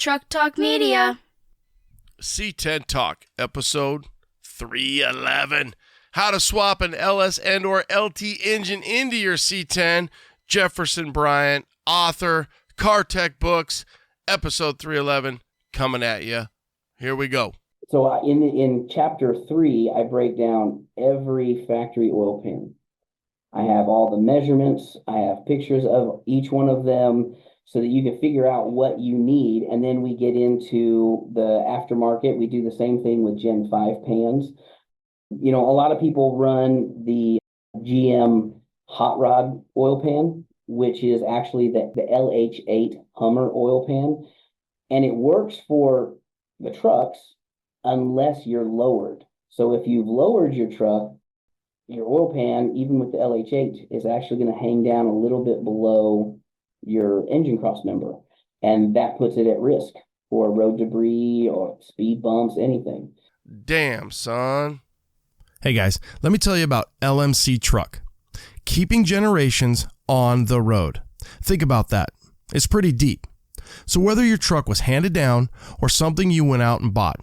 Truck Talk Media. C10 Talk, episode 311. How to swap an LS and or LT engine into your C10. Jefferson Bryant, author, Car Tech Books, episode 311, coming at you. Here we go. So in chapter 3, I break down every factory oil pan. I have all the measurements. I have pictures of each one of them so that you can figure out what you need. And then we get into the aftermarket. We do the same thing with Gen 5 pans. You know, a lot of people run the GM hot rod oil pan, which is actually the LH8 Hummer oil pan. And it works for the trucks unless you're lowered. So if you've lowered your truck, your oil pan, even with the LH8, is actually going to hang down a little bit below your engine cross member. And that puts it at risk for road debris or speed bumps, anything. Damn, son. Hey guys, let me tell you about LMC Truck. Keeping generations on the road. Think about that. It's pretty deep. So whether your truck was handed down or something you went out and bought,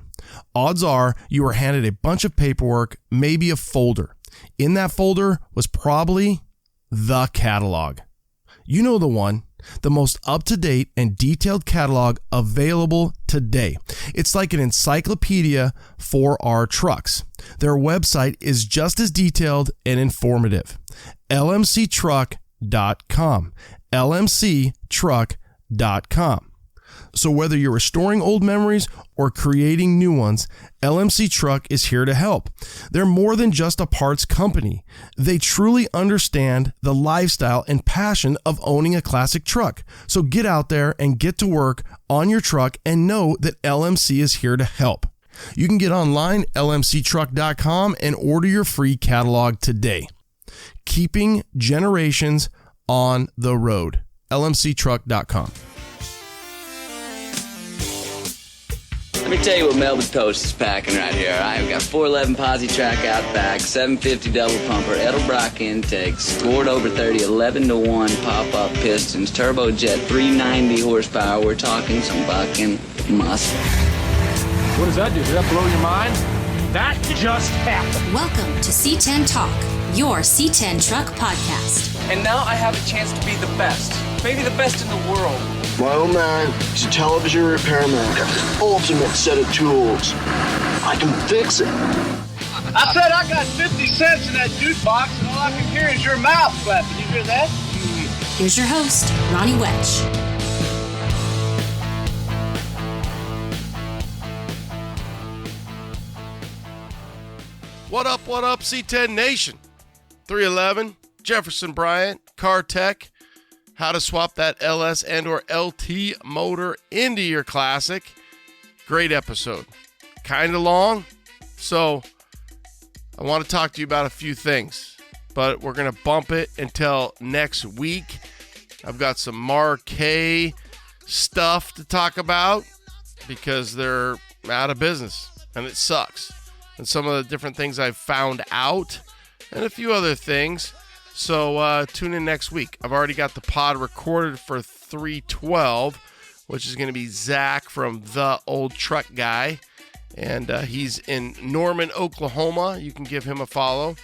odds are you were handed a bunch of paperwork, maybe a folder. In that folder was probably the catalog. You know the one, the most up-to-date and detailed catalog available today. It's like an encyclopedia for our trucks. Their website is just as detailed and informative. lmctruck.com. lmctruck.com. So whether you're restoring old memories or creating new ones, LMC Truck is here to help. They're more than just a parts company. They truly understand the lifestyle and passion of owning a classic truck. So get out there and get to work on your truck and know that LMC is here to help. You can get online, lmctruck.com, and order your free catalog today. Keeping generations on the road. lmctruck.com. Let me tell you what Melba's Toast is packing right here. I've got 411 posi track out back, 750 double pumper, Edelbrock intakes, scored over 30, 11-1 pop-up pistons, turbojet, 390 horsepower. We're talking some bucking muscle. What does that do? Does that blow your mind? That just happened. Welcome to C10 Talk, your C10 truck podcast. And now I have a chance to be the best, maybe the best in the world. My old man is a television repairman. Ultimate set of tools. I can fix it. I said I got 50 cents in that jukebox, and all I can hear is your mouth clapping. You hear that? Here's your host, Ronnie Welch. What up, C10 Nation? 311, Jefferson Bryant, Car Tech. How to swap that LS and or LT motor into your classic. Great episode. Kind of long, so I want to talk to you about a few things, but we're going to bump it until next week. I've got some Marquee stuff to talk about because they're out of business, and it sucks. And some of the different things I've found out, and a few other things. So tune in next week. I've already got the pod recorded for 312, which is going to be Zach from The Old Truck Guy. And he's in Norman, Oklahoma. You can give him a follow.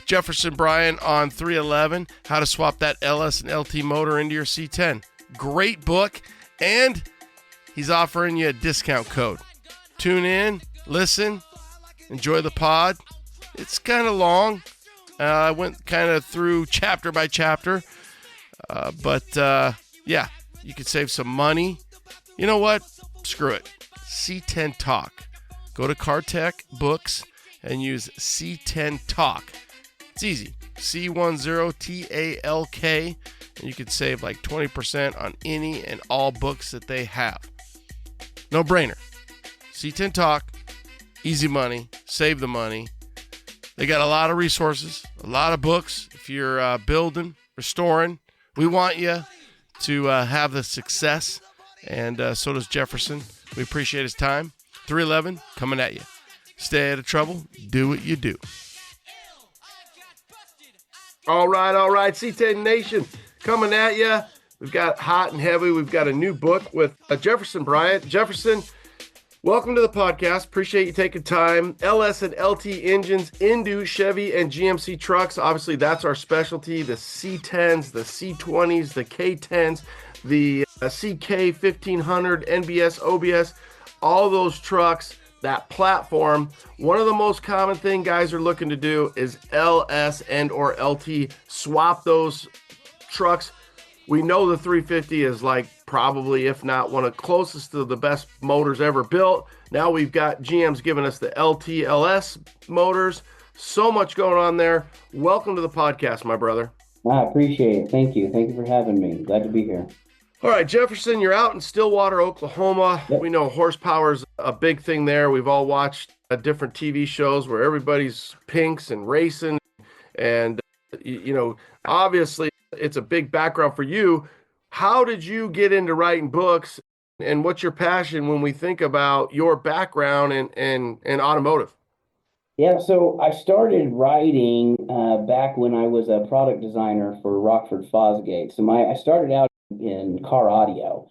Jefferson Bryant on 311, How to Swap That LS and LT Motor into Your C10. Great book. And he's offering you a discount code. Tune in, listen, enjoy the pod. It's kind of long. I went kind of through chapter by chapter, but yeah, you could save some money. You know what? Screw it. C10 Talk. Go to Car Tech Books and use C10 Talk. It's easy. C10TALK, and you could save like 20% on any and all books that they have. No brainer. C10 Talk. Easy money. Save the money. They got a lot of resources, a lot of books. If you're building, restoring, we want you to have the success, and so does Jefferson. We appreciate his time. 311, coming at you. Stay out of trouble. Do what you do. All right, C10 Nation, coming at you. We've got hot and heavy. We've got a new book with Jefferson Bryant. Jefferson, welcome to the podcast. Appreciate you taking time. LS and LT engines into Chevy and GMC trucks. Obviously, that's our specialty. The C10s, the C20s, the K10s, the CK 1500, NBS, OBS, all those trucks, that platform. One of the most common thing guys are looking to do is LS and or LT. Swap those trucks. We know the 350 is like probably, if not one of the closest to the best motors ever built. Now we've got GM's giving us the LTLS motors. So much going on there. Welcome to the podcast, my brother. I appreciate it. Thank you. Thank you for having me. Glad to be here. All right, Jefferson, you're out in Stillwater, Oklahoma. Yep. We know horsepower is a big thing there. We've all watched different TV shows where everybody's pinks and racing. And, obviously it's a big background for you. How did you get into writing books, and what's your passion when we think about your background in automotive? Yeah, so I started writing back when I was a product designer for Rockford Fosgate. So I started out in car audio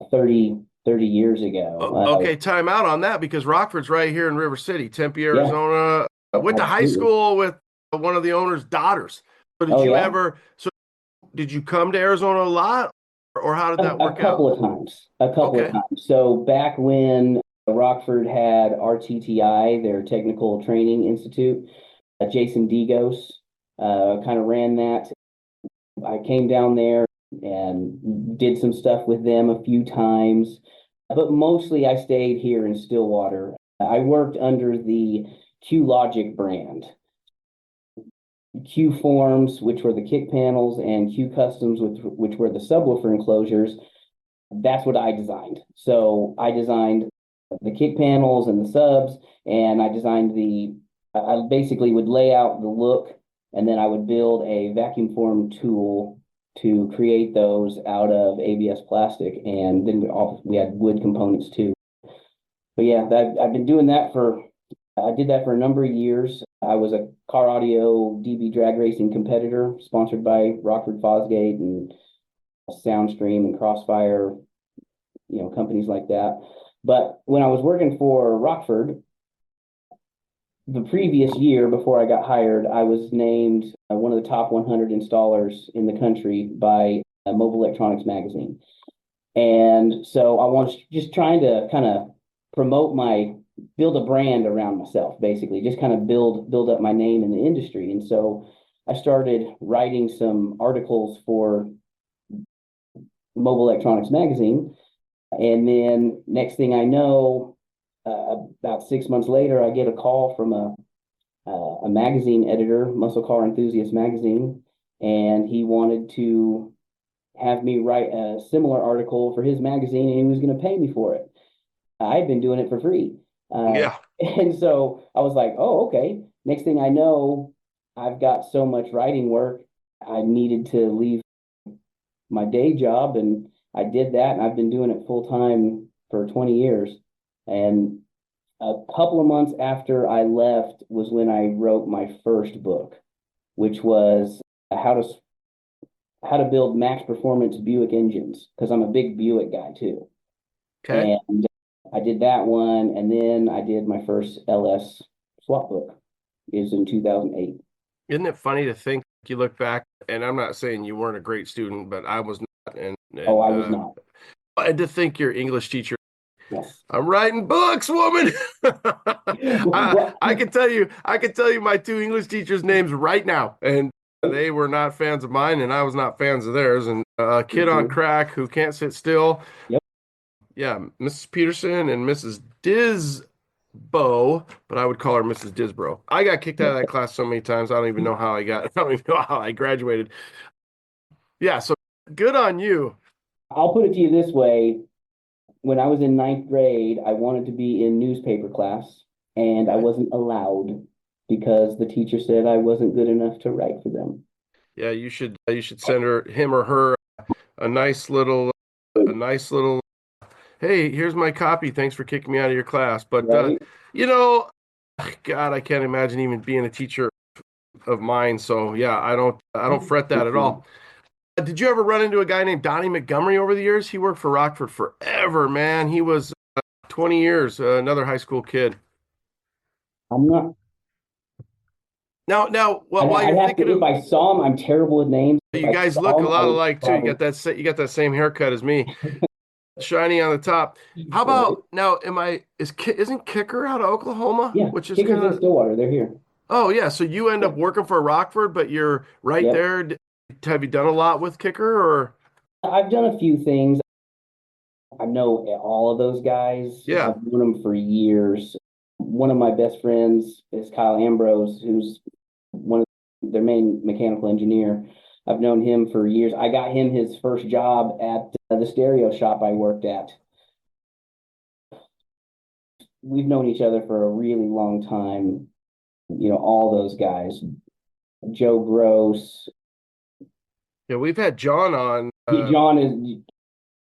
30 years ago. Okay, time out on that, because Rockford's right here in River City, Tempe, Arizona. I went to high school with one of the owner's daughters. So did you come to Arizona a lot, or how did that work out? A couple of times. So back when Rockford had RTTI, their Technical Training Institute, Jason Degos kind of ran that. I came down there and did some stuff with them a few times, but mostly I stayed here in Stillwater. I worked under the Q-Logic brand. Q Forms, which were the kick panels, and Q Customs, which were the subwoofer enclosures. That's what I designed. So I designed the kick panels and the subs, and I designed I basically would lay out the look, and then I would build a vacuum form tool to create those out of ABS plastic, and then we had wood components too. But yeah, I've been doing that I did that for a number of years. I was a car audio DB drag racing competitor sponsored by Rockford Fosgate and Soundstream and Crossfire, companies like that. But when I was working for Rockford, the previous year before I got hired, I was named one of the top 100 installers in the country by Mobile Electronics magazine. And so I was just trying to kind of build a brand around myself, basically, just kind of build up my name in the industry. And so I started writing some articles for Mobile Electronics magazine. And then next thing I know, about 6 months later, I get a call from a magazine editor, Muscle Car Enthusiast magazine, and he wanted to have me write a similar article for his magazine, and he was going to pay me for it. I'd been doing it for free. And so I was like, oh, okay. Next thing I know, I've got so much writing work, I needed to leave my day job, and I did that, and I've been doing it full time for 20 years. And a couple of months after I left was when I wrote my first book, which was how to build max performance Buick engines, because I'm a big Buick guy too. Okay. And I did that one, and then I did my first LS swap book. It was in 2008. Isn't it funny to think, you look back, and I'm not saying you weren't a great student, but I was not. And I was not. And to think your English teacher, yes, I'm writing books, woman. I can tell you my two English teachers' names right now, and they were not fans of mine, and I was not fans of theirs. And a kid on crack who can't sit still. Yep. Yeah, Mrs. Peterson and Mrs. Disbo, but I would call her Mrs. Disbro. I got kicked out of that class so many times. I don't even know how I graduated. Yeah, so good on you. I'll put it to you this way. When I was in 9th grade, I wanted to be in newspaper class, and I wasn't allowed because the teacher said I wasn't good enough to write for them. Yeah, you should send him or her a nice little hey, here's my copy. Thanks for kicking me out of your class. But right? God, I can't imagine even being a teacher of mine. So yeah, I don't fret that at all. Did you ever run into a guy named Donnie Montgomery over the years? He worked for Rockford forever, man. He was 20 years, another high school kid. I'm not. Now, well, while I'd you're have to, thinking if I saw him, I'm terrible with names. If you I guys saw look a him, I lot would alike too. probably. You got that same haircut as me, shiny on the top. How Right. about now? Isn't Kicker out of Oklahoma? Yeah, Which is Kickers kind in of Stillwater. They're here. oh yeah. So you end up working for Rockford, but you're right Yep. there. Have you done a lot with Kicker or I've done a few things. I know all of those guys. yeah? I've known them for years. One of my best friends is Kyle Ambrose, who's one of their main mechanical engineer. I've known him for years. I got him his first job at the stereo shop I worked at. We've known each other for a really long time. All those guys. Joe Gross. Yeah, we've had John on. John is,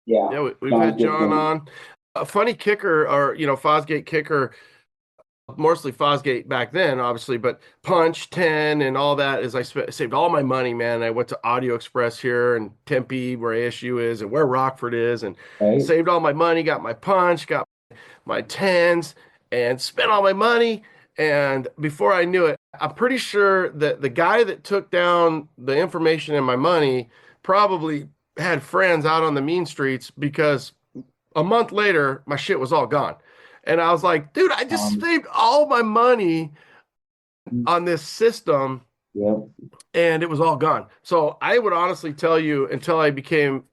yeah. Yeah, we've John's had good John friend. on. A funny kicker, or Fosgate kicker, mostly Fosgate back then, obviously, but Punch 10 and all that is saved all my money, man. I went to Audio Express here in Tempe, where ASU is, and where Rockford is, and Right? saved all my money, got my Punch, got my 10s, and spent all my money. And before I knew it, I'm pretty sure that the guy that took down the information and my money probably had friends out on the mean streets because a month later, my shit was all gone. And I was like, dude, I just saved all my money on this system Yep. and it was all gone. So I would honestly tell you until I became,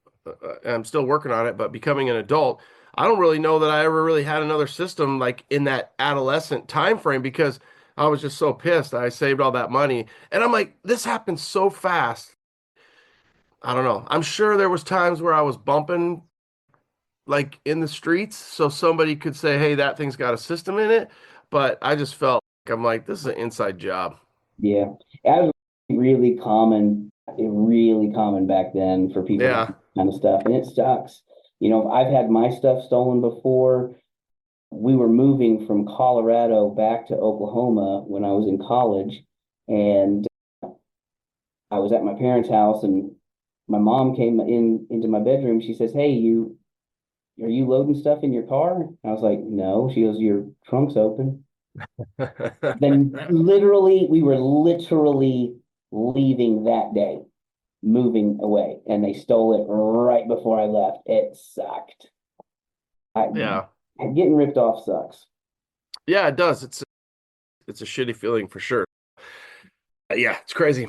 I'm still working on it, but becoming an adult, I don't really know that I ever really had another system like in that adolescent time frame because I was just so pissed. I saved all that money. And I'm like, this happened so fast. I don't know. I'm sure there was times where I was bumping like in the streets so somebody could say, hey, that thing's got a system in it. But I just felt like I'm like, this is an inside job. Yeah. That was really common back then for people to have Yeah. that kind of stuff. And it sucks. I've had my stuff stolen before. We were moving from Colorado back to Oklahoma when I was in college. And I was at my parents' house and my mom came into my bedroom. She says, hey, are you loading stuff in your car? I was like, no. She goes, your trunk's open. Then we were literally leaving that day, moving away, and they stole it right before I left. It sucked. Yeah. Getting ripped off sucks. Yeah, it does. It's a shitty feeling for sure. Yeah, it's crazy.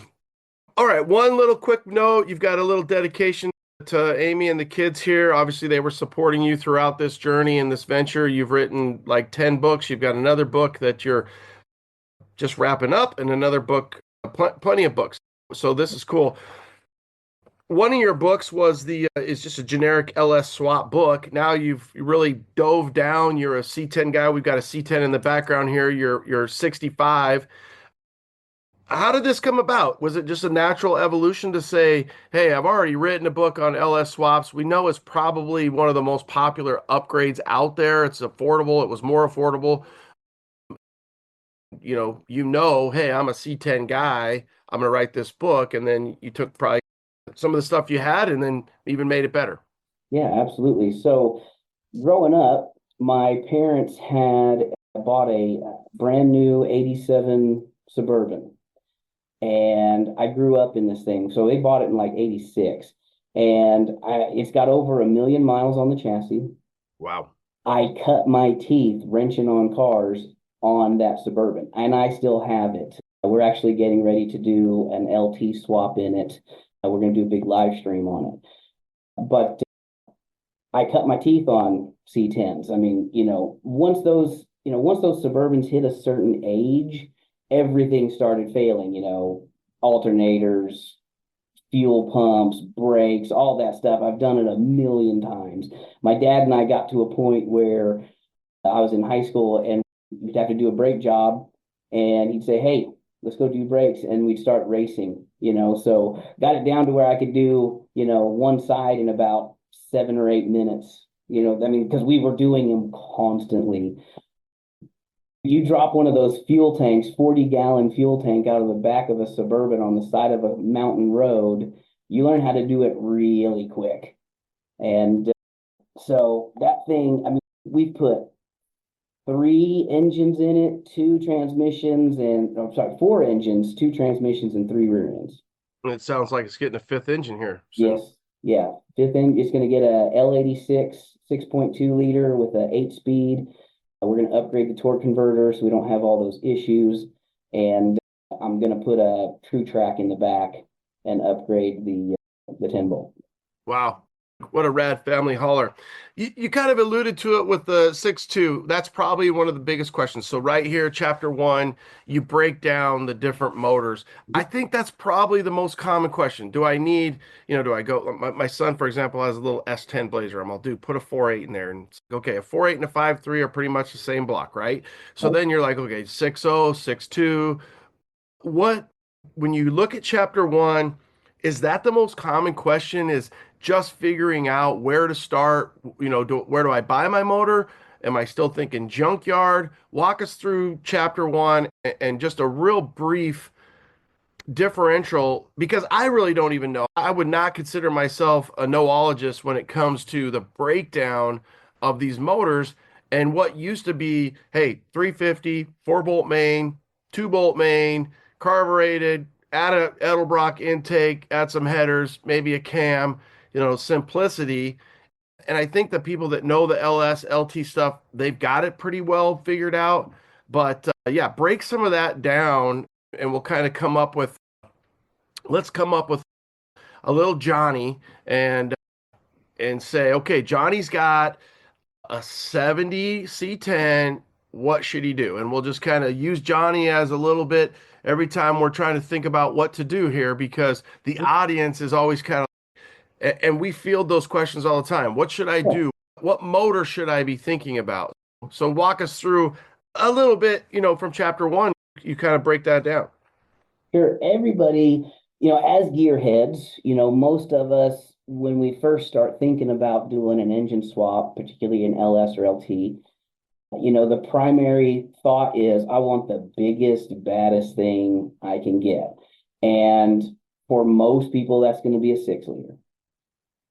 All right, one little quick note. You've got a little dedication to Amy and the kids here. Obviously, they were supporting you throughout this journey and this venture. You've written like 10 books. You've got another book that you're just wrapping up and another book, plenty of books. So this is cool. One of your books is just a generic LS swap book. Now you really dove down. You're a C10 guy. We've got a C10 in the background here. You're 65. How did this come about? Was it just a natural evolution to say, hey, I've already written a book on LS swaps. We know it's probably one of the most popular upgrades out there. It's affordable. It was more affordable. Hey, I'm a C10 guy. I'm going to write this book. And then you took probably some of the stuff you had and then even made it better. Yeah, absolutely. So growing up, my parents had bought a brand new 87 Suburban. And I grew up in this thing. So they bought it in like 86. And it's got over 1 million miles on the chassis. Wow. I cut my teeth wrenching on cars on that Suburban, and I still have it. We're actually getting ready to do an LT swap in it. We're going to do a big live stream on it. But I cut my teeth on C10s. I mean, once those Suburbans hit a certain age, everything started failing, alternators, fuel pumps, brakes, all that stuff. I've done it 1 million times. My dad and I got to a point where I was in high school and we'd have to do a brake job and he'd say, hey, let's go do brakes. And we'd start racing, so got it down to where I could do, one side in about 7 or 8 minutes, because we were doing them constantly. You drop one of those fuel tanks, 40-gallon fuel tank out of the back of a Suburban on the side of a mountain road, you learn how to do it really quick. And so that thing, I mean, we've put 3 engines in it, 2 transmissions, and I'm sorry, 4 engines, 2 transmissions, and 3 rear ends. It sounds like it's getting a 5th engine here. So. Yes, yeah. 5th engine, it's going to get a L86 6.2 liter with a 8-speed. We're going to upgrade the torque converter so we don't have all those issues. And I'm going to put a true track in the back and upgrade the 10 bolt. Wow. What a rad family hauler. You kind of alluded to it with the 6.2. That's probably one of the biggest questions. So right here, chapter 1, you break down the different motors. I think that's probably the most common question. Do I need, do I go, my son, for example, has a little S10 Blazer. I'm all, put a 4.8 in there. And okay, a 4.8 and a 5.3 are pretty much the same block, right? So then you're like, okay, 6.0, 6.2. When you look at chapter 1, is that the most common question, is just figuring out where to start? Where do I buy my motor? Am I still thinking junkyard? Walk us through chapter 1 and just a real brief differential, because I really don't even know. I would not consider myself a noologist when it comes to the breakdown of these motors and what used to be, hey, 350, 4-bolt main, 2-bolt main, carbureted, add a Edelbrock intake, add some headers, maybe a cam, simplicity. And I think the people that know the LS, LT stuff, they've got it pretty well figured out. But yeah, break some of that down and we'll kind of let's come up with a little Johnny and say, okay, Johnny's got a 70 C10. What should he do? And we'll just kind of use Johnny as a little bit every time we're trying to think about what to do here, because the audience is always kind of, and we field those questions all the time. What should I do? What motor should I be thinking about? So walk us through a little bit, from chapter 1, you kind of break that down. Sure. Everybody, as gearheads, most of us, when we first start thinking about doing an engine swap, particularly in LS or LT, the primary thought is, I want the biggest, baddest thing I can get. And for most people, that's going to be a 6-liter.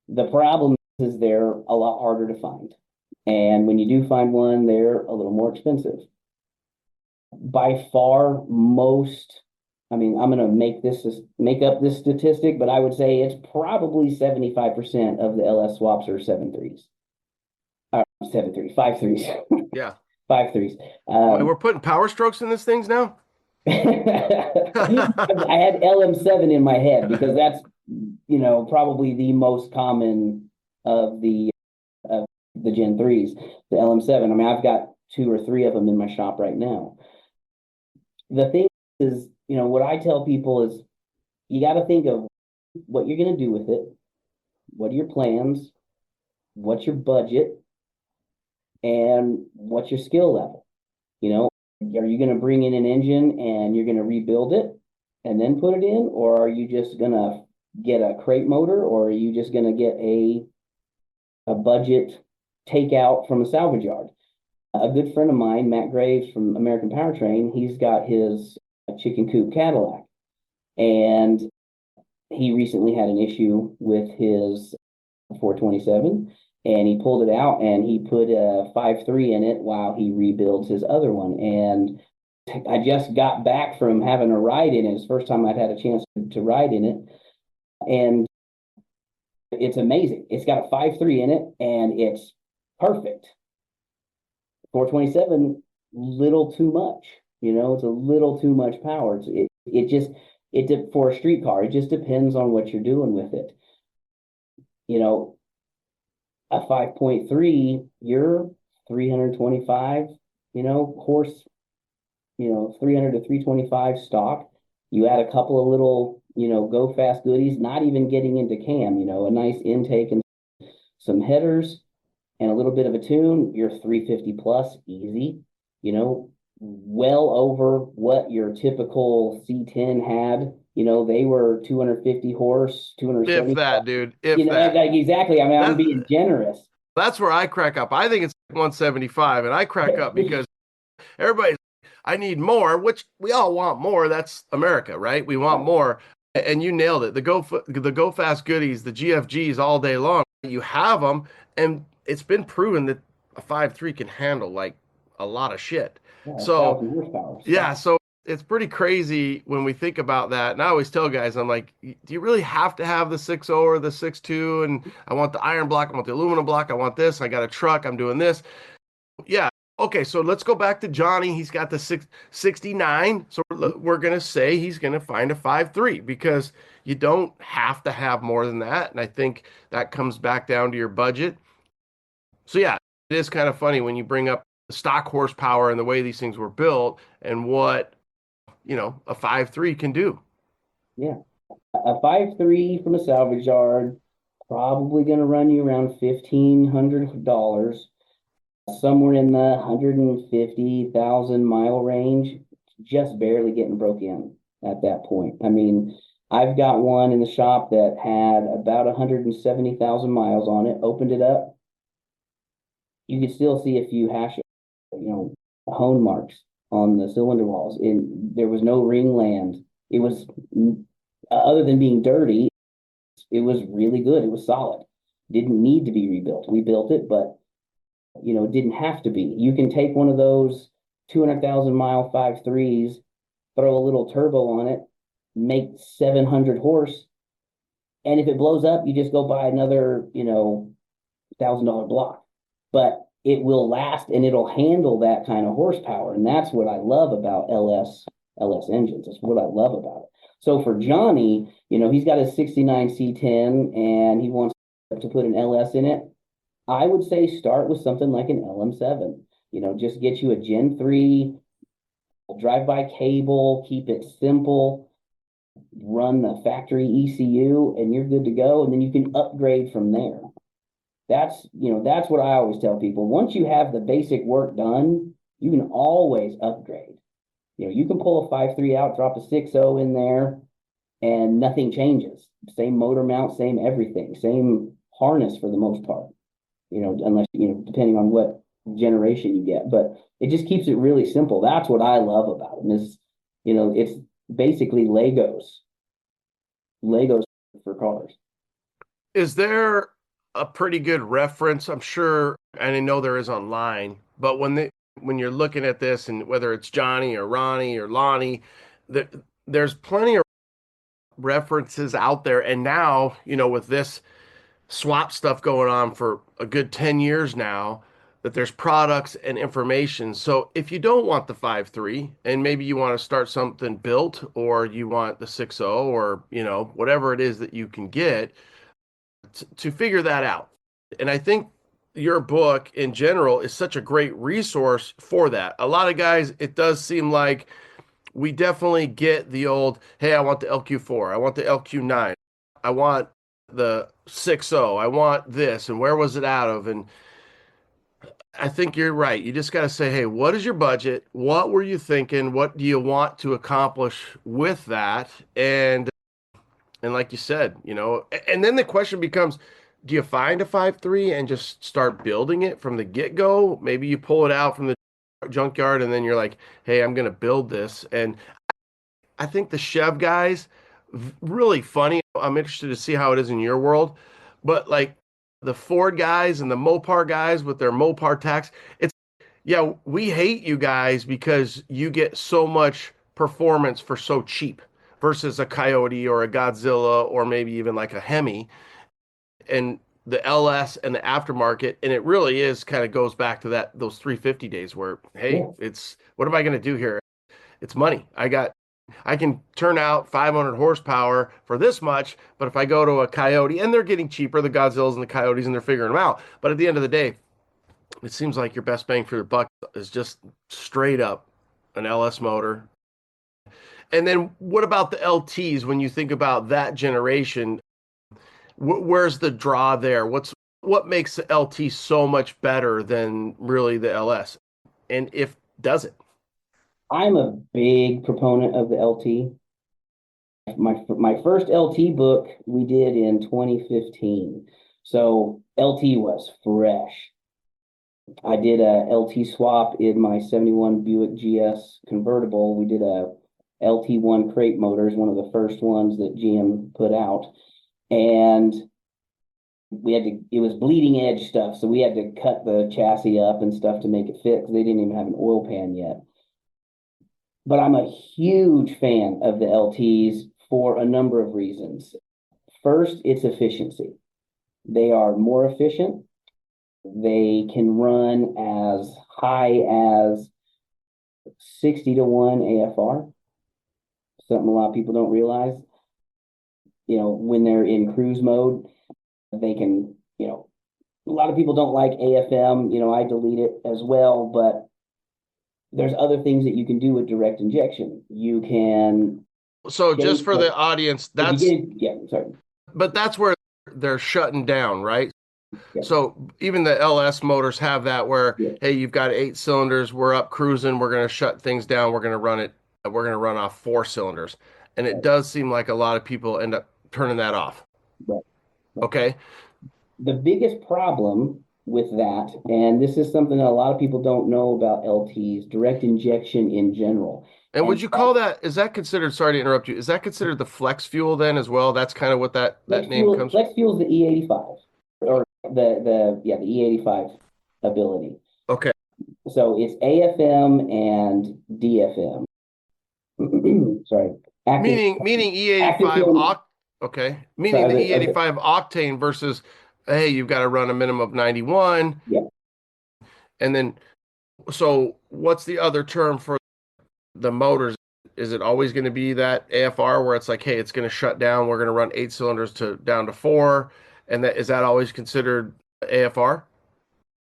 The problem is they're a lot harder to find. And when you do find one, they're a little more expensive. By far, most, I'm going to make up this statistic, but I would say it's probably 75% of the LS swaps are 7.3s. 5.3s. Yeah. 5.3s. We're putting power strokes in these things now? I had LM7 in my head because that's, probably the most common of the Gen 3s, the LM7. I've got 2 or 3 of them in my shop right now. The thing is, what I tell people is, you got to think of what you're going to do with it. What are your plans? What's your budget? And what's your skill level? Are you going to bring in an engine and you're going to rebuild it and then put it in? Or are you just going to get a crate motor? Or are you just going to get a budget takeout from a salvage yard? A good friend of mine, Matt Graves from American Powertrain, he's got his chicken coop Cadillac. And he recently had an issue with his 427. And he pulled it out and he put a 5.3 in it while he rebuilds his other one. And I just got back from having a ride in it. It's the first time I'd had a chance to ride in it. And it's amazing. It's got a 5.3 in it and it's perfect. 427, little too much. It's a little too much power. For a street car, it just depends on what you're doing with it. A 5.3, you're 325, horse, 300 to 325 stock. You add a couple of little, go fast goodies, not even getting into cam, a nice intake and some headers and a little bit of a tune, you're 350 plus easy, well over what your typical C10 had. They were 250 horse, 270. If that, dude. If that. Exactly. I'm being generous. That's where I crack up. I think it's 175, and I crack up because everybody's, I need more, which we all want more. That's America, right? We want more. And you nailed it. The Go Fast goodies, the GFGs all day long. You have them, and it's been proven that a 5.3 can handle like a lot of shit. Yeah, So 1,000 horsepower. yeah, so it's pretty crazy when we think about that. And I always tell guys, I'm like, do you really have to have the 6.0 or the 6.2? And I want the iron block, I want the aluminum block, I want this, I got a truck, I'm doing this. Yeah. Okay, so let's go back to Johnny. He's got the 69. So we're going to say he's going to find a 5.3 because you don't have to have more than that. And I think that comes back down to your budget. So yeah, it is kind of funny when you bring up the stock horsepower and the way these things were built and what, a 5.3 can do. Yeah. A 5.3 from a salvage yard, probably going to run you around $1,500, somewhere in the 150,000 mile range, just barely getting broke in at that point. I mean, I've got one in the shop that had about 170,000 miles on it, opened it up. You could still see a few hone marks on the cylinder walls. There was no ring land. It was, other than being dirty, it was really good. It was solid. Didn't need to be rebuilt. We built it, but it didn't have to be. You can take one of those 200,000 mile 5.3s, throw a little turbo on it, make 700 horse, and if it blows up, you just go buy another, $1,000 block. But it will last and it'll handle that kind of horsepower, and that's what I love about LS engines. That's what I love about it. So for Johnny, he's got a 69 C10 and he wants to put an LS in it. I would say start with something like an LM7. Just get you a Gen 3, drive-by cable, keep it simple, run the factory ECU, and you're good to go. And then you can upgrade from there. That's what I always tell people. Once you have the basic work done, you can always upgrade. You can pull a 5.3 out, drop a 6.0 in there, and nothing changes. Same motor mount, same everything, same harness for the most part. Unless, depending on what generation you get, but it just keeps it really simple. That's what I love about them is, it's basically Legos for cars. Is there a pretty good reference? I'm sure, and I know there is online, but when you're looking at this and whether it's Johnny or Ronnie or Lonnie, there's plenty of references out there. And now, with this swap stuff going on for a good 10 years now, that there's products and information. So if you don't want the 5.3 and maybe you want to start something built or you want the 6.0 or, whatever it is that you can get to figure that out. And I think your book in general is such a great resource for that. A lot of guys, it does seem like we definitely get the old, hey, I want the LQ4, I want the LQ9, I want the 6.0, I want this, and where was it out of? And I think you're right. You just got to say, hey, what is your budget? What were you thinking? What do you want to accomplish with that? And like you said, and then the question becomes, do you find a 5.3 and just start building it from the get-go? Maybe you pull it out from the junkyard and then you're like, hey, I'm going to build this. And I think the Chev guys, really funny. I'm interested to see how it is in your world. But like the Ford guys and the Mopar guys with their Mopar tax, yeah, we hate you guys because you get so much performance for so cheap versus a Coyote or a Godzilla or maybe even like a Hemi. And the LS and the aftermarket, and it really is kind of goes back to those 350 days where, hey, it's what am I going to do here? It's money. I can turn out 500 horsepower for this much, but if I go to a Coyote, and they're getting cheaper, the Godzillas and the Coyotes, and they're figuring them out. But at the end of the day, it seems like your best bang for your buck is just straight up an LS motor. And then what about the LTs when you think about that generation? Where's the draw there? What makes the LT so much better than really the LS? And if does it? I'm a big proponent of the LT. My first LT book we did in 2015. So LT was fresh. I did a LT swap in my 71 Buick GS convertible. We did a LT1 crate motors, one of the first ones that GM put out. And it was bleeding edge stuff, so we had to cut the chassis up and stuff to make it fit because they didn't even have an oil pan yet. But I'm a huge fan of the LTs for a number of reasons. First, it's efficiency. They are more efficient. They can run as high as 60-to-1 AFR, something a lot of people don't realize. When they're in cruise mode, they can, a lot of people don't like AFM, I delete it as well, but there's other things that you can do with direct injection. You can. So just for the audience, that's sorry. But that's where they're shutting down, right? Yeah. So even the LS motors have that where, Yeah. hey, you've got 8 cylinders, we're up cruising, we're going to shut things down, we're going to run off 4 cylinders. And it does seem like a lot of people end up turning that off. Right. Okay. The biggest problem with that, and this is something that a lot of people don't know about LTs, direct injection in general. And would you call that, is that considered, sorry to interrupt you, is that considered the flex fuel then as well? That's kind of what that name comes from? Flex fuel is the E85, or the E85 ability. Okay. So it's AFM and DFM. Sorry. Meaning E85 okay. Meaning the E85 octane versus, hey, you've got to run a minimum of 91. Yeah. And then, so what's the other term for the motors? Is it always going to be that AFR where it's like, hey, it's going to shut down, we're going to run 8 cylinders down to 4, and is that always considered AFR?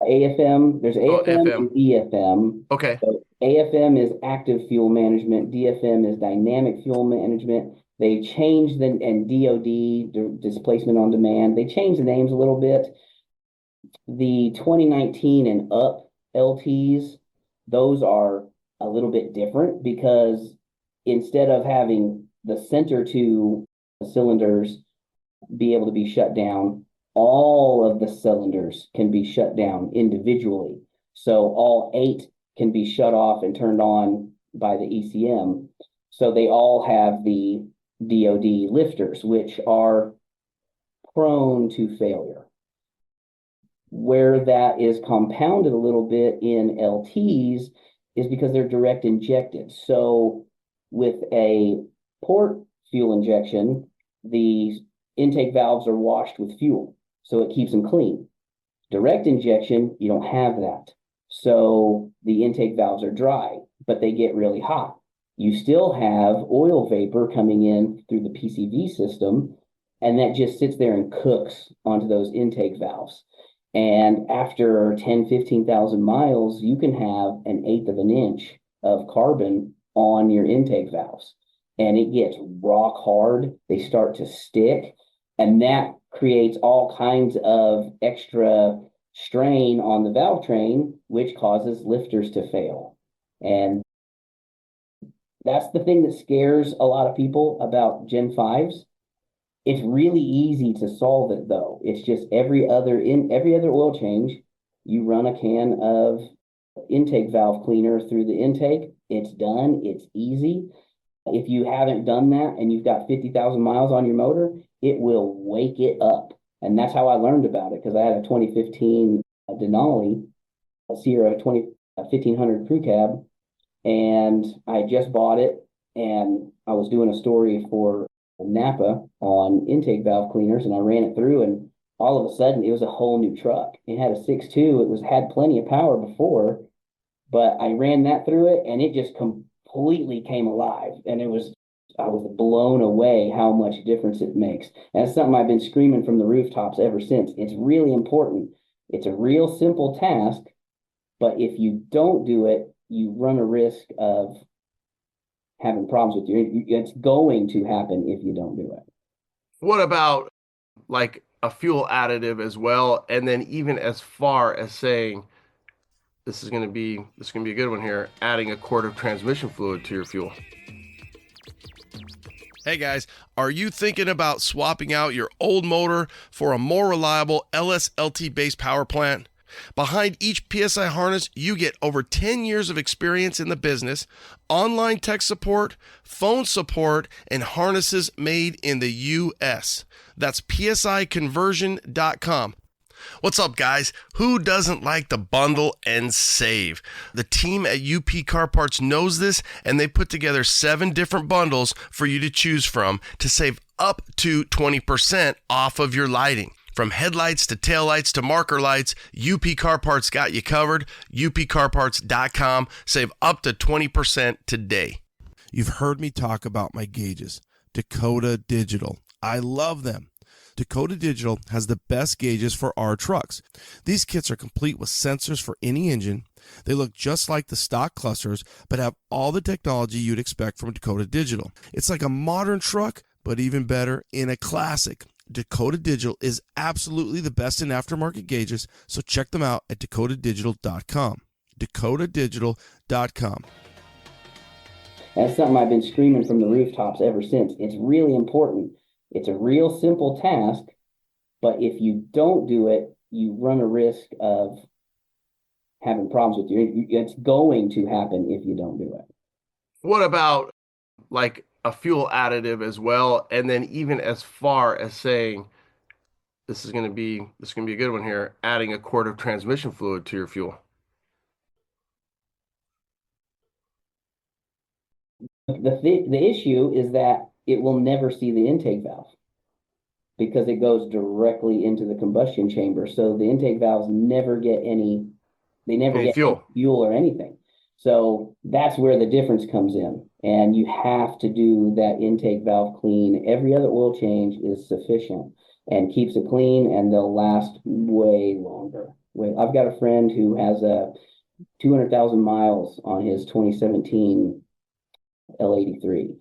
AFM, there's AFM FM. and DFM. Okay. So AFM is active fuel management, DFM is dynamic fuel management. They changed and DOD, displacement on demand, they changed the names a little bit. The 2019 and up LTs, those are a little bit different because instead of having the center 2 cylinders be able to be shut down, all of the cylinders can be shut down individually. So all 8 can be shut off and turned on by the ECM. So they all have the DOD lifters, which are prone to failure. Where that is compounded a little bit in LTs is because they're direct injected. So with a port fuel injection, the intake valves are washed with fuel, so it keeps them clean. Direct injection, you don't have that. So the intake valves are dry, but they get really hot. You still have oil vapor coming in through the PCV system, and that just sits there and cooks onto those intake valves. And after 10, 15,000 miles, you can have 1/8 of an inch of carbon on your intake valves. And it gets rock hard. They start to stick. And that creates all kinds of extra strain on the valve train, which causes lifters to fail. And that's the thing that scares a lot of people about Gen 5s. It's really easy to solve it though. It's just every other oil change, you run a can of intake valve cleaner through the intake. It's done. It's easy. If you haven't done that and you've got 50,000 miles on your motor, it will wake it up. And that's how I learned about it, because I had a 2015 Denali, a Sierra 1500 crew cab, and I just bought it, and I was doing a story for Napa on intake valve cleaners, and I ran it through, and all of a sudden it was a whole new truck. It had a 6.2. It had plenty of power before, but I ran that through it, and it just completely came alive. And I was blown away how much difference it makes. And it's something I've been screaming from the rooftops ever since. It's really important. It's a real simple task, but if you don't do it, you run a risk of having problems with it's going to happen if you don't do it. What about like a fuel additive as well? And then even as far as saying, this is going to be a good one here, adding a quart of transmission fluid to your fuel. Hey guys, are you thinking about swapping out your old motor for a more reliable LS-LT based power plant? Behind each PSI harness, you get over 10 years of experience in the business, online tech support, phone support, and harnesses made in the U.S. That's psiconversion.com. What's up, guys? Who doesn't like to bundle and save? The team at UP Car Parts knows this, and they put together 7 different bundles for you to choose from to save up to 20% off of your lighting. From headlights to taillights to marker lights, UP Car Parts got you covered. upcarparts.com. Save up to 20% today. You've heard me talk about my gauges, Dakota Digital. I love them. Dakota Digital has the best gauges for our trucks. These kits are complete with sensors for any engine. They look just like the stock clusters, but have all the technology you'd expect from Dakota Digital. It's like a modern truck, but even better in a classic. Dakota Digital is absolutely the best in aftermarket gauges, so check them out at dakotadigital.com. dakotadigital.com. That's something I've been screaming from the rooftops ever since. It's really important. It's a real simple task, but if you don't do it, you run a risk of having problems with you. It's going to happen if you don't do it. What about like a fuel additive as well? And then even as far as saying, this is going to be a good one here, adding a quart of transmission fluid to your fuel. The issue is that it will never see the intake valve because it goes directly into the combustion chamber. So the intake valves never get any fuel or anything. So that's where the difference comes in. And you have to do that intake valve clean. Every other oil change is sufficient and keeps it clean, and they'll last way longer. I've got a friend who has 200,000 miles on his 2017 L83.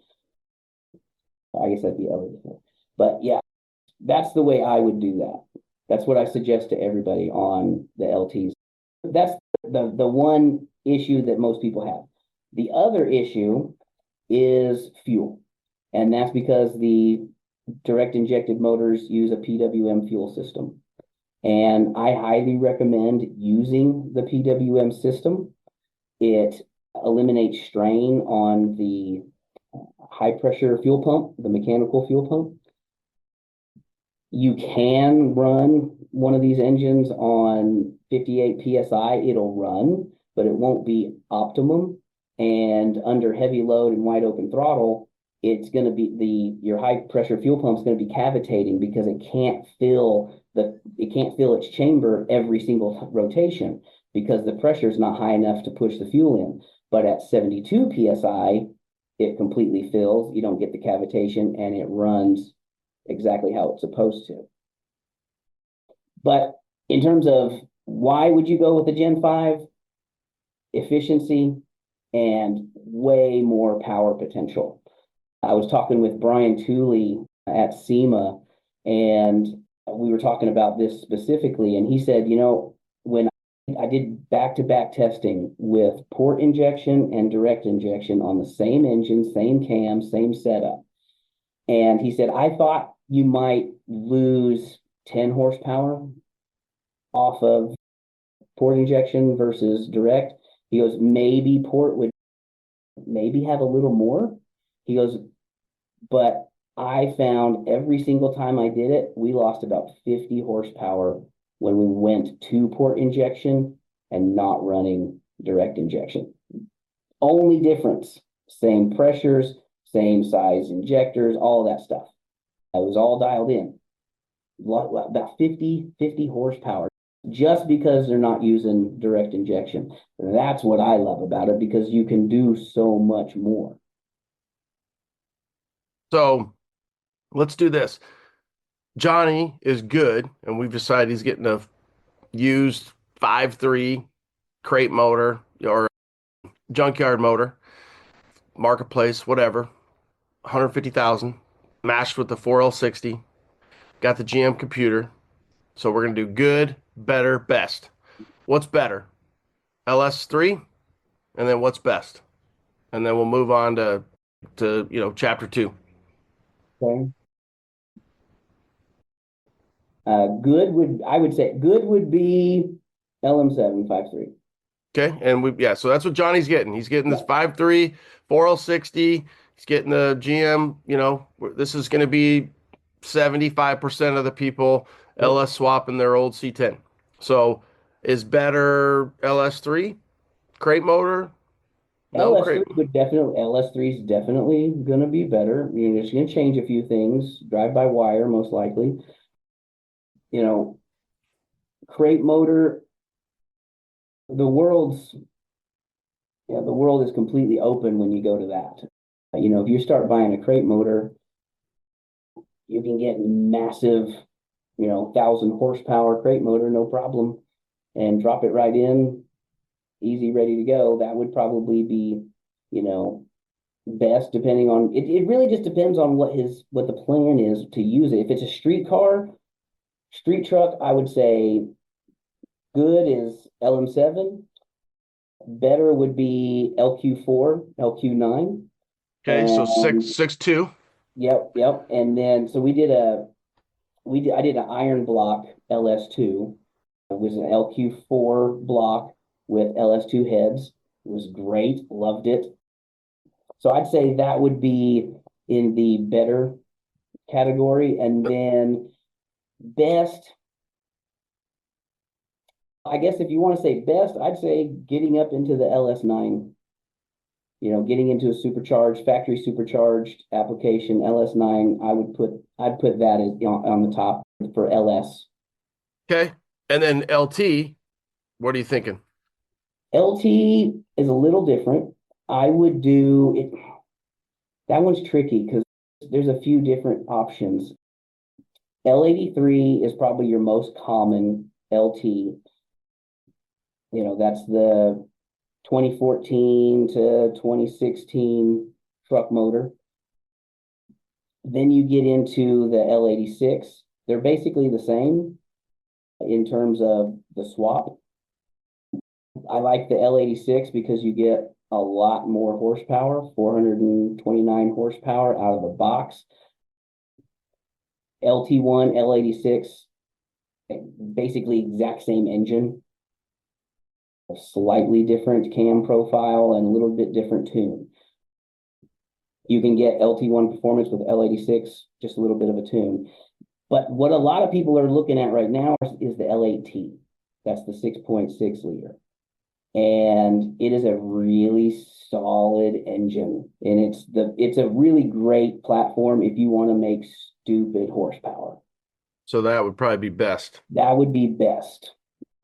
I guess that'd be L84. But yeah, that's the way I would do that. That's what I suggest to everybody on the LTs. That's the one issue that most people have. The other issue is fuel. And that's because the direct injected motors use a PWM fuel system. And I highly recommend using the PWM system. It eliminates strain on the high pressure fuel pump, the mechanical fuel pump. You can run one of these engines on 58 PSI. It'll run, but it won't be optimum. And under heavy load and wide open throttle, it's going to be your high pressure fuel pump is going to be cavitating because it can't fill its chamber every single rotation because the pressure is not high enough to push the fuel in. But at 72 PSI, it completely fills. You don't get the cavitation, and it runs exactly how it's supposed to. But in terms of why would you go with the Gen 5? Efficiency and way more power potential. I was talking with Brian Tooley at SEMA, and we were talking about this specifically, and he said, when I did back-to-back testing with port injection and direct injection on the same engine, same cam, same setup. And he said, I thought you might lose 10 horsepower off of port injection versus direct. He goes, maybe port would maybe have a little more. He goes, but I found every single time I did it, we lost about 50 horsepower when we went to port injection and not running direct injection. Only difference, same pressures, same size injectors, all that stuff. It was all dialed in. About 50 horsepower just because they're not using direct injection. That's what I love about it, because you can do so much more. So let's do this. Johnny is good, and we've decided he's getting a used 5.3 crate motor or junkyard motor, marketplace, whatever, 150,000, matched with the 4L60, got the GM computer. So we're going to do good, better, best. What's better? LS3, and then what's best? And then we'll move on to chapter 2. Okay. I would say good would be LM7 5.3. Okay, and so that's what Johnny's getting. He's getting this 5.3 4L60. He's getting the GM. This is going to be 75% of the people LS swapping their old C10. So, is better LS3 crate motor? No crate. LS3 is definitely going to be better. You're just going to change a few things. Drive by wire, most likely. Crate motor. The world is completely open when you go to that. If you start buying a crate motor, you can get massive, 1,000 horsepower crate motor, no problem, and drop it right in, easy, ready to go. That would probably be, best, depending on it. It really just depends on what the plan is to use it. If it's a street truck, I would say good is LM7. Better would be LQ4, LQ9. Okay, so 6.2. Yep. And then so I did an iron block LS2. It was an LQ4 block with LS2 heads. It was great, loved it. So I'd say that would be in the better category. And then best, I guess if you want to say best, I'd say getting up into the LS9. Getting into a factory supercharged application, LS9, I'd put that on the top for LS. Okay. And then LT, what are you thinking? LT is a little different. I would do it. That one's tricky because there's a few different options. L83 is probably your most common LT. That's the 2014 to 2016 truck motor. Then you get into the L86. They're basically the same in terms of the swap. I like the L86 because you get a lot more horsepower, 429 horsepower out of the box. LT1, L86, basically exact same engine. A slightly different cam profile and a little bit different tune. You can get LT1 performance with L86, just a little bit of a tune. But what a lot of people are looking at right now is the L8T. That's the 6.6 liter. And it is a really solid engine. And it's a really great platform if you want to make stupid horsepower. So that would probably be best. That would be best.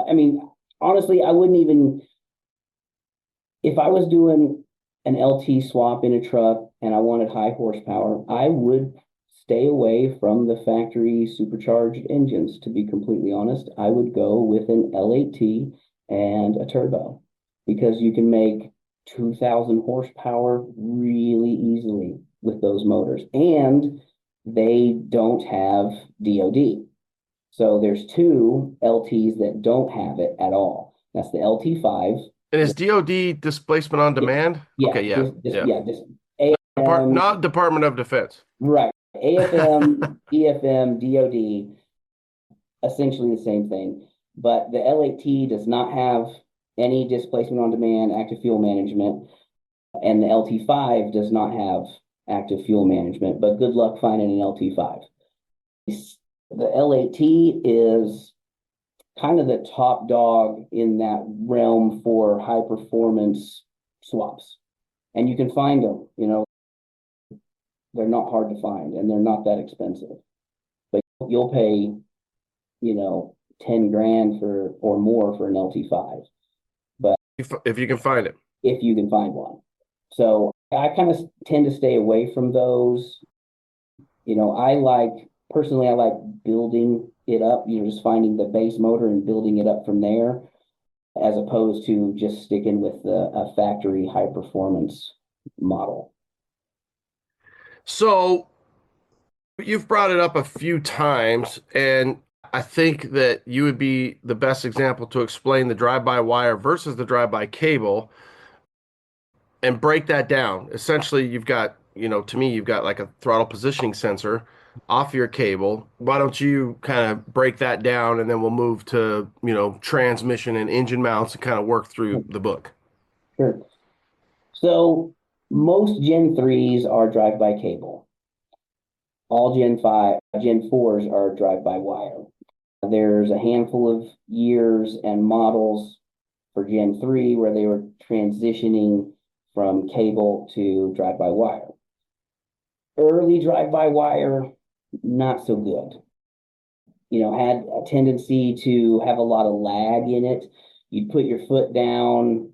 I mean, honestly, I wouldn't even, if I was doing an LT swap in a truck and I wanted high horsepower, I would stay away from the factory supercharged engines, to be completely honest. I would go with an L8T and a turbo because you can make 2,000 horsepower really easily with those motors. And they don't have DOD. So there's two LTs that don't have it at all. That's the LT5. And is DOD displacement on demand? Yeah. Okay, yeah. Not Department of Defense. Right. AFM, EFM, DOD, essentially the same thing. But the L8T does not have any displacement on demand, active fuel management. And the LT5 does not have active fuel management, but good luck finding an LT5. The L8T is kind of the top dog in that realm for high performance swaps. And you can find them, they're not hard to find and they're not that expensive. But you'll pay, 10 grand or more for an LT5. But if you can find it. If you can find one. So I kind of tend to stay away from those. Personally, I like building it up, just finding the base motor and building it up from there, as opposed to just sticking with a factory high performance model. So you've brought it up a few times, and I think that you would be the best example to explain the drive-by-wire versus the drive-by-cable and break that down. Essentially, you've got, to me, you've got like a throttle positioning sensor off your cable. Why don't you kind of break that down and then we'll move to, transmission and engine mounts and kind of work through the book. Sure. So most Gen 3s are drive-by cable. All Gen 4s are drive-by-wire. There's a handful of years and models for Gen 3 where they were transitioning from cable to drive-by-wire. Early drive-by-wire, not so good. Had a tendency to have a lot of lag in it. You'd put your foot down,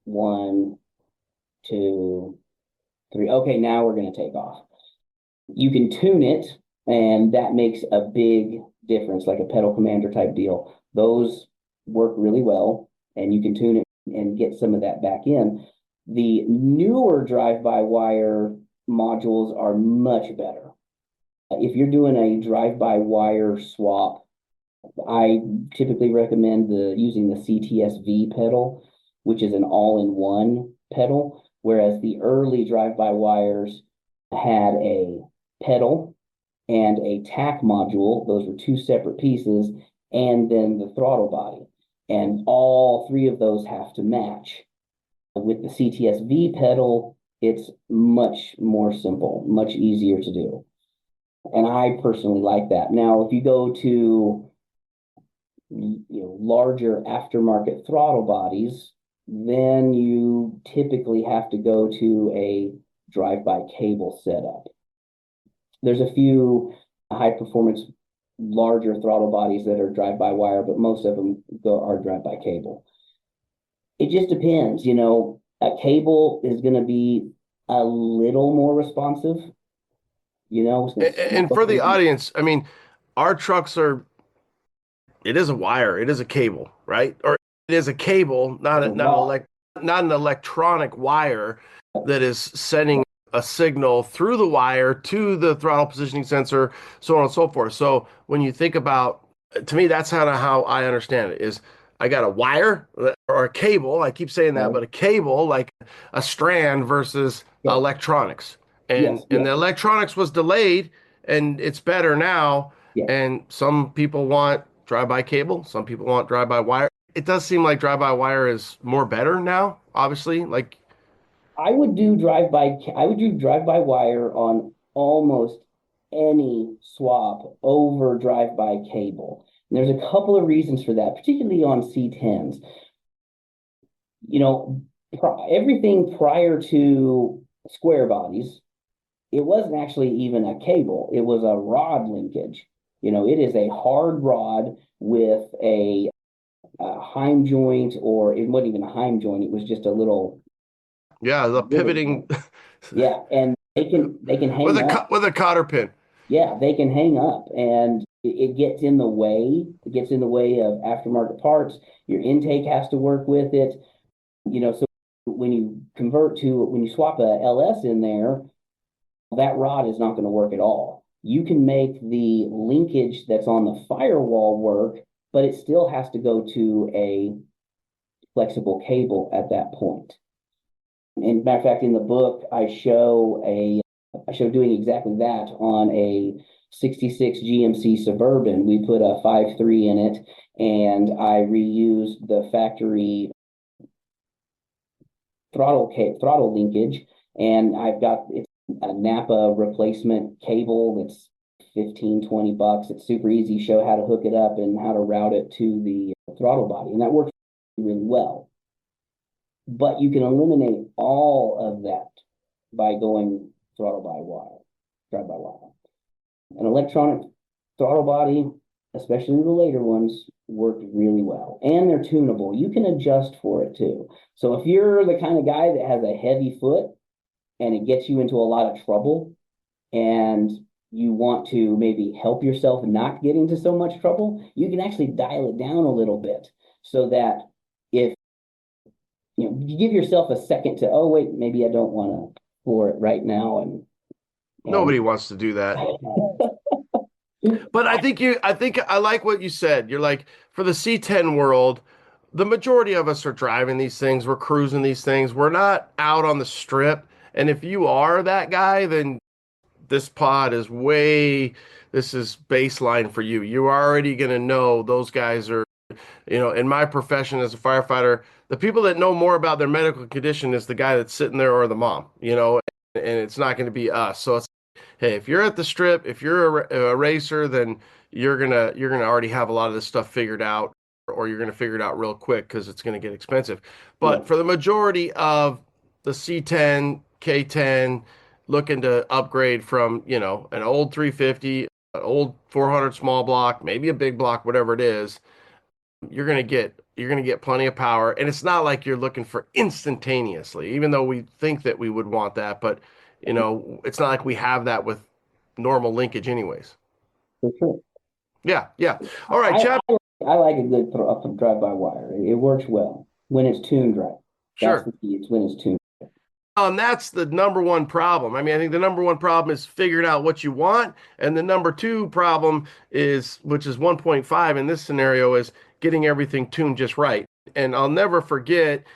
1, 2, 3. Okay, now we're going to take off. You can tune it, and that makes a big difference, like a pedal commander type deal. Those work really well, and you can tune it and get some of that back in. The newer drive-by-wire modules are much better. If you're doing a drive-by-wire swap, I typically recommend using the CTSV pedal, which is an all-in-one pedal, whereas the early drive-by-wires had a pedal and a tack module. Those were two separate pieces, and then the throttle body. And all three of those have to match. With the CTSV pedal, it's much more simple, much easier to do. And I personally like that. Now, if you go to larger aftermarket throttle bodies, then you typically have to go to a drive-by cable setup. There's a few high-performance, larger throttle bodies that are drive-by-wire, but most of them are drive-by cable. It just depends. A cable is going to be a little more responsive. And for the audience, I mean, our trucks it is a wire, it is a cable, right? Or it is a cable, not an electronic wire that is sending a signal through the wire to the throttle positioning sensor, so on and so forth. So when you think about, to me, that's kind of how I understand it is I got a wire or a cable. I keep saying that, but a cable, like a strand versus electronics. And the electronics was delayed and it's better now. And some people want drive-by cable, some people want drive-by wire. It does seem like drive-by wire is more better now, obviously. Like I would do drive-by wire on almost any swap over drive-by cable. And there's a couple of reasons for that, particularly on C10s. Everything prior to square bodies, it wasn't actually even a cable. It was a rod linkage. It is a hard rod with a Heim joint, or it wasn't even a Heim joint. It was just a little. Yeah, the pivoting. Yeah, and they can hang up with a cotter pin. Yeah, they can hang up, and it gets in the way. It gets in the way of aftermarket parts. Your intake has to work with it. So when you swap a LS in there, that rod is not going to work at all. You can make the linkage that's on the firewall work, but it still has to go to a flexible cable at that point. And matter of fact, in the book, I show doing exactly that on a 66 GMC Suburban. We put a 5.3 in it, and I reused the factory throttle linkage, and I've got a Napa replacement cable that's $15-20. It's super easy to show how to hook it up and how to route it to the throttle body, and that works really well. But you can eliminate all of that by going throttle by wire, drive by wire. An electronic throttle body, especially the later ones, work really well. And they're tunable. You can adjust for it too. So if you're the kind of guy that has a heavy foot and it gets you into a lot of trouble and you want to maybe help yourself not get into so much trouble, you can actually dial it down a little bit so that if you give yourself a second to, oh, wait, maybe I don't want to floor it right now. And nobody wants to do that. But I think I like what you said. You're like, for the C10 world, the majority of us are driving these things. We're cruising these things. We're not out on the strip. And if you are that guy, then this pod is this is baseline for you. You're already going to know those guys are, in my profession as a firefighter, the people that know more about their medical condition is the guy that's sitting there or the mom, and it's not going to be us. So it's, hey, if you're at the strip, if you're a racer, then you're gonna already have a lot of this stuff figured out, or you're gonna figure it out real quick because it's gonna get expensive. But for the majority of the C10, K10, looking to upgrade from an old 350, an old 400 small block, maybe a big block, whatever it is, you're gonna get plenty of power, and it's not like you're looking for instantaneously, even though we think that we would want that, but it's not like we have that with normal linkage anyways. For sure. Yeah. All right, Chap. I like a good drive-by wire. It works well when it's tuned right. That's the key. It's when it's tuned. That's the number one problem. I mean, I think the number one problem is figuring out what you want, and the number two problem which is 1.5 in this scenario, is getting everything tuned just right. And I'll never forget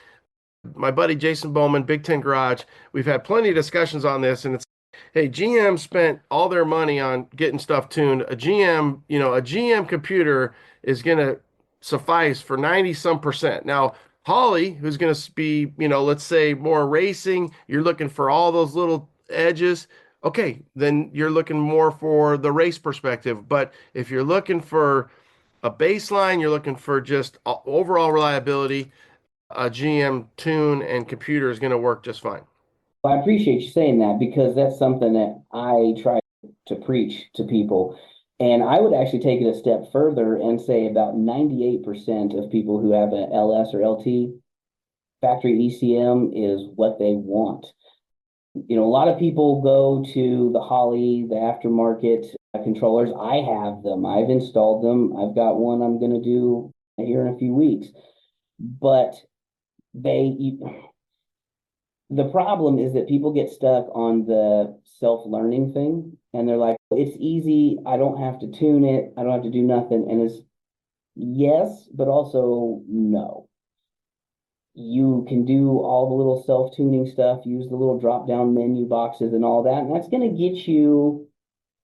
my buddy Jason Bowman, Big Ten Garage. We've had plenty of discussions on this, and it's, hey, GM spent all their money on getting stuff tuned. A GM computer is going to suffice for 90 some percent. Now, Holly, who's going to be, let's say more racing, you're looking for all those little edges. Okay, then you're looking more for the race perspective. But if you're looking for a baseline, you're looking for just overall reliability, a GM tune and computer is going to work just fine. Well, I appreciate you saying that, because that's something that I try to preach to people. And I would actually take it a step further and say about 98% of people who have an LS or LT, factory ECM is what they want. A lot of people go to the Holley, the aftermarket controllers. I have them. I've installed them. I've got one I'm going to do here in a few weeks. But the problem is that people get stuck on the self-learning thing, and they're like, it's easy, I don't have to tune it, I don't have to do nothing. And it's yes, but also no. You can do all the little self-tuning stuff, use the little drop-down menu boxes and all that, and that's going to get you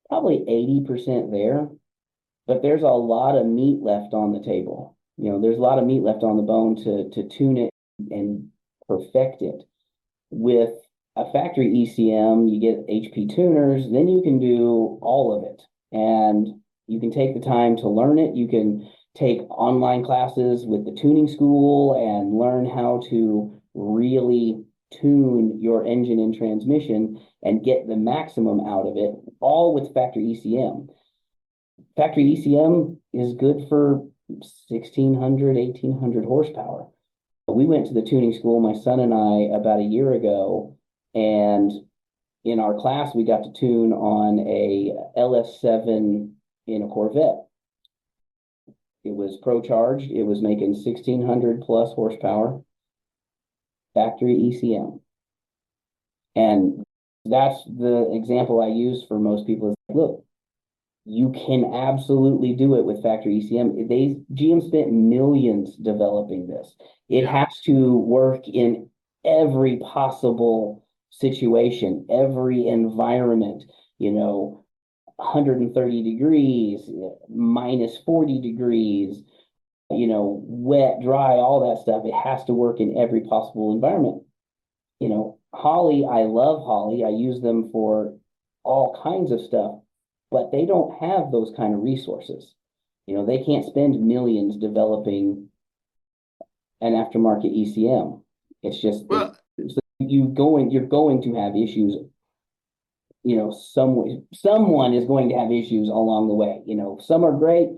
probably 80% there. But there's a lot of meat left on the table. There's a lot of meat left on the bone to tune it and perfect it. With a factory ECM, you get HP tuners, then you can do all of it. And you can take the time to learn it. You can take online classes with the tuning school and learn how to really tune your engine and transmission and get the maximum out of it, all with factory ECM. Factory ECM is good for 1,600, 1,800 horsepower. We went to the tuning school, my son and I, about a year ago, and in our class, we got to tune on a LS7 in a Corvette. It was pro-charged. It was making 1,600 plus horsepower, factory ECM. And that's the example I use for most people. Is, look, you can absolutely do it with factory ECM. GM spent millions developing this. It has to work in every possible situation, every environment, 130 degrees, minus 40 degrees, wet, dry, all that stuff. It has to work in every possible environment. Holley, I love Holley. I use them for all kinds of stuff, but they don't have those kind of resources. They can't spend millions developing an aftermarket ECM. It's just, you're going to have issues. Someone is going to have issues along the way. Some are great,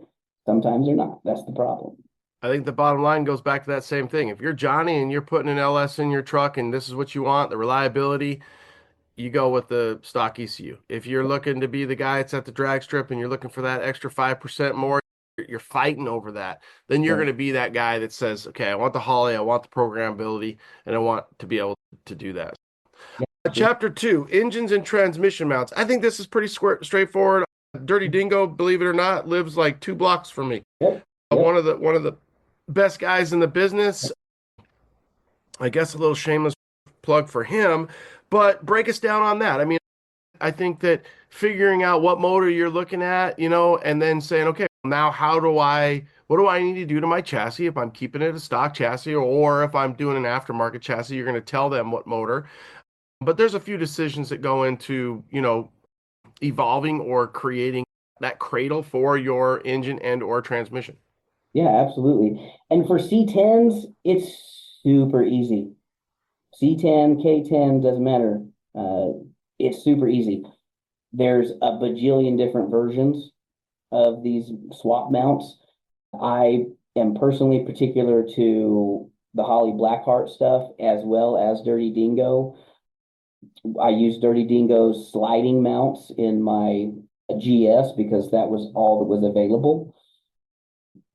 sometimes they're not. That's the problem. I think the bottom line goes back to that same thing. If you're Johnny and you're putting an LS in your truck and this is what you want, the reliability, you go with the stock ECU. If you're looking to be the guy that's at the drag strip and you're looking for that extra 5% more, you're fighting over that, then you're going to be that guy that says, okay, I want the Holley, I want the programmability, and I want to be able to do that. Chapter 2, engines and transmission mounts. I think this is pretty straightforward. Dirty Dingo, believe it or not, lives like 2 blocks from me. One of the best guys in the business. I guess a little shameless plug for him, but break us down on that. I mean, I think that figuring out what motor you're looking at, and then saying, okay, now what do I need to do to my chassis if I'm keeping it a stock chassis, or if I'm doing an aftermarket chassis, you're going to tell them what motor. But there's a few decisions that go into, evolving or creating that cradle for your engine and or transmission. Yeah, absolutely. And for C10s, it's super easy. C10, K10, doesn't matter. It's super easy. There's a bajillion different versions of these swap mounts. I am personally particular to the Holly Blackheart stuff as well as Dirty Dingo. I use Dirty Dingo's sliding mounts in my GS because that was all that was available.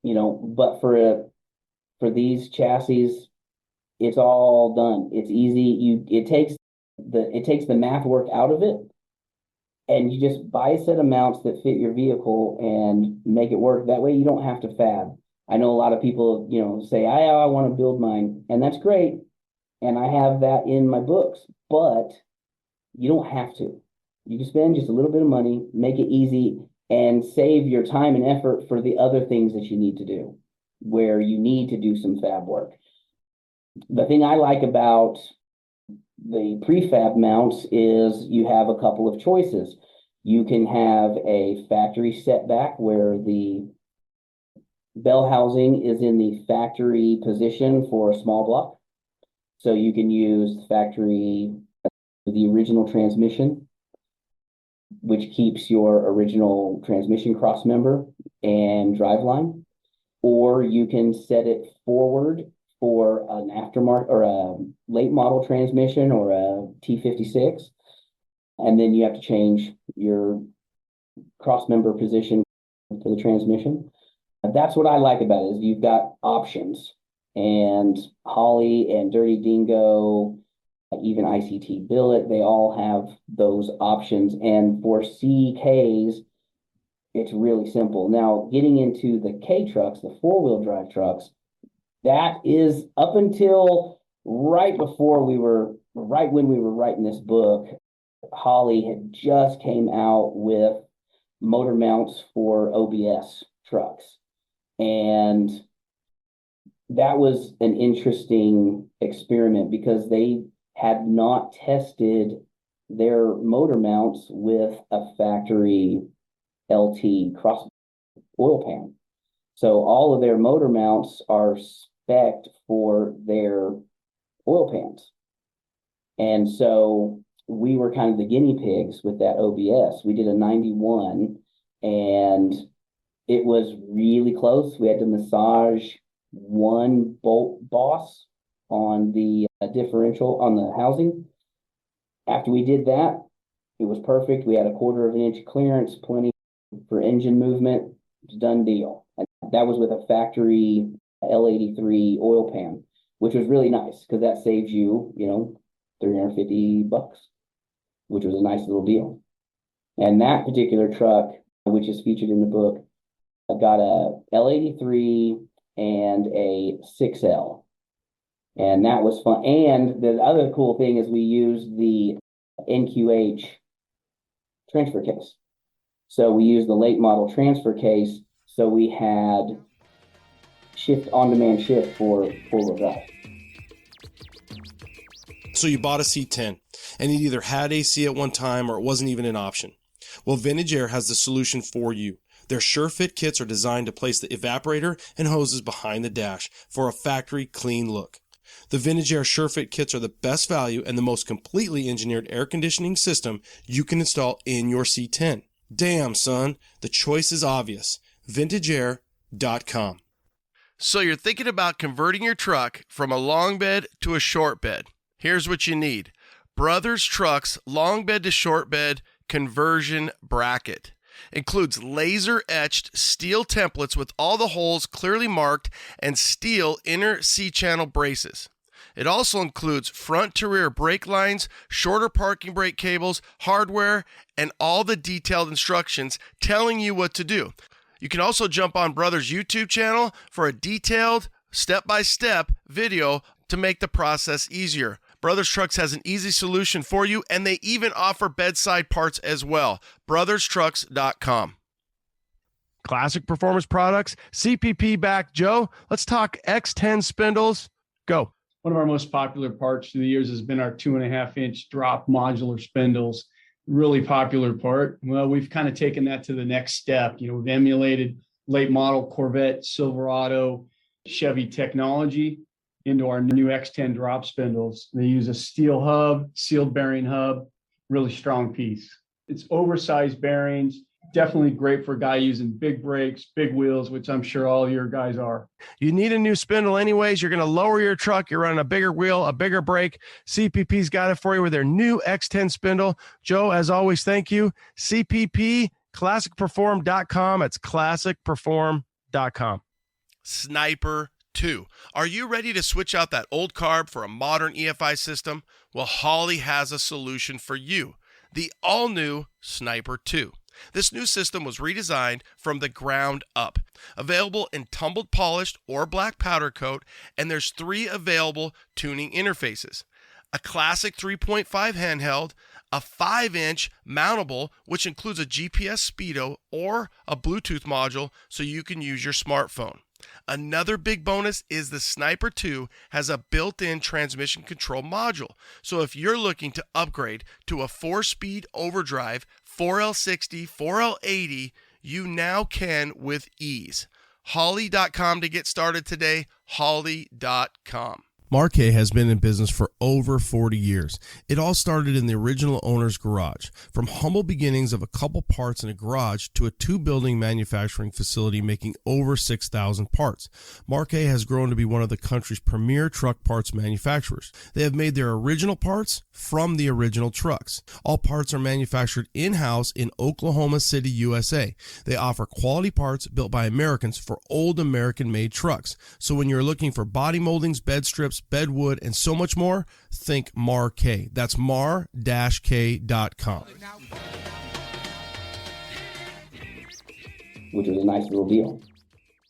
But for these chassis, it's all done. It's easy. It takes the math work out of it, and you just buy a set of mounts that fit your vehicle and make it work. That way you don't have to fab. I know a lot of people, say, I want to build mine, and that's great. And I have that in my books, but you don't have to. You can spend just a little bit of money, make it easy, and save your time and effort for the other things that you need to do, where you need to do some fab work. The thing I like about the prefab mounts is you have a couple of choices. You can have a factory setback where the bell housing is in the factory position for a small block. So you can use the original transmission, which keeps your original transmission cross member and driveline, or you can set it forward for an aftermarket or a late model transmission or a T56. And then you have to change your cross member position for the transmission. That's what I like about it, is you've got options. And Holly and Dirty Dingo, even ICT Billet, they all have those options. And for CKs, it's really simple. Now, getting into the K trucks, the four-wheel drive trucks, that is up until right when we were writing this book, Holly had just came out with motor mounts for OBS trucks. And that was an interesting experiment because they had not tested their motor mounts with a factory LT cross oil pan. So all of their motor mounts are spec'd for their oil pans. And so we were kind of the guinea pigs with that OBS. We did a 91 and it was really close. We had to massage one bolt boss on the differential on the housing. After we did that, it was perfect. We had a 1/4 inch clearance, plenty for engine movement. It's done deal. And that was with a factory L83 oil pan, which was really nice because that saves you, $350, which was a nice little deal. And that particular truck, which is featured in the book, got a L83 and a 6L. And that was fun. And the other cool thing is we used the NQH transfer case. So we used the late model transfer case. So we had on-demand shift for four-wheel drive. So you bought a C10 and it either had AC at one time or it wasn't even an option. Well, Vintage Air has the solution for you. Their SureFit kits are designed to place the evaporator and hoses behind the dash for a factory clean look. The Vintage Air SureFit kits are the best value and the most completely engineered air conditioning system you can install in your C10. Damn, son, the choice is obvious. VintageAir.com. So you're thinking about converting your truck from a long bed to a short bed. Here's what you need. Brothers Trucks long bed to short bed conversion bracket. Includes laser-etched steel templates with all the holes clearly marked and steel inner C-channel braces. It also includes front-to-rear brake lines, shorter parking brake cables, hardware, and all the detailed instructions telling you what to do. You can also jump on Brothers' YouTube channel for a detailed, step-by-step video to make the process easier. Brothers Trucks has an easy solution for you, and they even offer bedside parts as well. BrothersTrucks.com. Classic Performance Products, CPP back. Joe, let's talk X10 spindles. Go. One of our most popular parts through the years has been our 2.5-inch drop modular spindles. Really popular part. Well, we've kind of taken that to the next step. We've emulated late model Corvette, Silverado, Chevy technology into our new X10 drop spindles. They use a steel hub, sealed bearing hub, really strong piece. It's oversized bearings. Definitely great for a guy using big brakes, big wheels, which I'm sure all your guys are. You need a new spindle anyways. You're going to lower your truck. You're running a bigger wheel, a bigger brake. CPP's got it for you with their new X10 spindle. Joe, as always, thank you. CPP, classicperform.com. It's classicperform.com. Sniper 2. Are you ready to switch out that old carb for a modern EFI system? Well, Holley has a solution for you. The all-new Sniper 2. This new system was redesigned from the ground up. Available in tumbled polished or black powder coat, and there's 3 available tuning interfaces. A classic 3.5 handheld, a 5-inch mountable, which includes a GPS speedo or a Bluetooth module so you can use your smartphone. Another big bonus is the Sniper 2 has a built-in transmission control module. So if you're looking to upgrade to a 4-speed overdrive, 4L60, 4L80, you now can with ease. Holley.com to get started today, Holley.com. Marquet has been in business for over 40 years. It all started in the original owner's garage. From humble beginnings of a couple parts in a garage to a 2-building manufacturing facility making over 6,000 parts, Marquet has grown to be one of the country's premier truck parts manufacturers. They have made their original parts from the original trucks. All parts are manufactured in-house in Oklahoma City, USA. They offer quality parts built by Americans for old American-made trucks. So when you're looking for body moldings, bed strips, bedwood, and so much more, think Marquet. That's mar-k.com. Which was a nice little deal.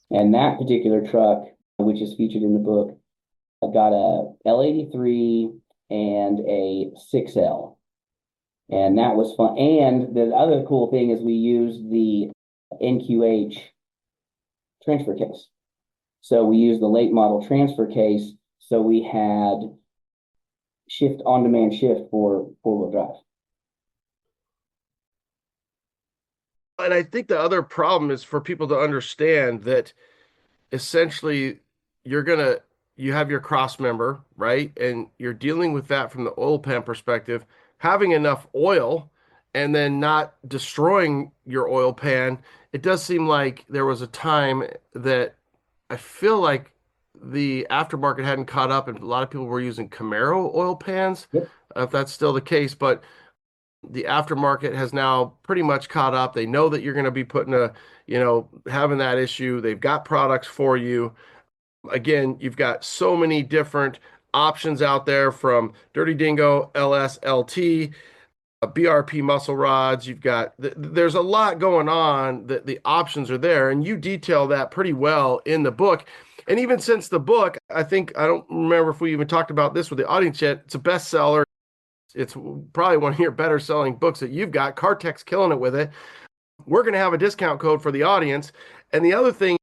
And that particular truck, which is featured in the book, got a L83 and a 6L. And that was fun. And the other cool thing is we used the NQH transfer case. So we used the late model transfer case. So we had on-demand shift for four-wheel drive. And I think the other problem is for people to understand that essentially you have your cross member, right? And you're dealing with that from the oil pan perspective, having enough oil and then not destroying your oil pan. It does seem like there was a time that I feel like the aftermarket hadn't caught up and a lot of people were using Camaro oil pans, if that's still the case, but the aftermarket has now pretty much caught up. They know that you're going to be having that issue. They've got products for you. Again, you've got so many different options out there, from Dirty Dingo, LS, LT, BRP muscle rods. You've got, there's a lot going on. The options are there, and you detail that pretty well in the book. And even since the book, I don't remember if we even talked about this with the audience yet. It's a bestseller. It's probably one of your better selling books that you've got. Cartech's killing it with it. We're going to have a discount code for the audience. And the other thing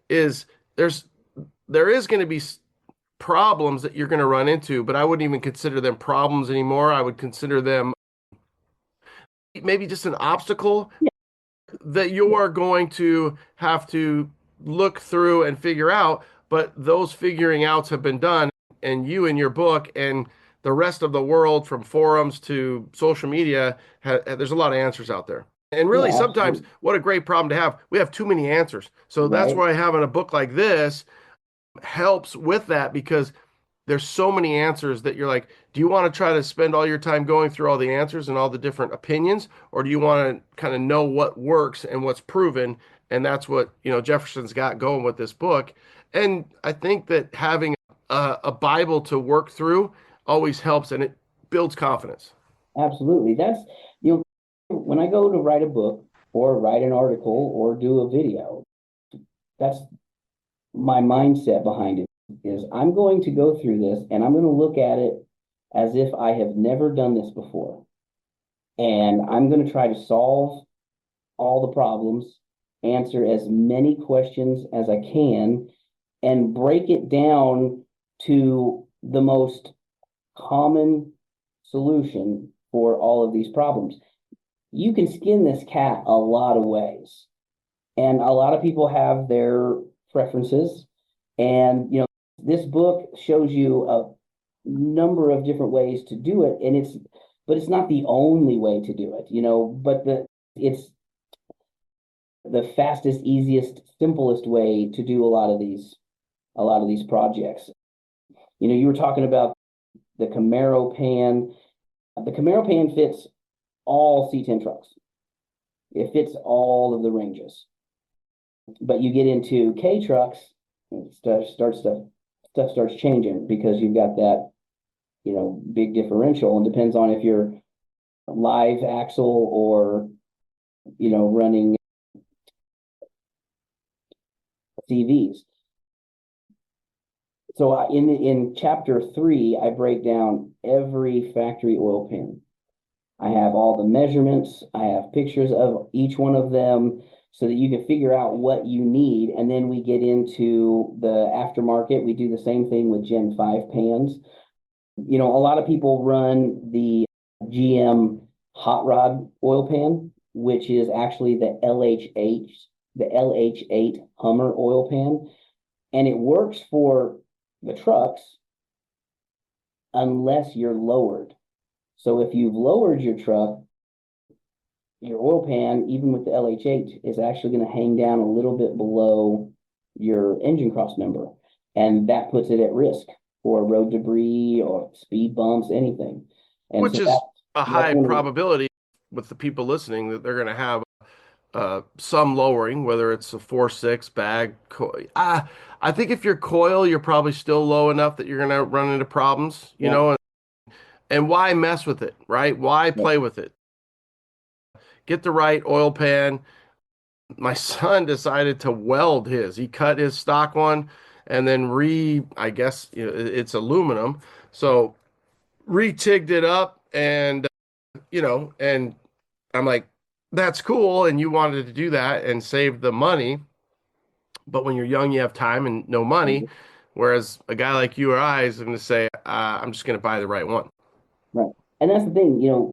is there is going to be problems that you're going to run into, but I wouldn't even consider them problems anymore. I would consider them maybe just an obstacle that you are going to have to look through and figure out, but those figuring outs have been done, and you in your book and the rest of the world, from forums to social media, there's a lot of answers out there. And really, sometimes what a great problem to have. We have too many answers. So that's why having a book like this helps with that, because there's so many answers that you're like, do you want to try to spend all your time going through all the answers and all the different opinions, or do you want to kind of know what works and what's proven? And that's what, Jefferson's got going with this book. And I think that having a Bible to work through always helps, and it builds confidence. Absolutely. That's, when I go to write a book or write an article or do a video, that's my mindset behind it, is I'm going to go through this and I'm going to look at it as if I have never done this before. And I'm going to try to solve all the problems, answer as many questions as I can, and break it down to the most common solution for all of these problems. You can skin this cat a lot of ways, and a lot of people have their preferences. And, this book shows you a number of different ways to do it, and but it's not the only way to do it, but it's the fastest, easiest, simplest way to do a lot of these projects. You were talking about the Camaro pan. The Camaro pan fits all C10 trucks. It fits all of the ranges. But you get into K trucks, and stuff starts changing, because you've got that, big differential, and depends on if you're live axle or, running CVs. So in chapter 3, I break down every factory oil pan. I have all the measurements. I have pictures of each one of them, so that you can figure out what you need. And then we get into the aftermarket. We do the same thing with Gen 5 pans. A lot of people run the GM hot rod oil pan, which is actually the LH8 Hummer oil pan. And it works for the trucks unless you're lowered. So if you've lowered your truck, your oil pan, even with the LH8, is actually going to hang down a little bit below your engine cross member. And that puts it at risk for road debris or speed bumps, anything. And which so is a high probability with the people listening that they're going to have some lowering, whether it's a 4.6 bag. I think if you're coil, you're probably still low enough that you're going to run into problems, you know, and why mess with it, right? Why play with it? Get the right oil pan. My son decided to weld his. He cut his stock one and then I guess it's aluminum. So re-tigged it up, and, and I'm like, that's cool. And you wanted to do that and save the money. But when you're young, you have time and no money. Whereas a guy like you or I is going to say, I'm just going to buy the right one. Right. And that's the thing,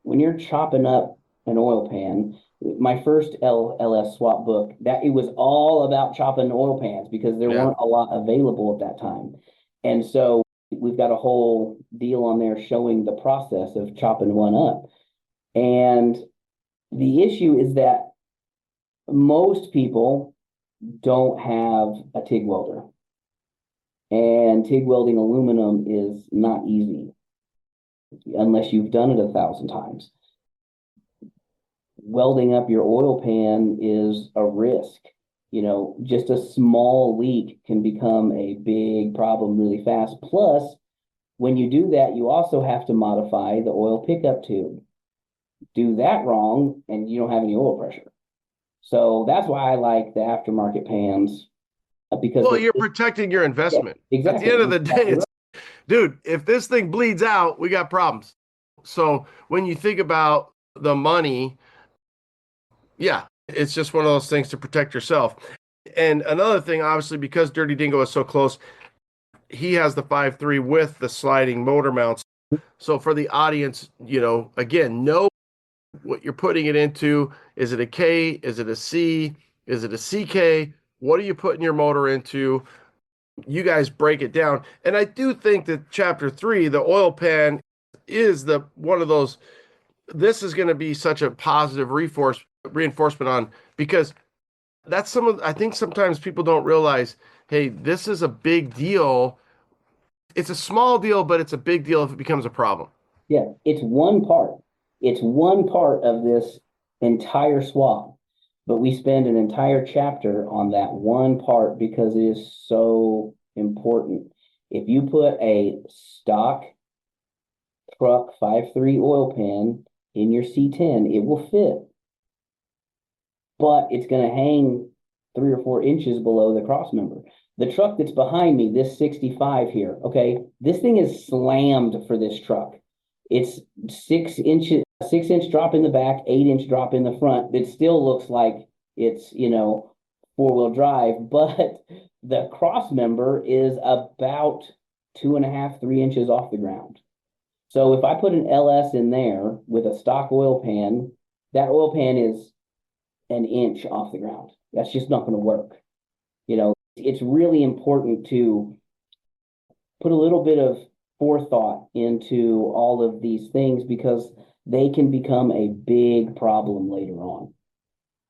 when you're chopping up an oil pan, my first LS swap book, that it was all about chopping oil pans, because there weren't a lot available at that time. And so we've got a whole deal on there showing the process of chopping one up. And the issue is that most people don't have a TIG welder. And TIG welding aluminum is not easy unless you've done it 1,000 times. Welding up your oil pan is a risk. Just a small leak can become a big problem really fast. Plus, when you do that, you also have to modify the oil pickup tube. Do that wrong, and you don't have any oil pressure. So that's why I like the aftermarket pans, because you're protecting your investment. Exactly. At the end of the day, dude, if this thing bleeds out, we got problems. So when you think about the money, it's just one of those things to protect yourself. And another thing, obviously, because Dirty Dingo is so close, he has the 5.3 with the sliding motor mounts. So for the audience, again, know what you're putting it into. Is it a K? Is it a C? Is it a CK? What are you putting your motor into? You guys break it down. And I do think that chapter 3, the oil pan, is one of those. This is going to be such a positive reinforcement on, because that's I think sometimes people don't realize, hey, this is a big deal. It's a small deal, but it's a big deal if it becomes a problem. Yeah, it's one part. It's one part of this entire swap, but we spend an entire chapter on that one part because it is so important. If you put a stock truck 5.3 oil pan in your C10, it will fit, but it's going to hang 3 or 4 inches below the cross member. The truck that's behind me, this 65 here, okay, this thing is slammed for this truck. It's 6-inch drop in the back, 8-inch drop in the front. It still looks like it's, four-wheel drive, but the cross member is about 2.5, 3 inches off the ground. So if I put an LS in there with a stock oil pan, that oil pan is an inch off the ground. That's just not going to work. It's really important to put a little bit of forethought into all of these things because they can become a big problem later on.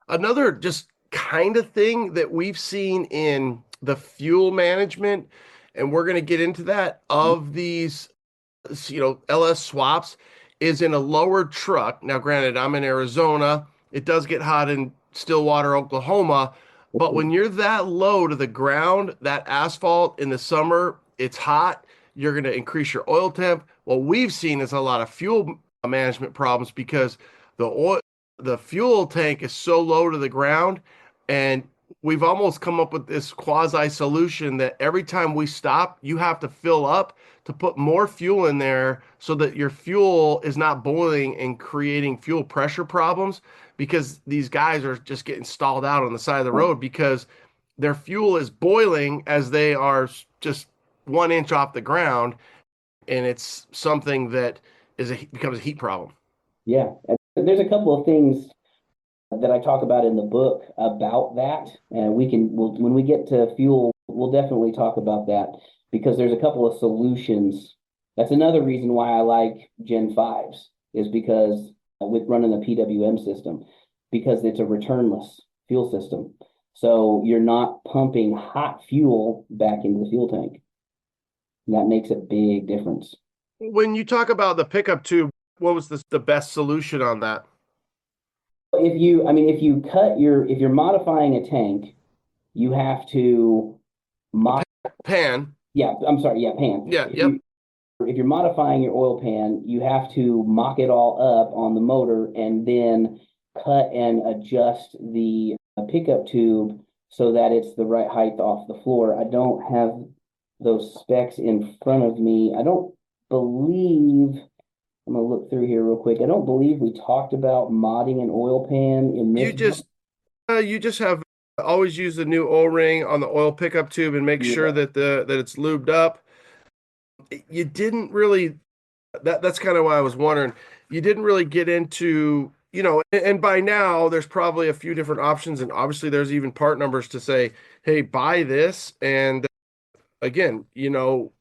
Another just kind of thing that we've seen in the fuel management, and we're going to get into that, of these, LS swaps, is in a lower truck. Now, granted, I'm in Arizona. It does get hot in Stillwater, Oklahoma. But when you're that low to the ground, that asphalt in the summer, it's hot. You're going to increase your oil temp. What we've seen is a lot of fuel management problems because the fuel tank is so low to the ground, and we've almost come up with this quasi solution that every time we stop, you have to fill up to put more fuel in there so that your fuel is not boiling and creating fuel pressure problems, because these guys are just getting stalled out on the side of the road because their fuel is boiling as they are just 1 inch off the ground. And it's something that becomes a heat problem. Yeah. And there's a couple of things that I talk about in the book about that. And when we get to fuel, we'll definitely talk about that because there's a couple of solutions. That's another reason why I like Gen 5s is because with running the PWM system, because it's a returnless fuel system. So you're not pumping hot fuel back into the fuel tank. And that makes a big difference. When you talk about the pickup tube, what was the best solution on that? If you're modifying a tank, you have to pan. Yeah, I'm sorry. Yeah, pan. Yeah. If you're modifying your oil pan, you have to mock it all up on the motor and then cut and adjust the pickup tube so that it's the right height off the floor. I don't have those specs in front of me. I'm going to look through here real quick. I don't believe we talked about modding an oil pan in this. You just have always use the new O-ring on the oil pickup tube and make sure that it's lubed up. You didn't really, that's kind of why I was wondering, you didn't really get into, and by now there's probably a few different options, and obviously there's even part numbers to say, hey, buy this. And again, know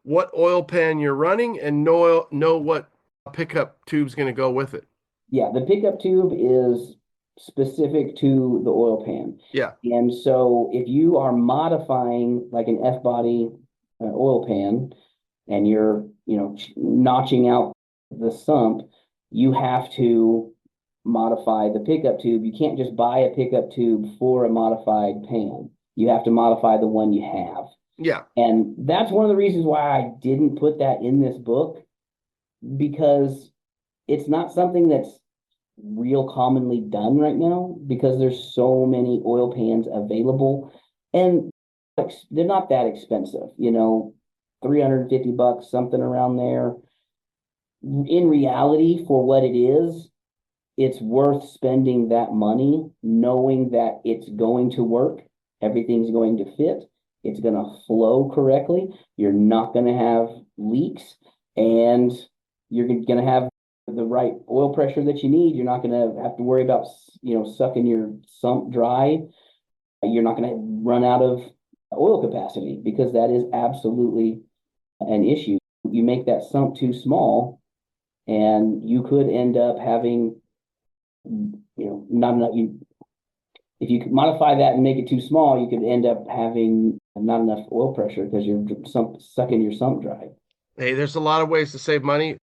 what oil pan you're running and know what pickup tube's going to go with it. Yeah, the pickup tube is specific to the oil pan. Yeah. And so if you are modifying like an F-body oil pan and you're, notching out the sump, you have to modify the pickup tube. You can't just buy a pickup tube for a modified pan. You have to modify the one you have. Yeah. And that's one of the reasons why I didn't put that in this book, because it's not something that's real commonly done right now because there's so many oil pans available and they're not that expensive, $350, something around there. In reality, for what it is, it's worth spending that money knowing that it's going to work. Everything's going to fit. It's going to flow correctly. You're not going to have leaks, and you're going to have the right oil pressure that you need. You're not going to have to worry about, sucking your sump dry. You're not going to run out of oil capacity because that is absolutely an issue. You make that sump too small, and you could end up having, not enough. If you could modify that and make it too small, you could end up having not enough oil pressure because you're sucking your sump dry. Hey, there's a lot of ways to save money.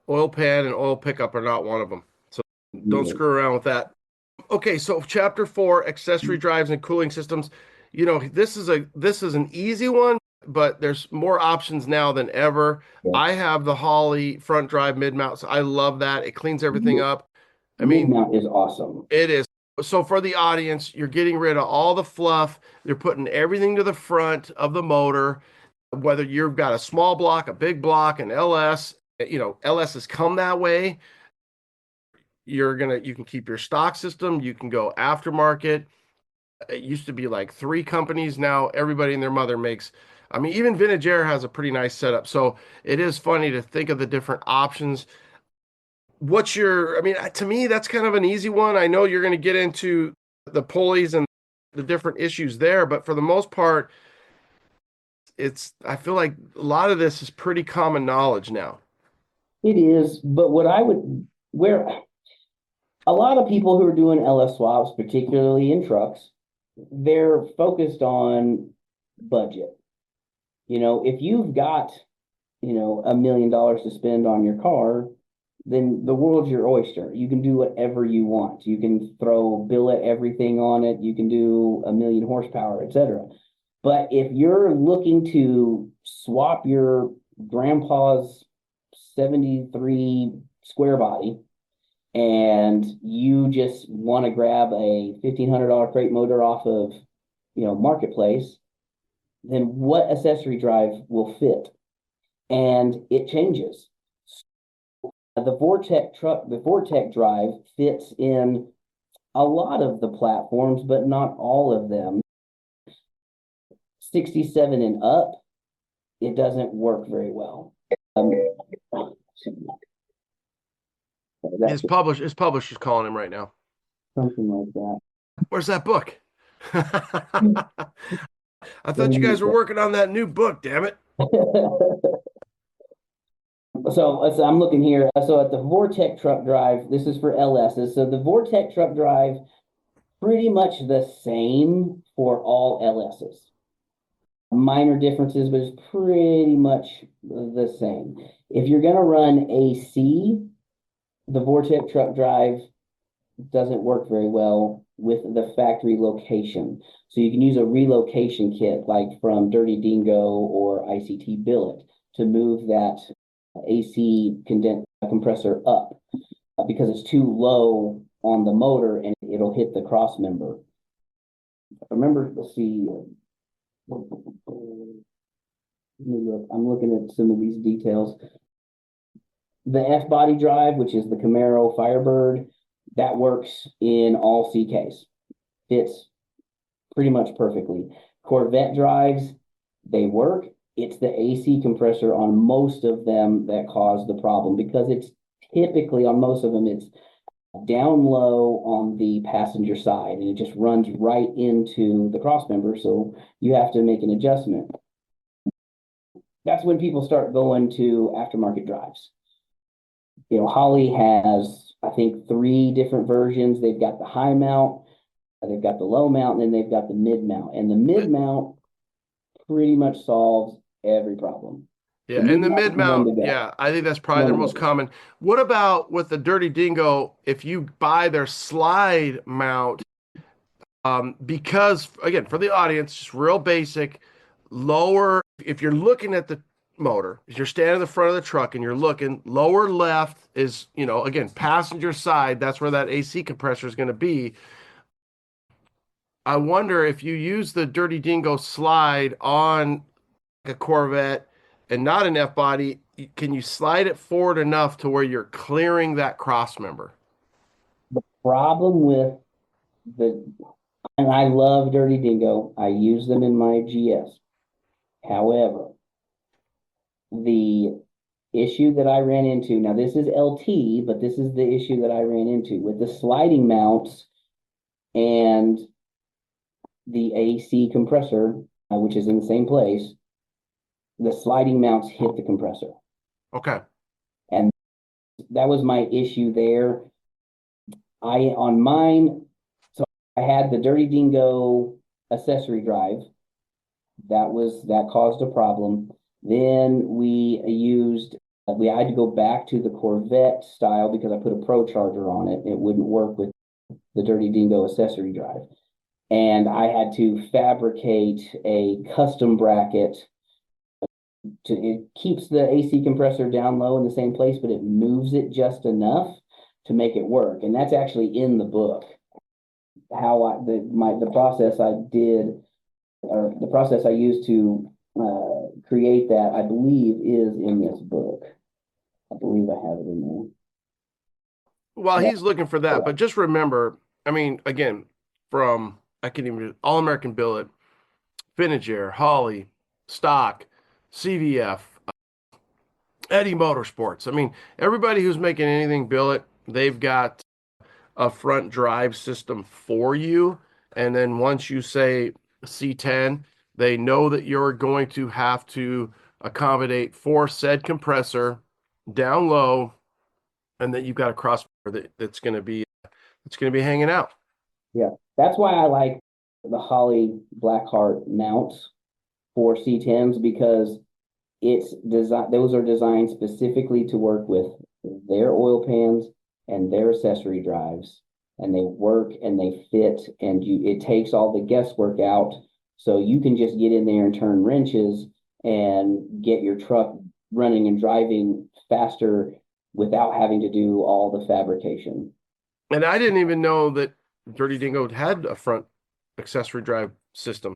Oil pan and oil pickup are not one of them. So don't screw around with that. Okay, so chapter 4, accessory drives and cooling systems. This is an easy one, but there's more options now than ever. Yeah. I have the Holley front drive mid mount, so I love that. It cleans everything up. Mid mount is awesome. It is. So for the audience, you're getting rid of all the fluff. You're putting everything to the front of the motor, whether you've got a small block, a big block, an LS, LS has come that way. You can keep your stock system. You can go aftermarket. It used to be like 3 companies. Now everybody and their mother makes, I mean, even Vintage Air has a pretty nice setup. So it is funny to think of the different options. To me, that's kind of an easy one. I know you're going to get into the pulleys and the different issues there, but for the most part, I feel like a lot of this is pretty common knowledge now. It is, but where a lot of people who are doing LS swaps, particularly in trucks, they're focused on budget. If you've got, $1 million to spend on your car, then the world's your oyster. You can do whatever you want. You can throw billet everything on it. You can do 1 million horsepower, etc. But if you're looking to swap your grandpa's 73 square body and you just want to grab a $1,500 crate motor off of, Marketplace, then what accessory drive will fit? And it changes. The Vortec drive fits in a lot of the platforms, but not all of them. 67 and up, it doesn't work very well. His publisher's calling him right now. Something like that. Where's that book? I thought you guys were working on that new book, damn it. So I'm looking here. So at the Vortec truck drive, this is for LSs. So the Vortec truck drive, pretty much the same for all LSs. Minor differences, but it's pretty much the same. If you're going to run AC, the Vortec truck drive doesn't work very well with the factory location. So you can use a relocation kit like from Dirty Dingo or ICT Billet to move that AC compressor up because it's too low on the motor and it'll hit the cross member. Let's see. I'm looking at some of these details. The F body drive, which is the Camaro Firebird, that works in all CKs. Fits pretty much perfectly. Corvette drives, they work. It's the AC compressor on most of them that cause the problem because it's typically on most of them, it's down low on the passenger side and it just runs right into the cross member. So you have to make an adjustment. That's when people start going to aftermarket drives. Holley has, I think, 3 different versions. They've got the high mount, they've got the low mount, and then they've got the mid mount. And the mid mount pretty much solves every problem. Yeah, and the mid mount, I think that's probably the most common. What about with the Dirty Dingo, if you buy their slide mount, because, again, for the audience, just real basic, lower, if you're looking at the motor, if you're standing in the front of the truck and you're looking, lower left is, again, passenger side, that's where that AC compressor is going to be. I wonder if you use the Dirty Dingo slide on a Corvette and not an F body, can you slide it forward enough to where you're clearing that cross member? The problem with and I love Dirty Dingo. I use them in my GS. However, the issue that I ran into, now this is LT, but this is the issue that I ran into with the sliding mounts and the AC compressor, which is in the same place. The sliding mounts hit the compressor. Okay. And that was my issue there. On mine, so I had the Dirty Dingo accessory drive. That caused a problem. Then I had to go back to the Corvette style because I put a Pro Charger on it. It wouldn't work with the Dirty Dingo accessory drive. And I had to fabricate a custom bracket. It keeps the AC compressor down low in the same place, but it moves it just enough to make it work. And that's actually in the book. the process I did, or the process I used to create that, I believe is in this book. I believe I have it in there. While he's looking for that, but just remember, I mean, again, from I can even All-American Billet, Finager, Holly, Stock, CVF, Eddie Motorsports. I mean, everybody who's making anything billet, they've got a front drive system for you. And then once you say C10, they know that you're going to have to accommodate for said compressor down low, and that you've got a crossbar that's going to be hanging out. Yeah, that's why I like the Holley Blackheart mounts for C10s, because it's design. Those are designed specifically to work with their oil pans and their accessory drives, and they work and they fit, and it takes all the guesswork out. So you can just get in there and turn wrenches and get your truck running and driving faster without having to do all the fabrication. And I didn't even know that Dirty Dingo had a front accessory drive system.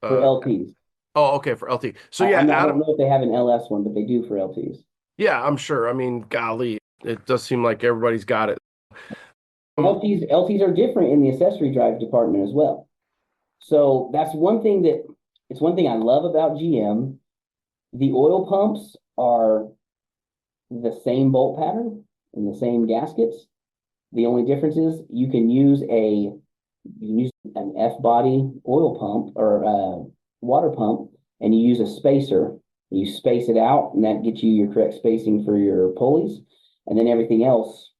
For LTs. Oh, okay, for LT. So yeah, I don't know if they have an LS one, but they do for LTs. Yeah, I'm sure. I mean, golly, it does seem like everybody's got it. LTs are different in the accessory drive department as well. So that's one thing I love about GM. The oil pumps are the same bolt pattern and the same gaskets. The only difference is you can use an F-body oil pump or water pump, and you use a spacer. You space it out, and that gets you your correct spacing for your pulleys, and then everything else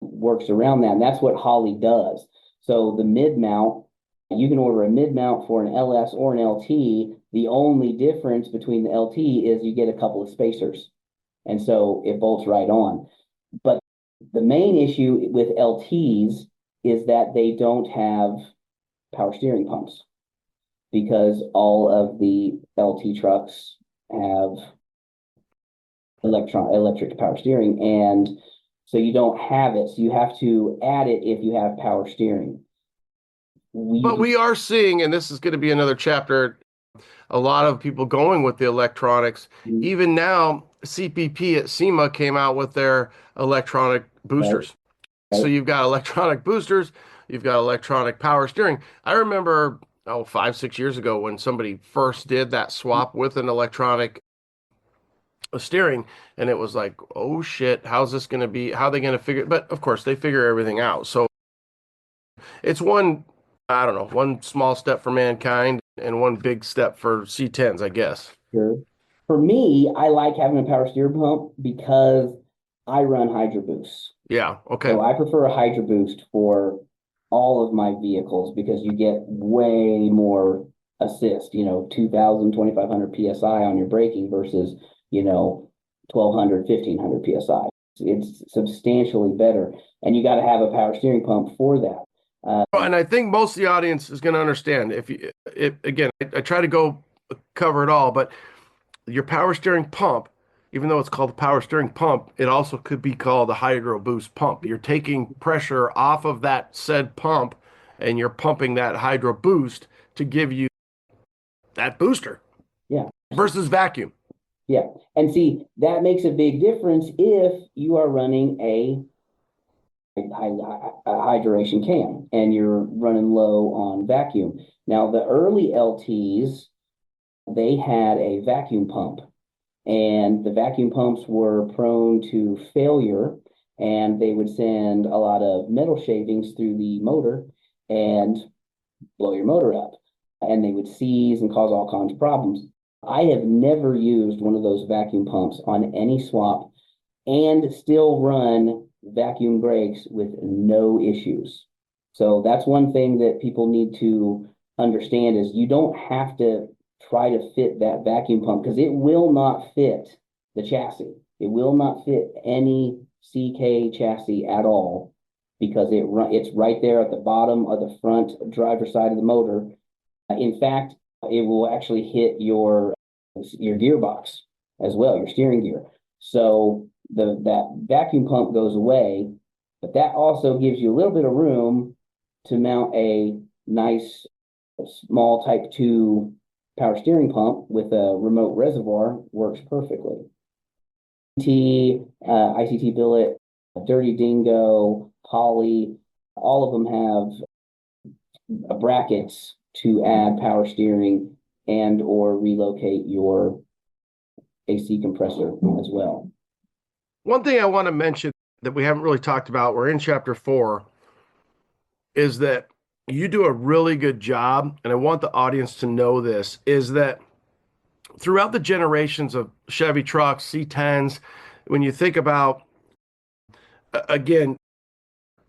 works around that. And that's what Holley does. So the mid mount, you can order a mid mount for an LS or an LT. The only difference between the LT is you get a couple of spacers, and so it bolts right on. But the main issue with LTs is that they don't have power steering pumps, because all of the LT trucks have electric power steering, and so you don't have it. So you have to add it if you have power steering. But we are seeing, and this is going to be another chapter, a lot of people going with the electronics. Mm-hmm. Even now, CPP at SEMA came out with their electronic boosters. Right. So you've got electronic boosters, you've got electronic power steering. I remember 5-6 years ago when somebody first did that swap with an electronic steering, and it was like, oh shit, how's this going to be? How are they going to figure it? But of course they figure everything out. So it's one small step for mankind and one big step for C10s, I guess. Sure. For me, I like having a power steer pump because I run Hydro Boost. Yeah. Okay. So I prefer a Hydro Boost for all of my vehicles because you get way more assist, 2,000, 2,500 PSI on your braking versus, 1,200, 1,500 PSI. It's substantially better. And you got to have a power steering pump for that. And I think most of the audience is going to understand I try to cover it all, but your power steering pump, even though it's called a power steering pump, it also could be called a Hydro Boost pump. You're taking pressure off of that said pump and you're pumping that Hydro Boost to give you that booster. Yeah. Versus vacuum. Yeah. And see, that makes a big difference if you are running a hydration can and you're running low on vacuum. Now, the early LTs, they had a vacuum pump, and the vacuum pumps were prone to failure, and they would send a lot of metal shavings through the motor and blow your motor up, and they would seize and cause all kinds of problems. I have never used one of those vacuum pumps on any swap and still run vacuum brakes with no issues. So that's one thing that people need to understand is you don't have to try to fit that vacuum pump because it will not fit the chassis. It will not fit any CK chassis at all because it's right there at the bottom of the front driver's side of the motor. In fact, it will actually hit your gearbox as well, your steering gear. So that vacuum pump goes away, but that also gives you a little bit of room to mount a nice small Type 2 power steering pump with a remote reservoir works perfectly. ICT billet, Dirty Dingo, Holly, all of them have brackets to add power steering and or relocate your AC compressor as well. One thing I want to mention that we haven't really talked about, we're in chapter 4, is that you do a really good job, and I want the audience to know this, is that throughout the generations of Chevy trucks, C10s, when you think about, again,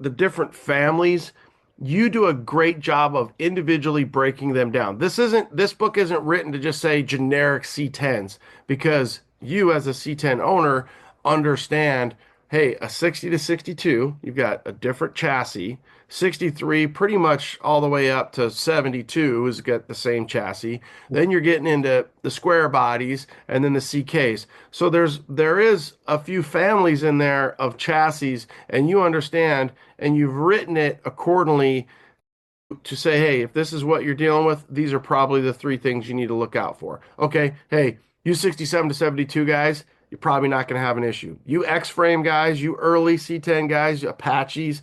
the different families, you do a great job of individually breaking them down. This book isn't written to just say generic C10s, because you as a C10 owner understand, hey, a 60 to 62, you've got a different chassis. 63 pretty much all the way up to 72 has got the same chassis. Then you're getting into the square bodies and then the CKs. So there is a few families in there of chassis, and you understand, and you've written it accordingly to say, hey, if this is what you're dealing with, these are probably the 3 things you need to look out for. Okay, hey, you 67 to 72 guys, you're probably not going to have an issue. You X-frame guys, you early C10 guys, Apaches,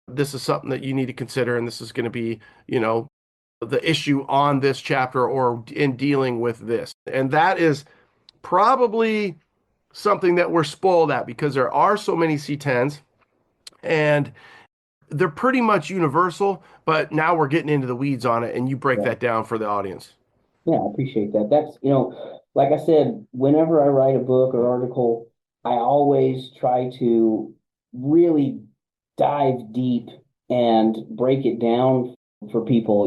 this is something that you need to consider, and this is going to be, the issue on this chapter or in dealing with this. And that is probably something that we're spoiled at, because there are so many C10s, and they're pretty much universal, but now we're getting into the weeds on it, and you break that down for the audience. Yeah, I appreciate that. That's, like I said, whenever I write a book or article, I always try to really dive deep and break it down for people.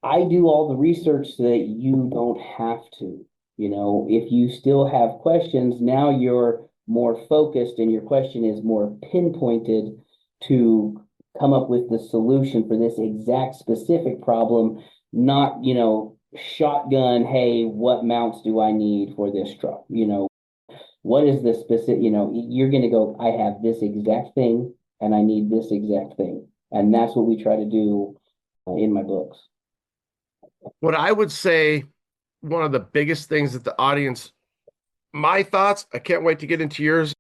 I do all the research so that you don't have to. If you still have questions, now you're more focused and your question is more pinpointed to come up with the solution for this exact specific problem, not, shotgun, hey, what mounts do I need for this truck? What is the specific, you're going to go, I have this exact thing and I need this exact thing. And that's what we try to do in my books. What I would say, one of the biggest things that the audience, my thoughts, I can't wait to get into yours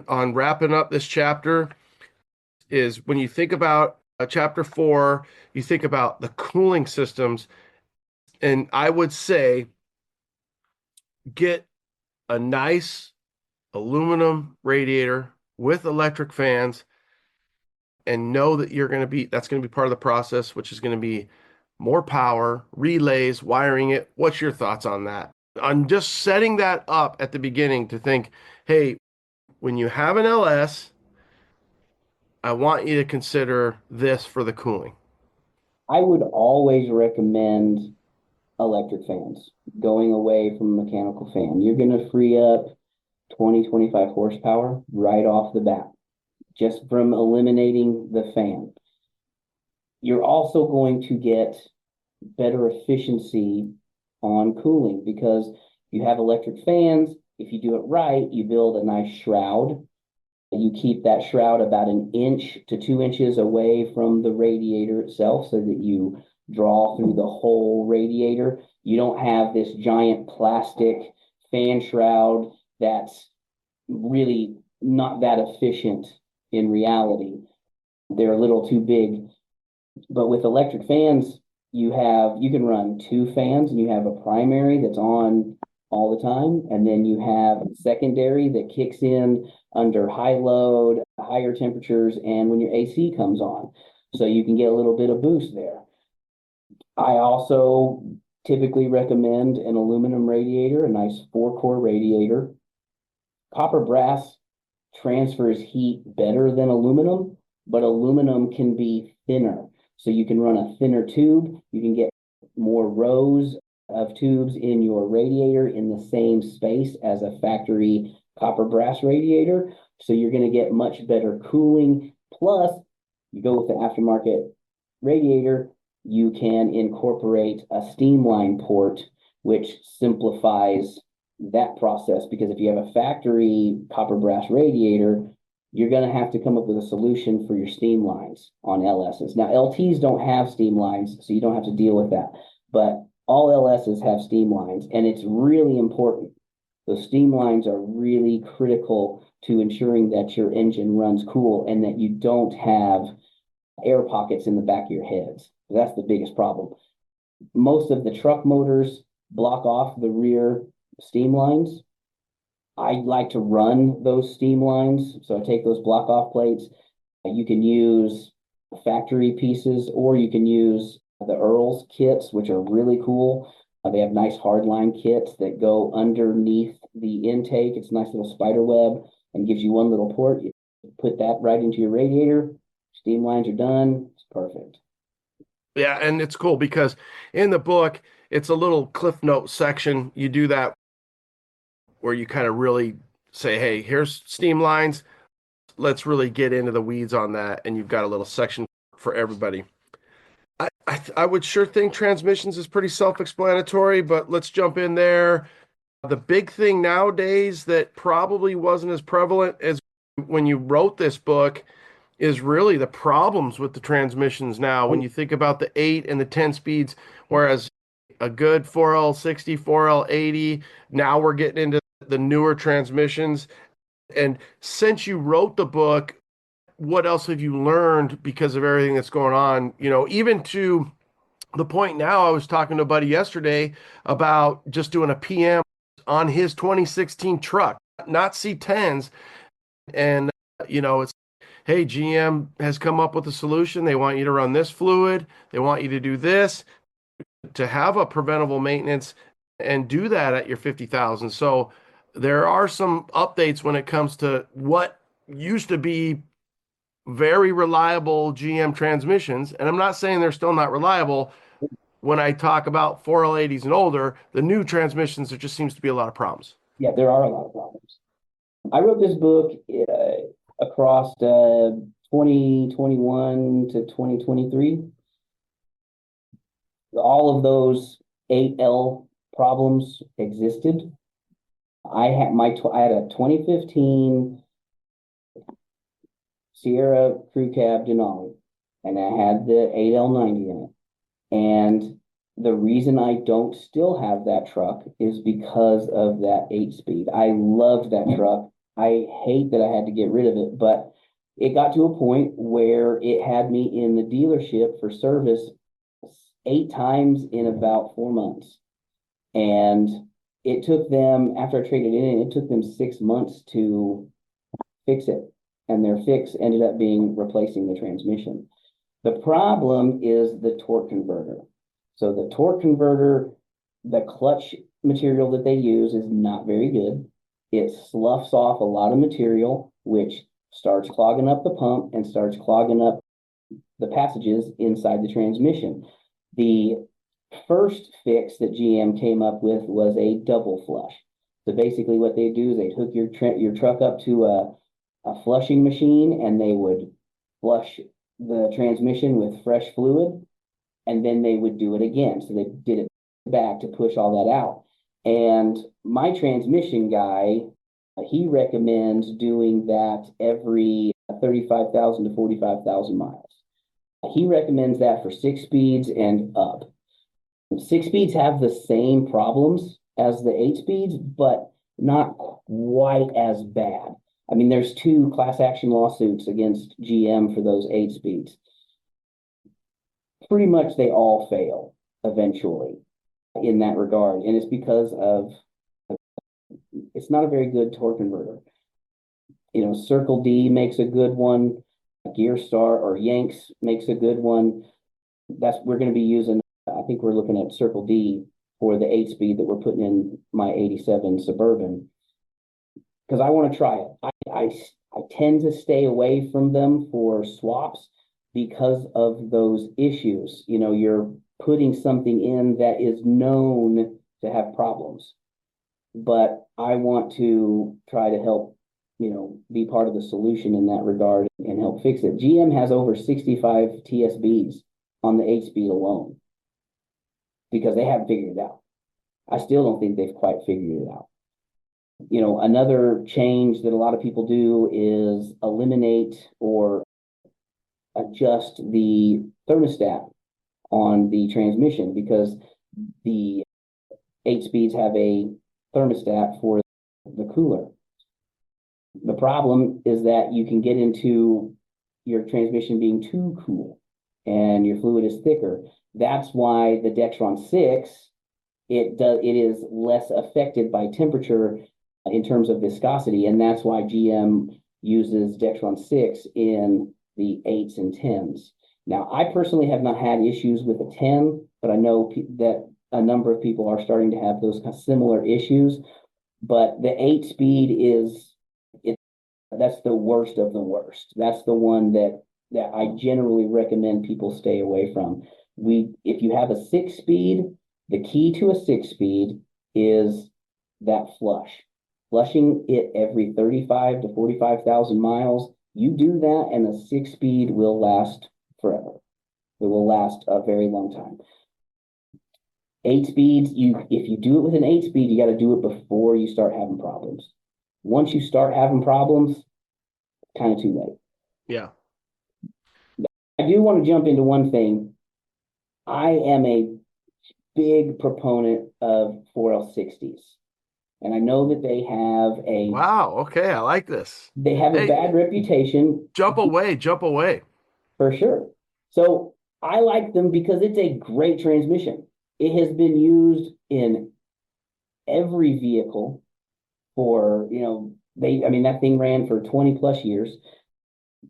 on wrapping up this chapter, is when you think about chapter 4, you think about the cooling systems. And I would say, get a nice aluminum radiator with electric fans, and know that that's going to be part of the process, which is going to be more power, relays, wiring it. What's your thoughts on that? On just setting that up at the beginning to think, hey, when you have an LS, I want you to consider this for the cooling. I would always recommend electric fans, going away from a mechanical fan. You're going to free up 20, 25 horsepower right off the bat, just from eliminating the fan. You're also going to get better efficiency on cooling, because you have electric fans. If you do it right, you build a nice shroud. You keep that shroud about 1 inch to 2 inches away from the radiator itself, so that you draw through the whole radiator. You don't have this giant plastic fan shroud that's really not that efficient in reality. They're a little too big. But with electric fans, you can run 2 fans, and you have a primary that's on all the time, and then you have a secondary that kicks in under high load, higher temperatures, and when your AC comes on. So you can get a little bit of boost there. I also typically recommend an aluminum radiator, a nice 4-core radiator. Copper brass transfers heat better than aluminum, but aluminum can be thinner. So you can run a thinner tube. You can get more rows of tubes in your radiator in the same space as a factory copper brass radiator. So you're going to get much better cooling. Plus, you go with the aftermarket radiator, you can incorporate a steam line port, which simplifies that process, because if you have a factory copper brass radiator, you're going to have to come up with a solution for your steam lines on LSs. Now, LTs don't have steam lines, so you don't have to deal with that. But all LSs have steam lines, and it's really important. Those steam lines are really critical to ensuring that your engine runs cool and that you don't have air pockets in the back of your heads. That's the biggest problem. Most of the truck motors block off the rear steam lines. I like to run those steam lines. So I take those block off plates. You can use factory pieces, or you can use the Earls kits, which are really cool. They have nice hardline kits that go underneath the intake. It's a nice little spider web and gives you one little port. You put that right into your radiator. Steam lines are done. It's perfect. Yeah, and it's cool because in the book, it's a little cliff note section. You do that where you kind of really say, hey, here's steam lines. Let's really get into the weeds on that. And you've got a little section for everybody. I would sure think transmissions is pretty self-explanatory, but let's jump in there. The big thing nowadays that probably wasn't as prevalent as when you wrote this book is really the problems with the transmissions now. When you think about the 8 and the 10 speeds, whereas a good 4L60, 4L80, now we're getting into the newer transmissions. And since you wrote the book, what else have you learned because of everything that's going on? You know, even to the point now, I was talking to a buddy yesterday about just doing a PM on his 2016 truck, not C10s. And, you know, it's, hey, GM has come up with a solution. They want you to run this fluid. They want you to do this to have a preventable maintenance and do that at your 50,000. So there are some updates when it comes to what used to be very reliable GM transmissions. And I'm not saying they're still not reliable. When I talk about 4L80s and older, the new transmissions, there just seems to be a lot of problems. Yeah, there are a lot of problems. I wrote this book across 2021 to 2023. All of those 8L problems existed. I had a 2015 Sierra Crew Cab Denali, and I had the 8L90 in it. And the reason I don't still have that truck is because of that 8-speed. I loved that truck. I hate that I had to get rid of it, but it got to a point where it had me in the dealership for service 8 times in about 4 months. And it took them, after I traded in, it took them 6 months to fix it. And their fix ended up being replacing the transmission. The problem is the torque converter. So the torque converter, the clutch material that they use is not very good. It sloughs off a lot of material, which starts clogging up the pump and starts clogging up the passages inside the transmission. The first fix that GM came up with was a double flush. So basically what they do is they'd hook your truck up to a flushing machine, and they would flush the transmission with fresh fluid, and then they would do it again. So they did it back to push all that out. And my transmission guy, he recommends doing that every 35,000 to 45,000 miles. He recommends that for 6 speeds and up. 6 speeds have the same problems as the 8 speeds, but not quite as bad. I mean, there's 2 class action lawsuits against GM for those 8 speeds. Pretty much they all fail eventually in that regard. And it's because of, it's not a very good torque converter. You know, Circle D makes a good one. Gear Star or Yanks makes a good one. We're going to be using, I think we're looking at Circle D for the 8 speed that we're putting in my 87 Suburban, because I want to try it. I tend to stay away from them for swaps because of those issues. You know, you're putting something in that is known to have problems, but I want to try to help, you know, be part of the solution in that regard and help fix it. GM has over 65 TSBs on the 8 speed alone because they haven't figured it out. I still don't think they've quite figured it out. Another change that a lot of people do is eliminate or adjust the thermostat on the transmission, because the 8 speeds have a thermostat for the cooler. The problem is that you can get into your transmission being too cool and your fluid is thicker. That's why the Dextron 6, it is less affected by temperature in terms of viscosity, and that's why GM uses Dextron 6 in the 8s and 10s. Now, I personally have not had issues with the 10, but I know that a number of people are starting to have those kind of similar issues. But the 8-speed that's the worst of the worst. That's the one that I generally recommend people stay away from. If you have a 6-speed, the key to a 6-speed is that flushing it every 35 to 45,000 miles. You do that and a 6-speed will last forever. It will last a very long time. 8 speeds, if you do it with an 8-speed, you got to do it before you start having problems. Once you start having problems, kind of too late. Yeah. I do want to jump into one thing. I am a big proponent of 4L60s. And I know that they have a... Wow, okay, I like this. They have a bad reputation. Jump away. For sure. So I like them because it's a great transmission. It has been used in every vehicle for, that thing ran for 20 plus years.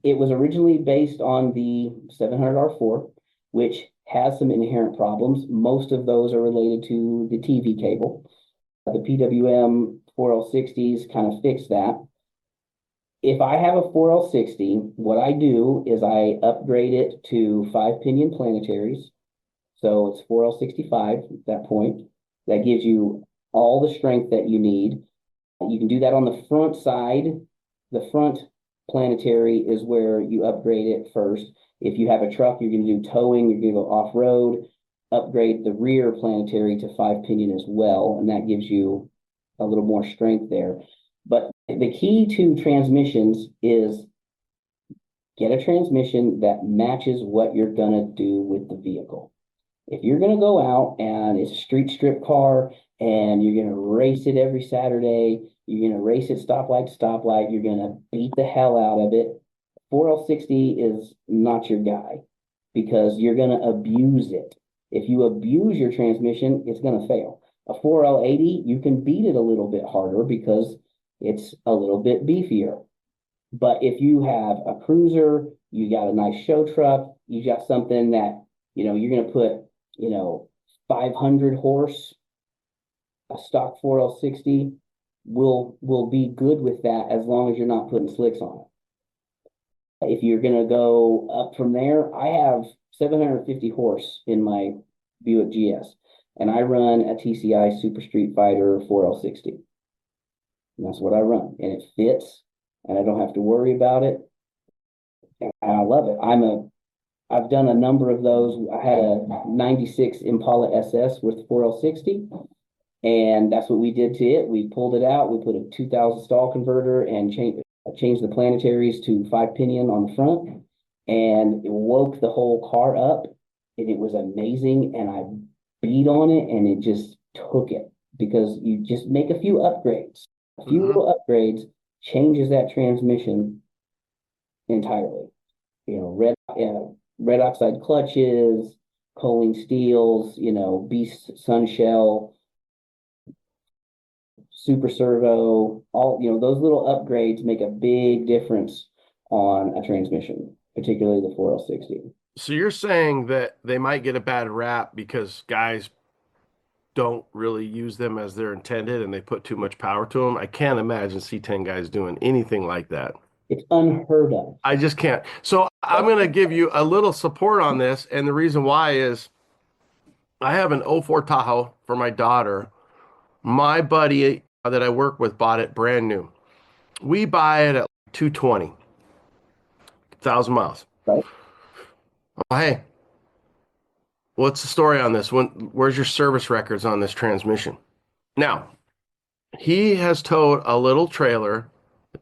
It was originally based on the 700R4, which has some inherent problems. Most of those are related to the TV cable. The PWM 4L60s kind of fix that. If I have a 4L60, what I do is I upgrade it to 5-pinion planetaries. So it's 4L65 at that point. That gives you all the strength that you need. You can do that on the front side. The front planetary is where you upgrade it first. If you have a truck, you're going to do towing, you're going to go off-road, upgrade the rear planetary to 5-pinion as well, and that gives you a little more strength there. But the key to transmissions is get a transmission that matches what you're going to do with the vehicle. If you're going to go out and it's a street strip car and you're going to race it every Saturday, you're going to race it stoplight to stoplight, you're going to beat the hell out of it, 4L60 is not your guy because you're going to abuse it. If you abuse your transmission, it's going to fail. A 4L80, you can beat it a little bit harder because it's a little bit beefier. But if you have a cruiser, you got a nice show truck, you got something that, you're going to put, 500 horse, a stock 4L60 will be good with that as long as you're not putting slicks on it. If you're going to go up from there, I have 750 horse in my Buick GS, and I run a TCI Super Street Fighter 4L60. And that's what I run, and it fits, and I don't have to worry about it. And I love it. I've done a number of those. I had a 96 Impala SS with 4L60, and that's what we did to it. We pulled it out. We put a 2000 stall converter and changed the planetaries to 5-pinion on the front, and it woke the whole car up, and it was amazing. And I beat on it, and it just took it because you just make a few upgrades. A few little upgrades changes that transmission entirely. Red oxide clutches, coaling steels, Beast Sunshell, Super Servo, all, those little upgrades make a big difference on a transmission, particularly the 4L60. So you're saying that they might get a bad rap because guys don't really use them as they're intended and they put too much power to them? I can't imagine C10 guys doing anything like that. It's unheard of. I just can't. So I'm going to give you a little support on this. And the reason why is I have an '04 Tahoe for my daughter. My buddy that I work with bought it brand new. We buy it at 220,000 miles. Right. Oh, hey, what's the story on this? Where's your service records on this transmission? Now, He has towed a little trailer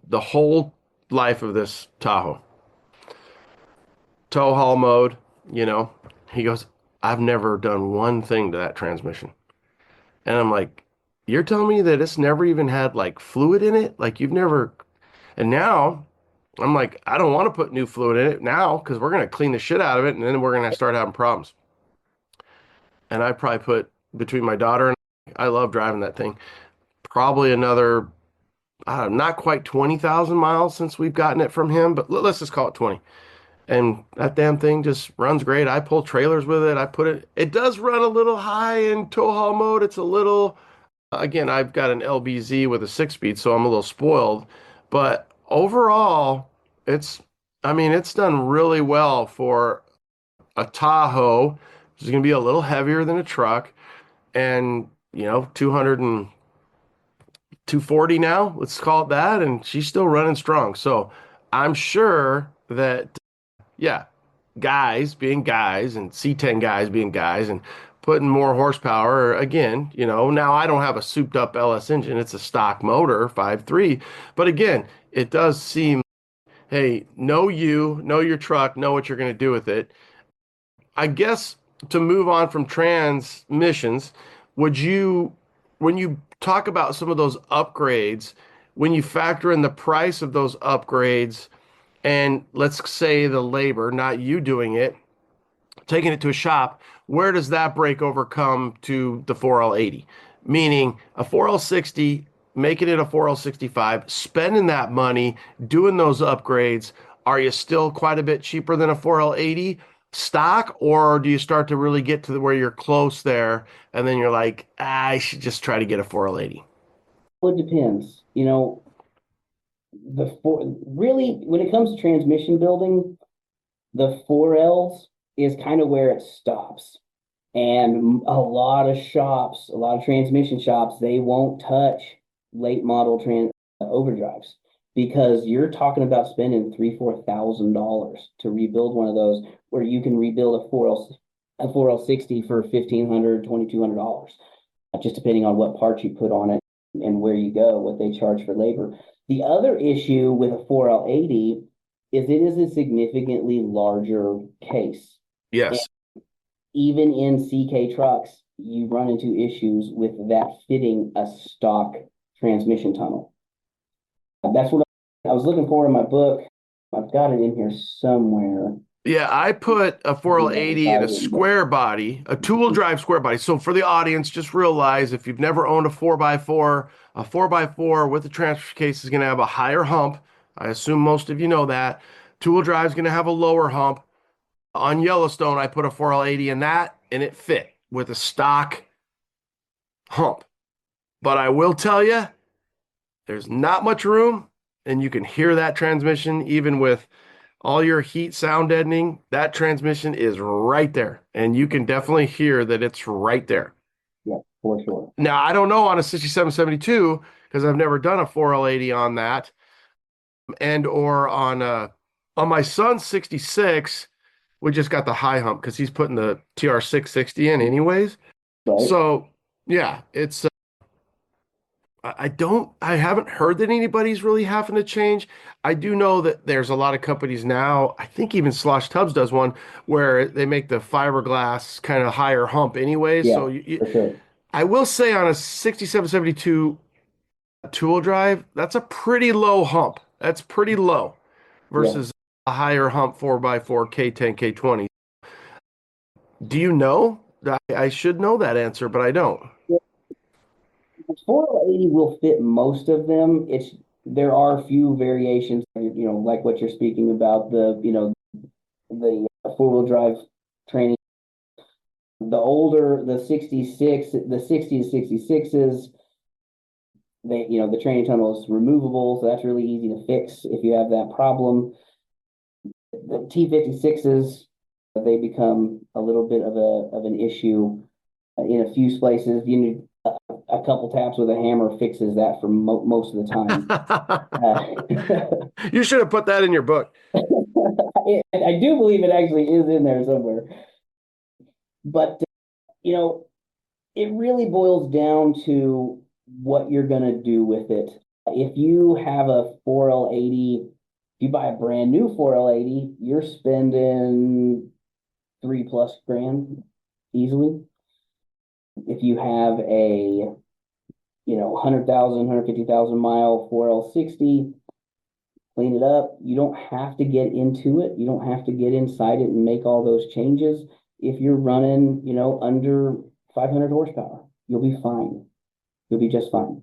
the whole life of this Tahoe. Tow haul mode, you know. He goes, I've never done one thing to that transmission. And I'm like, you're telling me that it's never even had like fluid in it? Like you've never. And now I'm like, I don't want to put new fluid in it now because we're going to clean the shit out of it and then we're going to start having problems. And I probably put between my daughter and I love driving that thing, probably another, not quite 20,000 miles since we've gotten it from him, but let's just call it 20. And that damn thing just runs great. I pull trailers with it. It does run a little high in tow haul mode. It's a little, again, I've got an LBZ with a 6-speed, so I'm a little spoiled. But overall, it's done really well for a Tahoe, which is going to be a little heavier than a truck. And, 240 now, let's call it that. And she's still running strong. So I'm sure that, yeah, guys being guys and C10 guys being guys and putting more horsepower again, now I don't have a souped up LS engine. It's a stock motor, 5.3. But again, it does seem, hey, know your truck, know what you're going to do with it. I guess to move on from transmissions, when you talk about some of those upgrades, when you factor in the price of those upgrades, and let's say the labor, not you doing it, taking it to a shop, where does that break over come to the 4L80? Meaning a 4L60, making it a 4L65, spending that money, doing those upgrades, are you still quite a bit cheaper than a 4L80 stock, or do you start to really get to where you're close there and then you're like, I should just try to get a 4L80? Well, it depends. Really, when it comes to transmission building, the 4Ls is kind of where it stops. And a lot of transmission shops, they won't touch late model overdrives because you're talking about spending $3,000-$4,000 to rebuild one of those, where you can rebuild a 4L60 for $1,500, $2,200, just depending on what parts you put on it and where you go, what they charge for labor. The other issue with a 4L80 is it is a significantly larger case. Yes. And even in CK trucks, you run into issues with that fitting a stock transmission tunnel. That's what I was looking for in my book. I've got it in here somewhere. Yeah, I put a 4L80 in a square body, a two-wheel drive square body. So for the audience, just realize if you've never owned a 4x4, a 4x4 with a transfer case is going to have a higher hump. I assume most of you know that. Two-wheel drive is going to have a lower hump. On Yellowstone, I put a 4L80 in that, and it fit with a stock hump. But I will tell you, there's not much room, and you can hear that transmission even with all your heat sound deadening. That transmission is right there, and you can definitely hear that it's right there. Yeah, for sure. Now, I don't know on a 6772 because I've never done a 4L80 on that, and or on my son's 66, we just got the high hump because he's putting the TR660 in anyways. Right. So yeah, it's I haven't heard that anybody's really having to change. I do know that there's a lot of companies now, I think even Slosh Tubbs does one, where they make the fiberglass kind of higher hump anyways. Yeah, So for sure. I will say on a 6772 two-wheel drive, that's a pretty low hump. That's pretty low versus a higher hump 4x4 K10, K20. Do you know? I should know that answer, but I don't. 4L80 will fit most of them. There are a few variations, like what you're speaking about, the four-wheel drive training. The older, the 60 to 66s, the training tunnel is removable, so that's really easy to fix if you have that problem. The T56s, they become a little bit of an issue in a few places. You need a couple taps with a hammer fixes that for most of the time. You should have put that in your book. I do believe it actually is in there somewhere. But, it really boils down to what you're going to do with it. If you have a 4L80, if you buy a brand new 4L80, you're spending $3+ grand easily. If you have a 100,000, 150,000 mile 4L60, clean it up. You don't have to get into it. You don't have to get inside it and make all those changes. If you're running, under 500 horsepower, you'll be fine. You'll be just fine.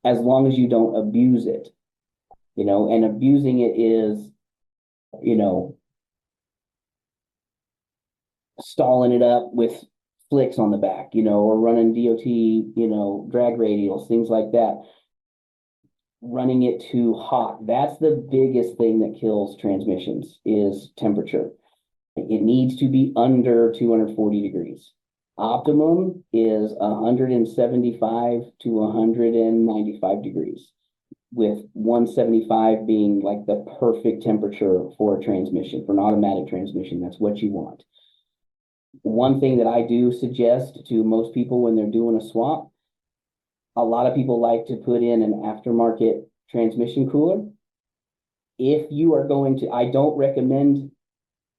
As long as you don't abuse it, and abusing it is, stalling it up with flicks on the back, or running DOT, drag radials, things like that. Running it too hot. That's the biggest thing that kills transmissions is temperature. It needs to be under 240 degrees. Optimum is 175 to 195 degrees, with 175 being like the perfect temperature for a transmission, for an automatic transmission. That's what you want. One thing that I do suggest to most people when they're doing a swap, a lot of people like to put in an aftermarket transmission cooler. If you are going to, I don't recommend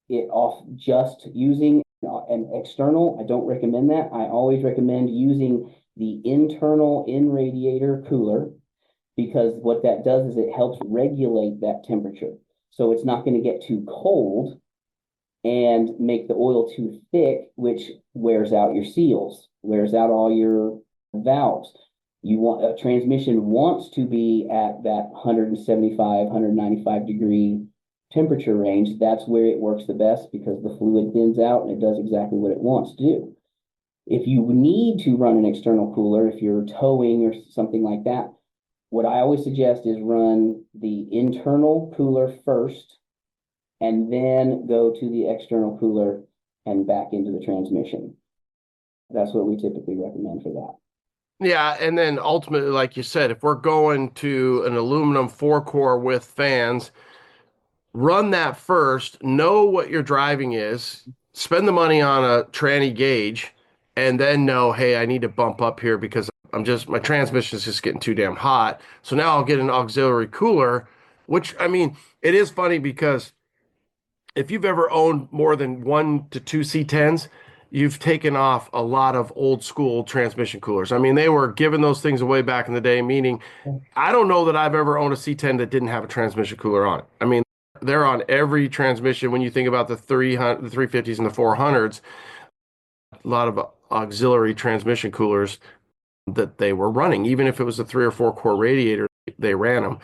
it off just using an external. I don't recommend that. I always recommend using the internal in-radiator cooler, because what that does is it helps regulate that temperature. So it's not going to get too cold and make the oil too thick, which wears out your seals, wears out all your valves. You want a transmission wants to be at that 175, 195 degree temperature range. That's where it works the best, because the fluid thins out and it does exactly what it wants to do. If you need to run an external cooler, if you're towing or something like that, what I always suggest is run the internal cooler first and then go to the external cooler and back into the transmission. That's what we typically recommend for that. Yeah, and then ultimately, like you said, if we're going to an aluminum 4-core with fans, run that first, know what your driving is, spend the money on a tranny gauge, and then know, hey, I need to bump up here because my transmission is just getting too damn hot. So now I'll get an auxiliary cooler, which, I mean, it is funny because if you've ever owned more than 1 to 2 C10s, you've taken off a lot of old school transmission coolers. I mean, they were giving those things away back in the day, meaning I don't know that I've ever owned a C10 that didn't have a transmission cooler on it. I mean, they're on every transmission. When you think about the 350s and the 400s, a lot of auxiliary transmission coolers that they were running, even if it was a 3 or 4 core radiator, they ran them.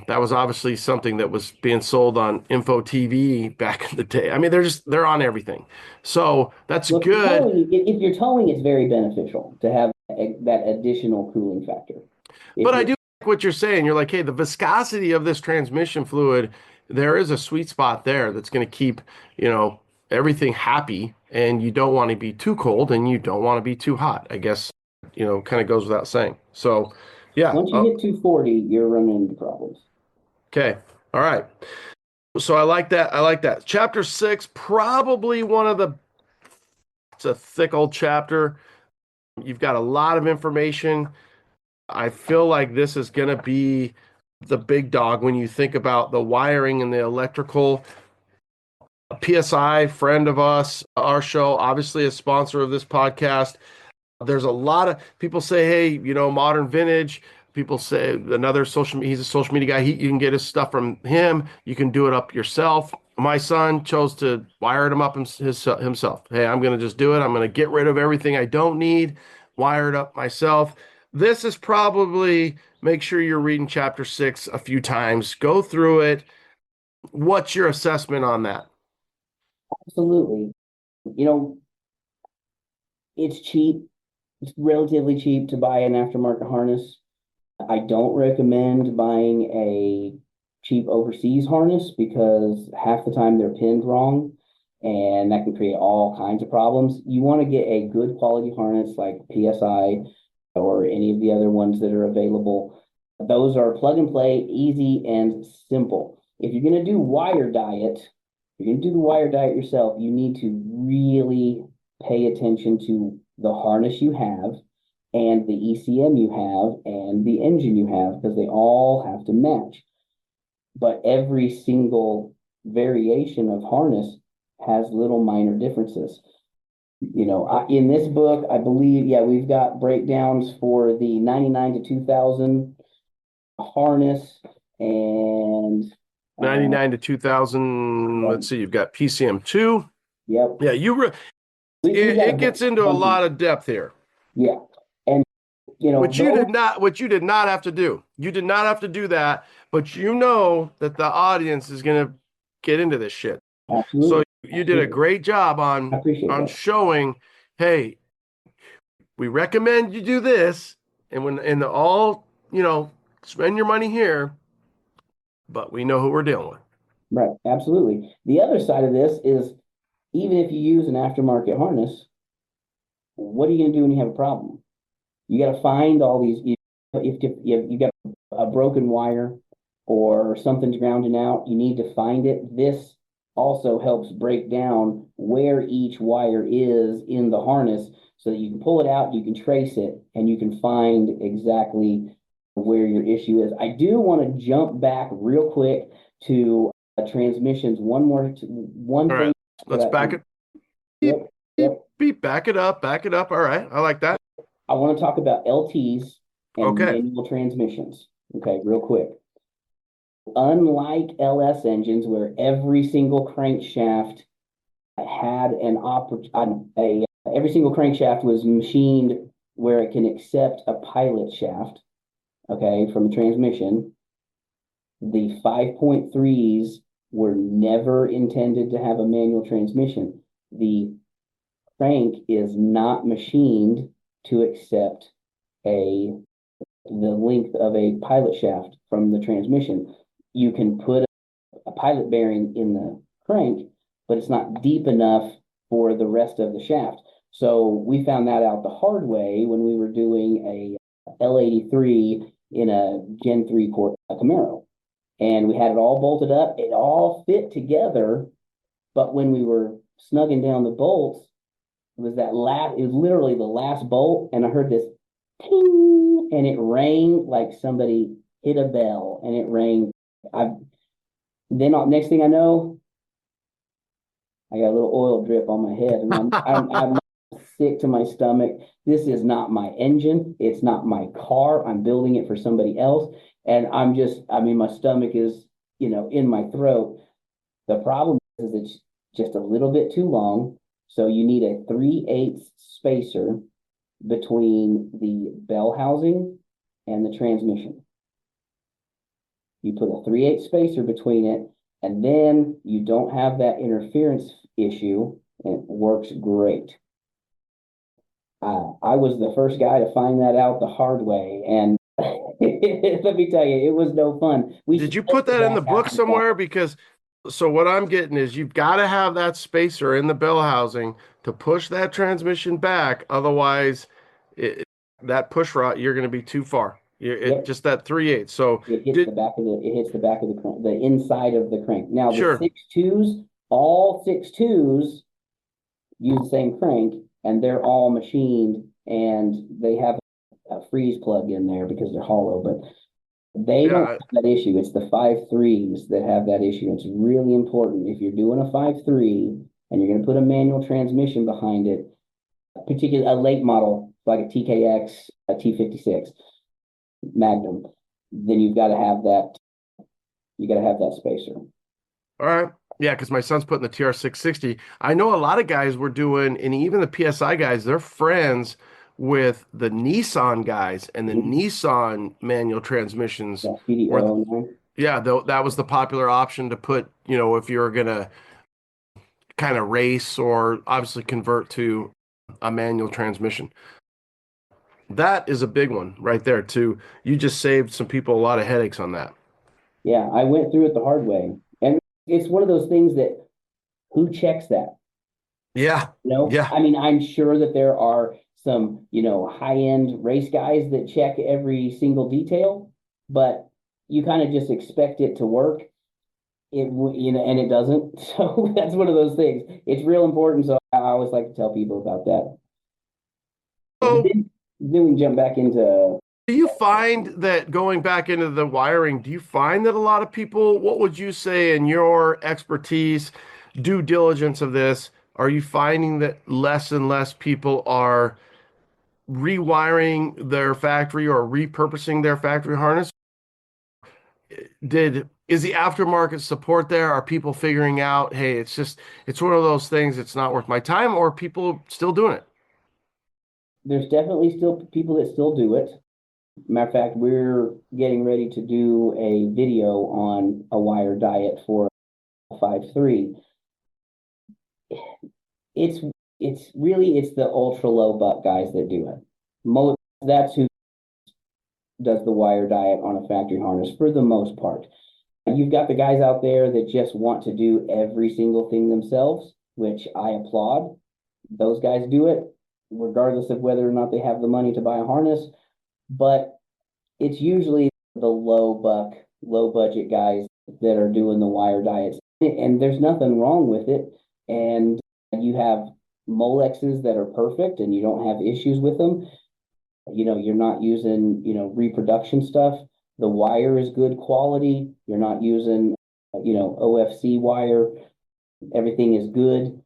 That was obviously something that was being sold on Info TV back in the day. I mean, they're on everything. So that's good. If you're towing, it's very beneficial to have that additional cooling factor. But I do like what you're saying. You're like, hey, the viscosity of this transmission fluid, there is a sweet spot there that's going to keep, everything happy, and you don't want to be too cold and you don't want to be too hot. I guess, kind of goes without saying. So, yeah. Once you hit 240, you're running into problems. Okay. All right. So I like that. Chapter 6, probably it's a thick old chapter. You've got a lot of information. I feel like this is going to be the big dog when you think about the wiring and the electrical. PSI, friend of us, our show, obviously a sponsor of this podcast. There's a lot of people say, hey, Modern Vintage. People say he's a social media guy. You can get his stuff from him. You can do it up yourself. My son chose to wire them up himself. Hey, I'm going to just do it. I'm going to get rid of everything I don't need, wire it up myself. This is probably, make sure you're reading chapter 6 a few times. Go through it. What's your assessment on that? Absolutely. It's cheap. It's relatively cheap to buy an aftermarket harness. I don't recommend buying a cheap overseas harness because half the time they're pinned wrong, and that can create all kinds of problems. You want to get a good quality harness like PSI or any of the other ones that are available. Those are plug and play, easy and simple. If you're going to do wire diet, yourself, you need to really pay attention to the harness you have and the ECM you have and the engine you have, because they all have to match. But every single variation of harness has little minor differences. In this book, I believe, we've got breakdowns for the 99 to 2000 harness and 99 to 2000. Let's see, you've got PCM2. Yep. Yeah, it gets into a lot of depth here. Yeah. And which you did not have to do. You did not have to do that, but that the audience is going to get into this shit. Absolutely. So you did a great job on showing, hey, we recommend you do this, and spend your money here, but we know who we're dealing with. Right, absolutely. The other side of this is, even if you use an aftermarket harness, what are you going to do when you have a problem? You got to find all these. If you got a broken wire or something's grounding out, you need to find it. This also helps break down where each wire is in the harness, so that you can pull it out, you can trace it, and you can find exactly where your issue is. I do want to jump back real quick to transmissions. One All thing. Right. Let's back it. Beep. Back it up. All right. I like that. I want to talk about LTs and manual transmissions. Okay, real quick. Unlike LS engines, where every single crankshaft had every single crankshaft was machined where it can accept a pilot shaft, from a transmission, the 5.3s were never intended to have a manual transmission. The crank is not machined to accept the length of a pilot shaft from the transmission. You can put a pilot bearing in the crank, but it's not deep enough for the rest of the shaft. So we found that out the hard way when we were doing a L83 in a Gen 3 Camaro. And we had it all bolted up. It all fit together. But when we were snugging down the bolts, it was literally the last bolt. And I heard this ting, and it rang like somebody hit a bell, and it rang. Next thing I know, I got a little oil drip on my head, and I'm sick to my stomach. This is not my engine. It's not my car. I'm building it for somebody else. And my stomach is, in my throat. The problem is it's just a little bit too long. So you need a 3/8 spacer between the bell housing and the transmission. You put a 3/8 spacer between it, and then you don't have that interference issue, and it works great. I was the first guy to find that out the hard way, and let me tell you, it was no fun. Did you put that in the book somewhere? Because so what I'm getting is you've got to have that spacer in the bell housing to push that transmission back. Otherwise, that push rod, you're going to be too far. Just that 3/8. So it hits the back of the crank, the inside of the crank. Now sure. The 6.2s, all 6.2s use the same crank, and they're all machined, and they have a freeze plug in there because they're hollow, but they don't have that issue. It's the 5.3s that have that issue. It's really important. If you're doing a 5.3 and you're going to put a manual transmission behind it, particularly a late model like a TKX, a T56 Magnum, then you've got to have that. You got to have that spacer. All right. Yeah, because my son's putting the TR660. I know a lot of guys were doing, and even the PSI guys, they're friends with the Nissan guys and the Nissan manual transmissions. That was the popular option to put, if you're going to kind of race or obviously convert to a manual transmission. That is a big one right there, too. You just saved some people a lot of headaches on that. Yeah, I went through it the hard way. And it's one of those things that, who checks that? Yeah. Yeah. I mean, I'm sure that there are some, high-end race guys that check every single detail, but you kind of just expect it to work. And it doesn't. So that's one of those things. It's real important. So I always like to tell people about that. Oh, Then we can jump back into. Do you find that going back into the wiring, do you find that a lot of people, what would you say in your expertise, due diligence of this, are you finding that less and less people are rewiring their factory or repurposing their factory harness? Is the aftermarket support there? Are people figuring out, hey, it's one of those things, it's not worth my time, or are people still doing it? There's definitely still people that still do it. Matter of fact, we're getting ready to do a video on a wire diet for 5.3. It's the ultra low buck guys that do it. That's who does the wire diet on a factory harness for the most part. You've got the guys out there that just want to do every single thing themselves, which I applaud. Those guys do it regardless of whether or not they have the money to buy a harness. But it's usually the low buck, low budget guys that are doing the wire diets. And there's nothing wrong with it. And you have Molexes that are perfect and you don't have issues with them. You're not using, reproduction stuff. The wire is good quality. You're not using, OFC wire. Everything is good.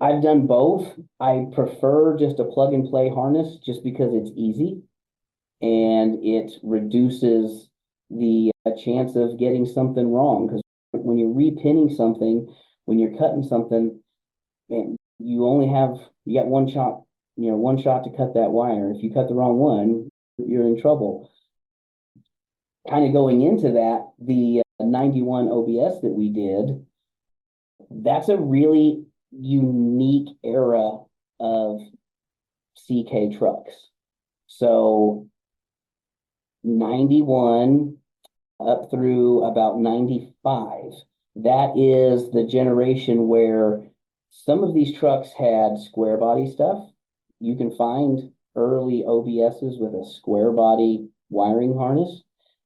I've done both. I prefer just a plug and play harness just because it's easy and it reduces the chance of getting something wrong. Because when you're repinning something, when you're cutting something, man, you got one shot, one shot to cut that wire. If you cut the wrong one, you're in trouble. Kind of going into that, the 91 OBS that we did, that's a really unique era of CK trucks. So 91 up through about 95, that is the generation where some of these trucks had square body stuff. You can find early OBSs with a square body wiring harness.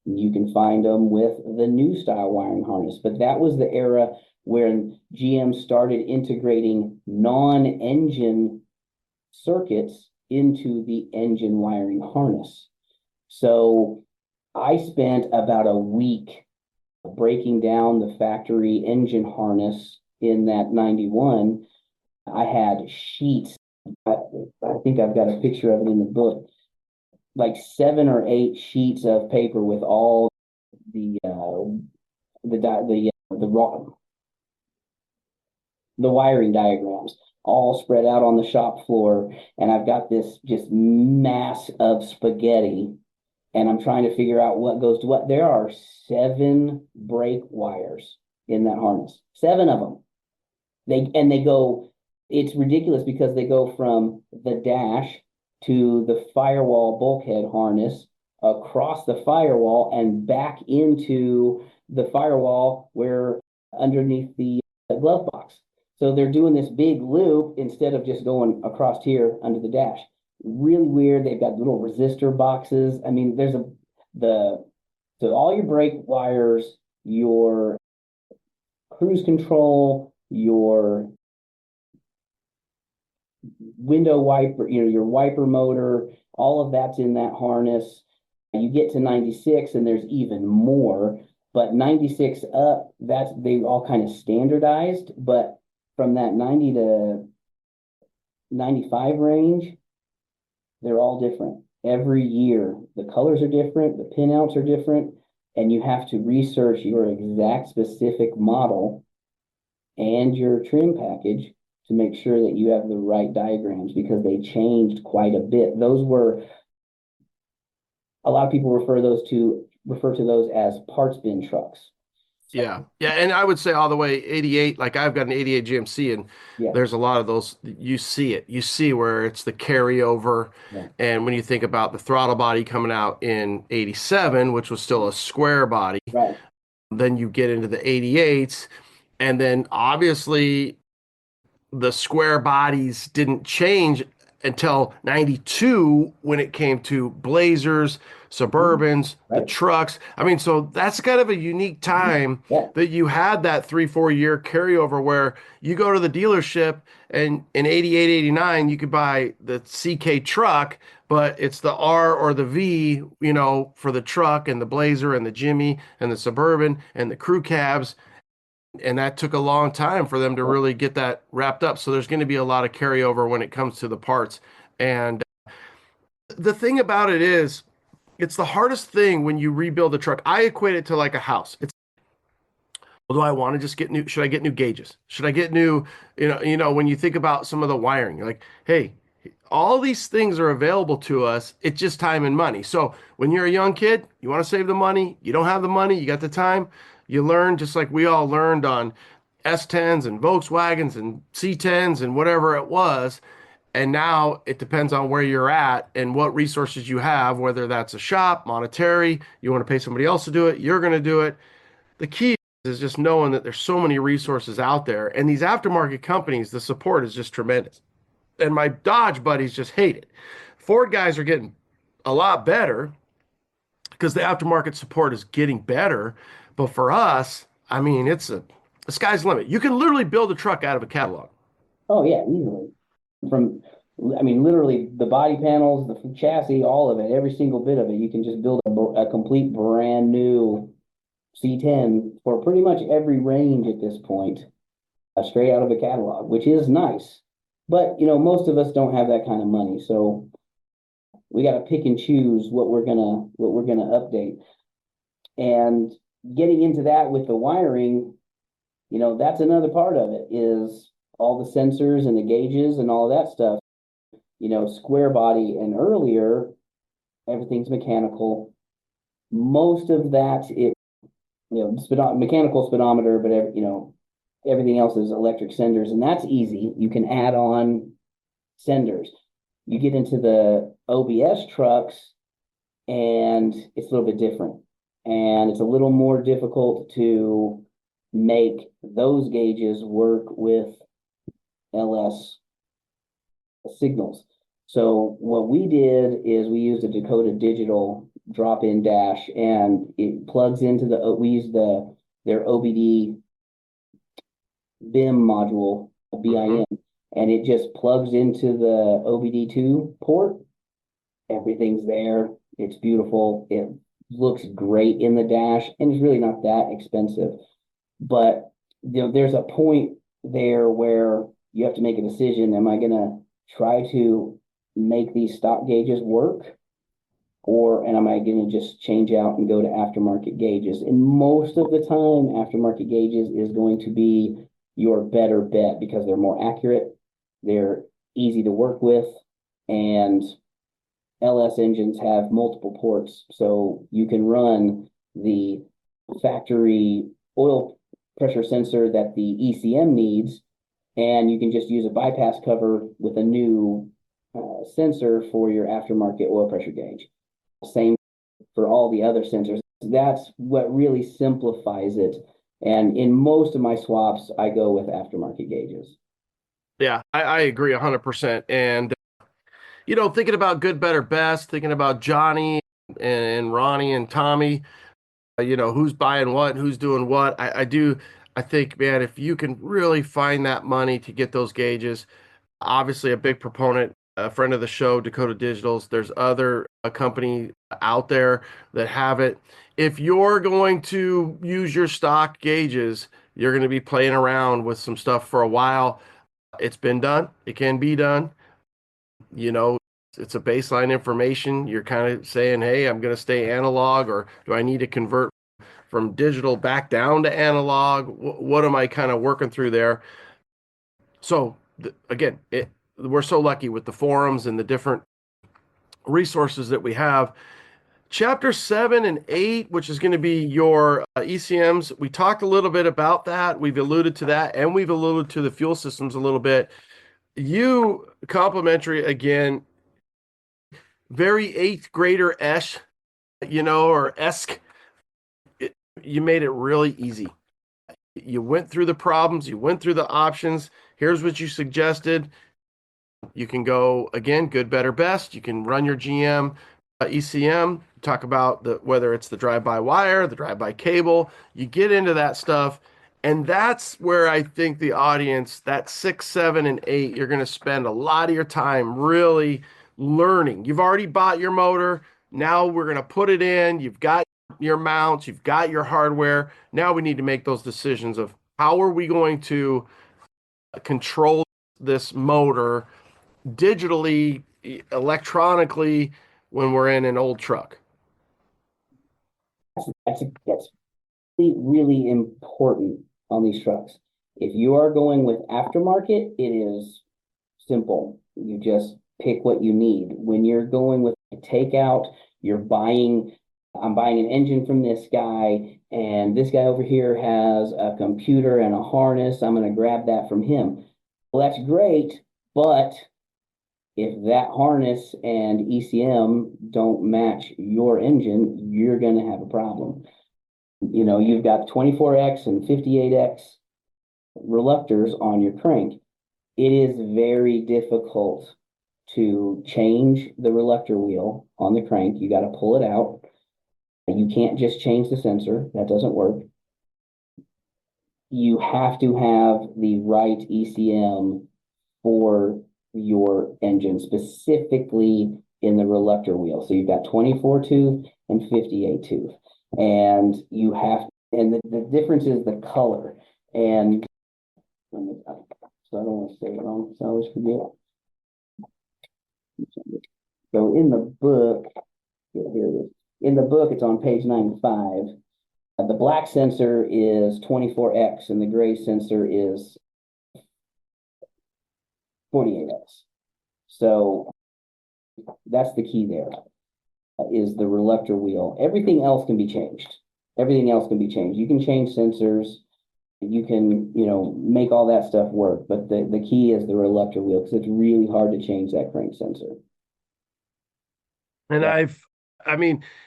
You can find them with the new style wiring harness, but that was the era when GM started integrating non-engine circuits into the engine wiring harness. So I spent about a week breaking down the factory engine harness in that 91. I had sheets. I think I've got a picture of it in the book, like 7 or 8 sheets of paper with all the wiring diagrams all spread out on the shop floor. And I've got this just mass of spaghetti and I'm trying to figure out what goes to what. There are 7 brake wires in that harness, 7 of them. They go, it's ridiculous because they go from the dash to the firewall bulkhead harness, across the firewall and back into the firewall where underneath the glove box. So they're doing this big loop instead of just going across here under the dash. Really weird. They've got little resistor boxes. I mean, so all your brake wires, your cruise control, your window wiper, your wiper motor, all of that's in that harness. You get to 96 and there's even more, but 96 up, they all kind of standardized, but from that 90 to 95 range, they're all different. Every year, the colors are different, the pinouts are different, and you have to research your exact specific model and your trim package to make sure that you have the right diagrams because they changed quite a bit. A lot of people refer to those as parts bin trucks. Yeah. And I would say all the way 88, like I've got an 88 GMC and there's a lot of those, you see where it's the carryover. Yeah. And when you think about the throttle body coming out in 87, which was still a square body, right. Then you get into the 88s and then obviously the square bodies didn't change until 92 when it came to Blazers, Suburbans, the trucks. I mean, so that's kind of a unique time that you had that 3-4 year carryover where you go to the dealership and in 88, 89, you could buy the CK truck, but it's the R or the V, you know, for the truck and the Blazer and the Jimmy and the Suburban and the crew cabs. And that took a long time for them to really get that wrapped up. So there's going to be a lot of carryover when it comes to the parts. And the thing about it is, it's the hardest thing when you rebuild a truck. I equate it to like a house. It's, well, do I want to just get new? Should I get new gauges? Should I get new, when you think about some of the wiring, you're like, hey, all these things are available to us. It's just time and money. So when you're a young kid, you want to save the money. You don't have the money. You got the time. You learn just like we all learned on S10s and Volkswagens and C10s and whatever it was. And now it depends on where you're at and what resources you have, whether that's a shop, monetary, you want to pay somebody else to do it, you're going to do it. The key is just knowing that there's so many resources out there. And these aftermarket companies, the support is just tremendous. And my Dodge buddies just hate it. Ford guys are getting a lot better because the aftermarket support is getting better. But for us, I mean, the sky's the limit. You can literally build a truck out of a catalog. Oh, yeah, easily. Literally the body panels, the chassis, all of it, every single bit of it. You can just build a complete brand new C10 for pretty much every range at this point, straight out of a catalog, which is nice. But, most of us don't have that kind of money. So we got to pick and choose what we're gonna update. And getting into that with the wiring, that's another part of it, is all the sensors and the gauges and all of that stuff. Square body and earlier, everything's mechanical. Most of that, mechanical speedometer, but everything else is electric senders, and that's easy. You can add on senders. You get into the OBS trucks, and it's a little bit different. And it's a little more difficult to make those gauges work with LS signals. So what we did is we used a Dakota Digital drop-in dash, and it plugs into we use their OBD BIM module, BIM, and it just plugs into the OBD2 port. Everything's there. It's beautiful. It looks great in the dash, and it's really not that expensive. But there's a point there where you have to make a decision. Am I going to try to make these stock gauges work, and am I going to just change out and go to aftermarket gauges? And most of the time, aftermarket gauges is going to be your better bet because they're more accurate, they're easy to work with, and LS engines have multiple ports, so you can run the factory oil pressure sensor that the ECM needs, and you can just use a bypass cover with a new sensor for your aftermarket oil pressure gauge. Same for all the other sensors. That's what really simplifies it. And in most of my swaps, I go with aftermarket gauges. Yeah, I agree 100%. And, thinking about good, better, best, thinking about Johnny and Ronnie and Tommy, who's buying what, who's doing what. I think, man, if you can really find that money to get those gauges, obviously a big proponent, a friend of the show, Dakota Digitals. There's other company out there that have it. If you're going to use your stock gauges, you're going to be playing around with some stuff for a while. It's been done. It can be done. It's a baseline information. You're kind of saying, hey, I'm going to stay analog, or do I need to convert from digital back down to analog? What am I kind of working through there? So again, we're so lucky with the forums and the different resources that we have. Chapter 7 and 8, which is going to be your ECMs. We talked a little bit about that. We've alluded to that, and we've alluded to the fuel systems a little bit. You, complimentary again, very 8th grader-esh, or esque. You made it really easy. You went through the problems. You went through the options. Here's what you suggested. You can go, again, good, better, best. You can run your GM ECM, talk about whether it's the drive-by-wire, the drive-by-cable. You get into that stuff, and that's where I think the audience, that 6, 7, and 8, you're going to spend a lot of your time really learning. You've already bought your motor. Now we're going to put it in. You've got your mounts. You've got your hardware. Now we need to make those decisions of how are we going to control this motor digitally, electronically, when we're in an old truck. That's really important on these trucks. If you are going with aftermarket, it is simple. You just pick what you need. When you're going with a takeout, I'm buying an engine from this guy, and this guy over here has a computer and a harness. I'm going to grab that from him. Well, that's great, but if that harness and ECM don't match your engine, you're going to have a problem. You know, you've got 24X and 58X reluctors on your crank. It is very difficult to change the reluctor wheel on the crank. You got to pull it out. You can't just change the sensor. That doesn't work. You have to have the right ECM for your engine, specifically in the reluctor wheel. So you've got 24 tooth and 58 tooth. And the difference is the color. And so I don't want to say it wrong, so I always forget. So in the book, here it is. In the book, it's on page 95. The black sensor is 24X and the gray sensor is 48X. So that's the key there, is the reluctor wheel. Everything else can be changed. Everything else can be changed. You can change sensors. You can, make all that stuff work. But the key is the reluctor wheel, because it's really hard to change that crank sensor. And yeah.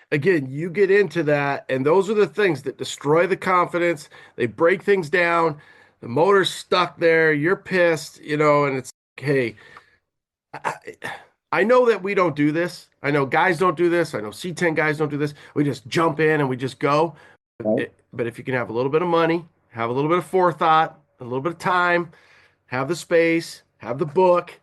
Again, you get into that, and those are the things that destroy the confidence. They break things down. The motor's stuck there. You're pissed, and it's like, hey, I know that we don't do this. I know guys don't do this. I know C10 guys don't do this. We just jump in and we just go. Right. But if you can have a little bit of money, have a little bit of forethought, a little bit of time, have the space, have the book,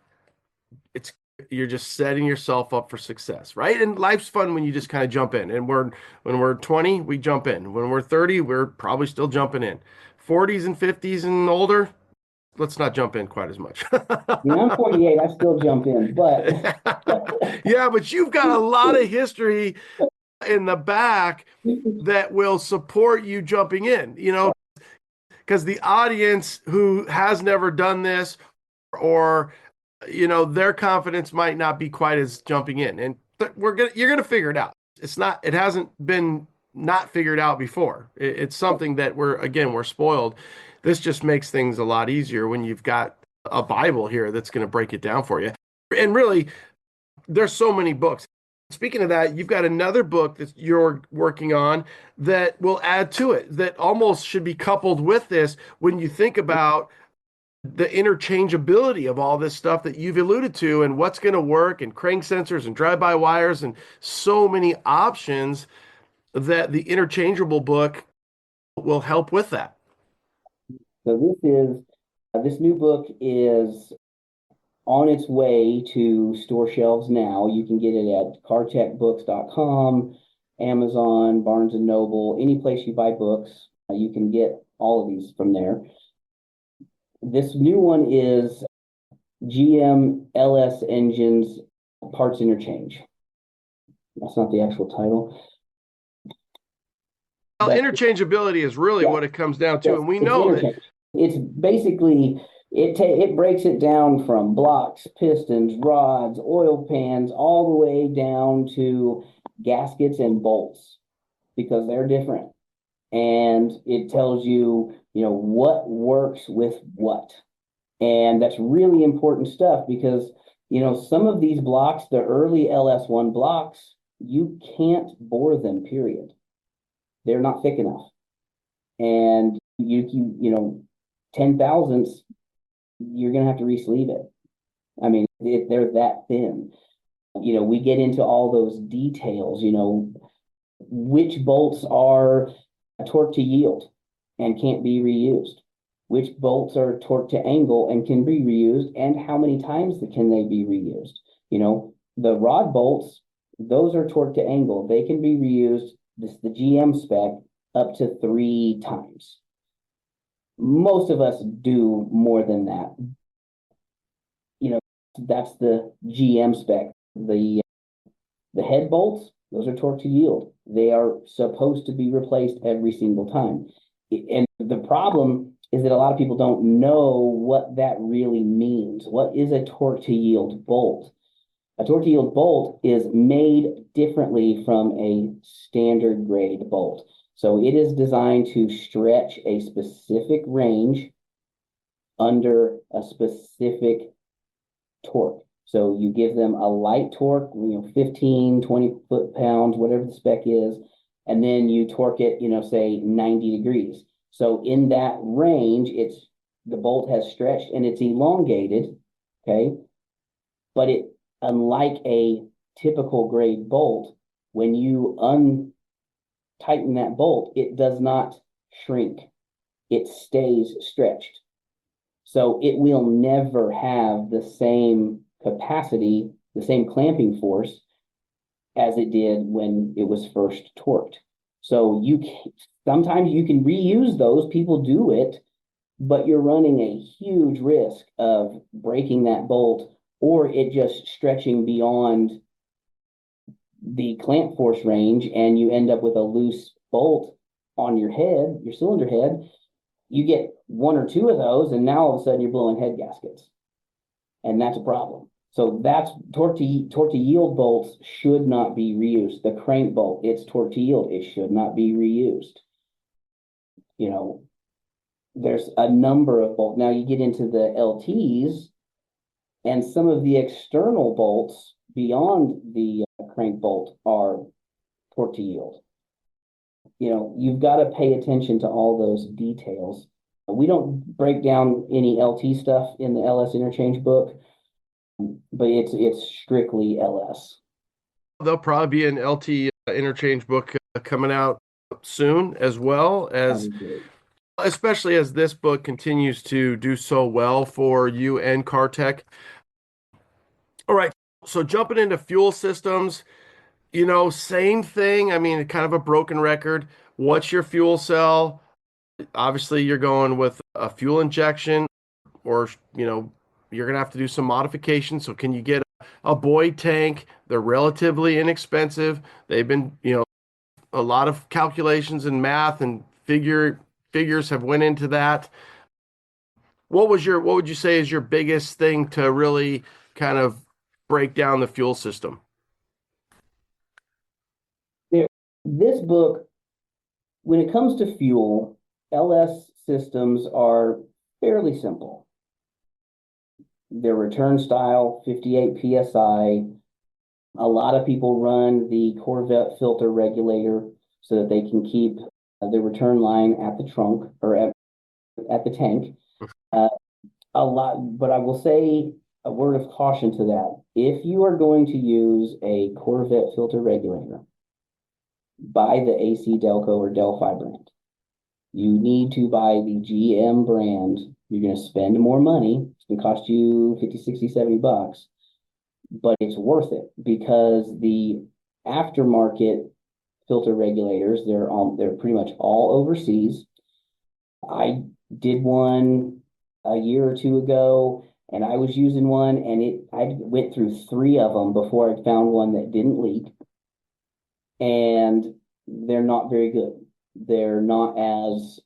you're just setting yourself up for success, right? And life's fun when you just kind of jump in. And when we're 20, we jump in. When we're 30, we're probably still jumping in. 40s and 50s and older, let's not jump in quite as much. I'm 48, I still jump in, but yeah, but you've got a lot of history in the back that will support you jumping in, because the audience who has never done this, or their confidence might not be quite as jumping in, and you're gonna figure it out. It hasn't been not figured out before. It's something that we're spoiled. This just makes things a lot easier when you've got a Bible here that's going to break it down for you. And really, there's so many books. Speaking of that, you've got another book that you're working on that will add to it, that almost should be coupled with this when you think about the interchangeability of all this stuff that you've alluded to, and what's going to work, and crank sensors and drive-by wires, and so many options that the interchangeable book will help with that. So this new book is on its way to store shelves now. You can get it at cartechbooks.com, Amazon, Barnes & Noble, any place you buy books. You can get all of these from there. This new one is GM LS Engines Parts Interchange. That's not the actual title. Well, interchangeability is really what it comes down to, and we know that it's basically it breaks it down from blocks, pistons, rods, oil pans, all the way down to gaskets and bolts, because they're different, and it tells you what works with what, and that's really important stuff, because some of these blocks, the early LS1 blocks, you can't bore them, period. They're not thick enough. And you 10 thousandths, you're going to have to re-sleeve it. I mean, they're that thin. We get into all those details, which bolts are torque to yield and can't be reused, which bolts are torque to angle and can be reused, and how many times can they be reused. The rod bolts, those are torque to angle. They can be reused, the GM spec, up to 3 times. Most of us do more than that. That's the GM spec. The head bolts, those are torque to yield. They are supposed to be replaced every single time. And the problem is that a lot of people don't know what that really means. What is a torque to yield bolt? A torque to yield bolt is made differently from a standard grade bolt. So it is designed to stretch a specific range under a specific torque. So you give them a light torque, 15, 20 foot-pounds, whatever the spec is, and then you torque it, say 90 degrees. So in that range, the bolt has stretched and it's elongated, okay? But unlike a typical grade bolt, when you untighten that bolt, it does not shrink. It stays stretched. So it will never have the same capacity, the same clamping force as it did when it was first torqued. So sometimes you can reuse those, people do it, but you're running a huge risk of breaking that bolt or it just stretching beyond the clamp force range, and you end up with a loose bolt on your head, your cylinder head. You get 1 or 2 of those, and now all of a sudden you're blowing head gaskets. And that's a problem. So that's torque to yield bolts should not be reused. The crank bolt, it's torque to yield. It should not be reused. There's a number of bolts. Now you get into the LTs, and some of the external bolts beyond the crank bolt are torque to yield. You've got to pay attention to all those details. We don't break down any LT stuff in the LS interchange book, but it's strictly LS. There'll probably be an LT interchange book coming out soon, as well as, especially as this book continues to do so well for you and CarTech. All right, so jumping into fuel systems, same thing. I mean, kind of a broken record. What's your fuel cell? Obviously, you're going with a fuel injection, or, you're going to have to do some modifications. So can you get a Boyd tank? They're relatively inexpensive. They've been, a lot of calculations and math and figures have went into that. What would you say is your biggest thing to really kind of break down the fuel system? This book, when it comes to fuel, LS systems are fairly simple. Their return style, 58 PSI. A lot of people run the Corvette filter regulator so that they can keep the return line at the trunk or at the tank. But I will say a word of caution to that. If you are going to use a Corvette filter regulator, buy the AC Delco or Delphi brand. You need to buy the GM brand. You're going to spend more money. It's going to cost you 50, 60, 70 bucks, but it's worth it because the aftermarket filter regulators, they're pretty much all overseas. I did one a year or 2 ago, and I was using one, and I went through 3 of them before I found one that didn't leak. And they're not very good. They're not as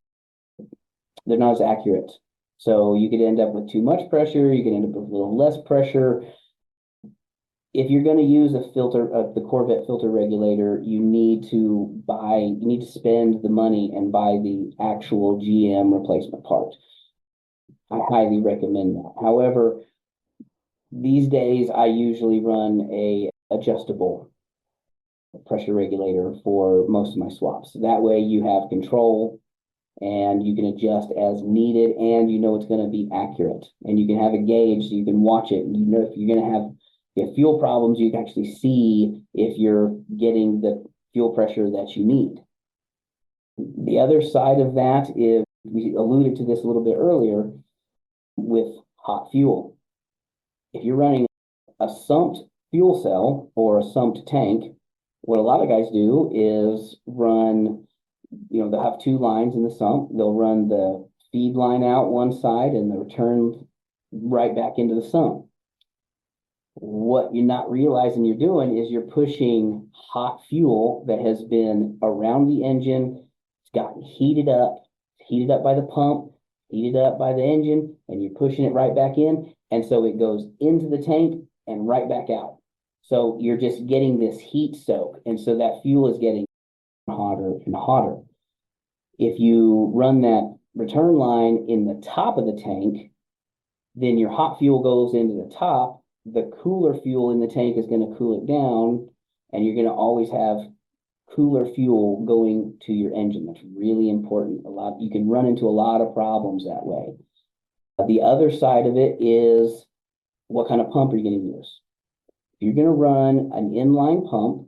accurate. So you could end up with too much pressure. You could end up with a little less pressure. If you're going to use the Corvette filter regulator, you need to spend the money and buy the actual GM replacement part. I highly recommend that. However, these days I usually run a adjustable pressure regulator for most of my swaps. That way you have control and you can adjust as needed, and you know it's going to be accurate, and you can have a gauge so you can watch it, and you know if you're going to have fuel problems, you can actually see if you're getting the fuel pressure that you need. The other side of that is, we alluded to this a little bit earlier with hot fuel. If you're running a sumped fuel cell or a sumped tank, what a lot of guys do is run, they'll have two lines in the sump. They'll run the feed line out one side and the return right back into the sump. What you're not realizing you're doing is you're pushing hot fuel that has been around the engine. It's gotten heated up by the pump, heated up by the engine, and you're pushing it right back in. And so it goes into the tank and right back out. So you're just getting this heat soak. And so that fuel is getting hotter and hotter. If you run that return line in the top of the tank, then your hot fuel goes into the top. The cooler fuel in the tank is going to cool it down, and you're going to always have cooler fuel going to your engine. That's really important. You can run into a lot of problems that way. The other side of it is, what kind of pump are you going to use? If you're going to run an inline pump,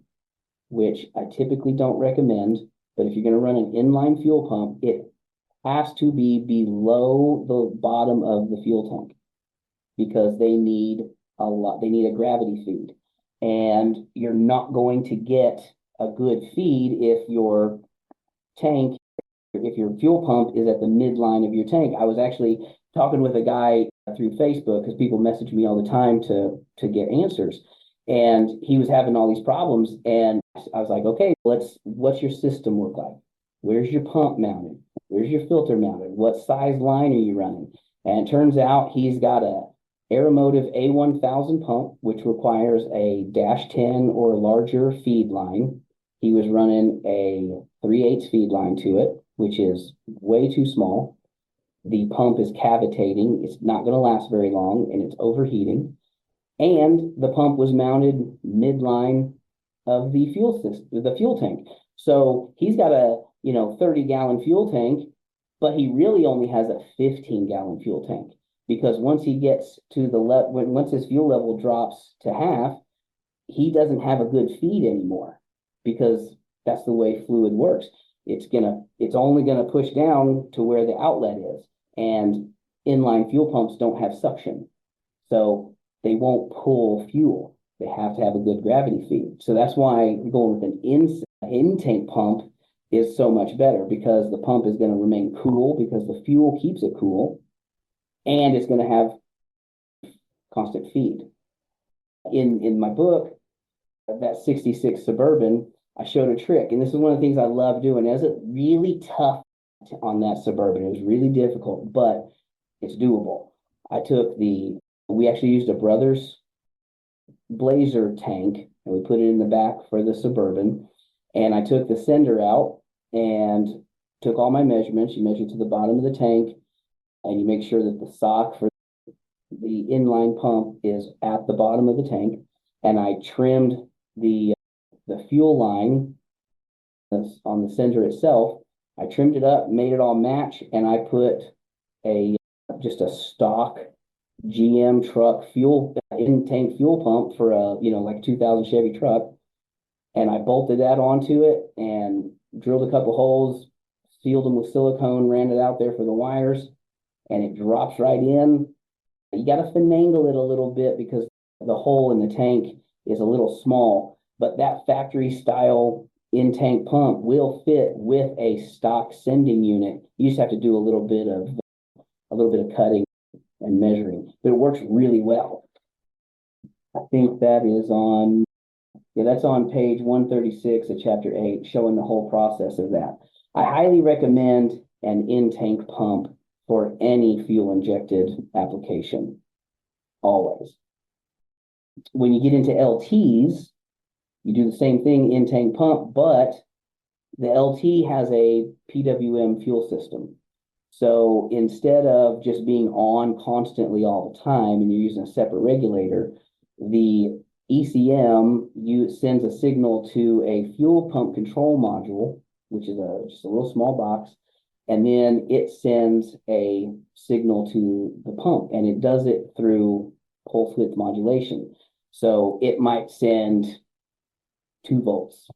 which I typically don't recommend, but if you're going to run an inline fuel pump, it has to be below the bottom of the fuel tank, because they need a gravity feed. And you're not going to get a good feed if your fuel pump is at the midline of your tank. I was actually talking with a guy through Facebook, because people message me all the time to get answers. And he was having all these problems. And I was like, okay, what's your system look like? Where's your pump mounted? Where's your filter mounted? What size line are you running? And it turns out he's got a automotive A1000 pump, which requires a -10 or larger feed line. He was running a 3/8 feed line to it, which is way too small. The pump is cavitating. It's not going to last very long, and it's overheating. And the pump was mounted midline of the fuel system, the fuel tank. So he's got a 30-gallon fuel tank, but he really only has a 15-gallon fuel tank, because once he gets to once his fuel level drops to half, he doesn't have a good feed anymore, because that's the way fluid works. It's only gonna push down to where the outlet is, and inline fuel pumps don't have suction, so they won't pull fuel. They have to have a good gravity feed. So that's why going with an in-tank pump is so much better, because the pump is going to remain cool, because the fuel keeps it cool, and it's going to have constant feed. In my book, that 66 Suburban, I showed a trick, and this is one of the things I love doing. It was really tough on that Suburban. It was really difficult, but it's doable. We actually used a Brothers Blazer tank, and we put it in the back for the Suburban, and I took the sender out and took all my measurements. You measure to the bottom of the tank, and you make sure that the sock for the inline pump is at the bottom of the tank. And I trimmed the fuel line on the sender itself. I trimmed it up, made it all match, and I put just a stock GM truck in-tank fuel pump for like 2000 Chevy truck. And I bolted that onto it and drilled a couple holes, sealed them with silicone, ran it out there for the wires, and it drops right in. You got to finagle it a little bit, because the hole in the tank is a little small, but that factory style in-tank pump will fit with a stock sending unit. You just have to do a little bit of cutting and measuring, but it works really well. I think that's on page 136 of chapter 8, showing the whole process of that. I highly recommend an in-tank pump for any fuel injected application, always. When you get into LTs, you do the same thing, in-tank pump, but the LT has a PWM fuel system. So instead of just being on constantly all the time and you're using a separate regulator, the ECM sends a signal to a fuel pump control module, which is just a little small box, and then it sends a signal to the pump, and it does it through pulse width modulation. So it might send 2 volts,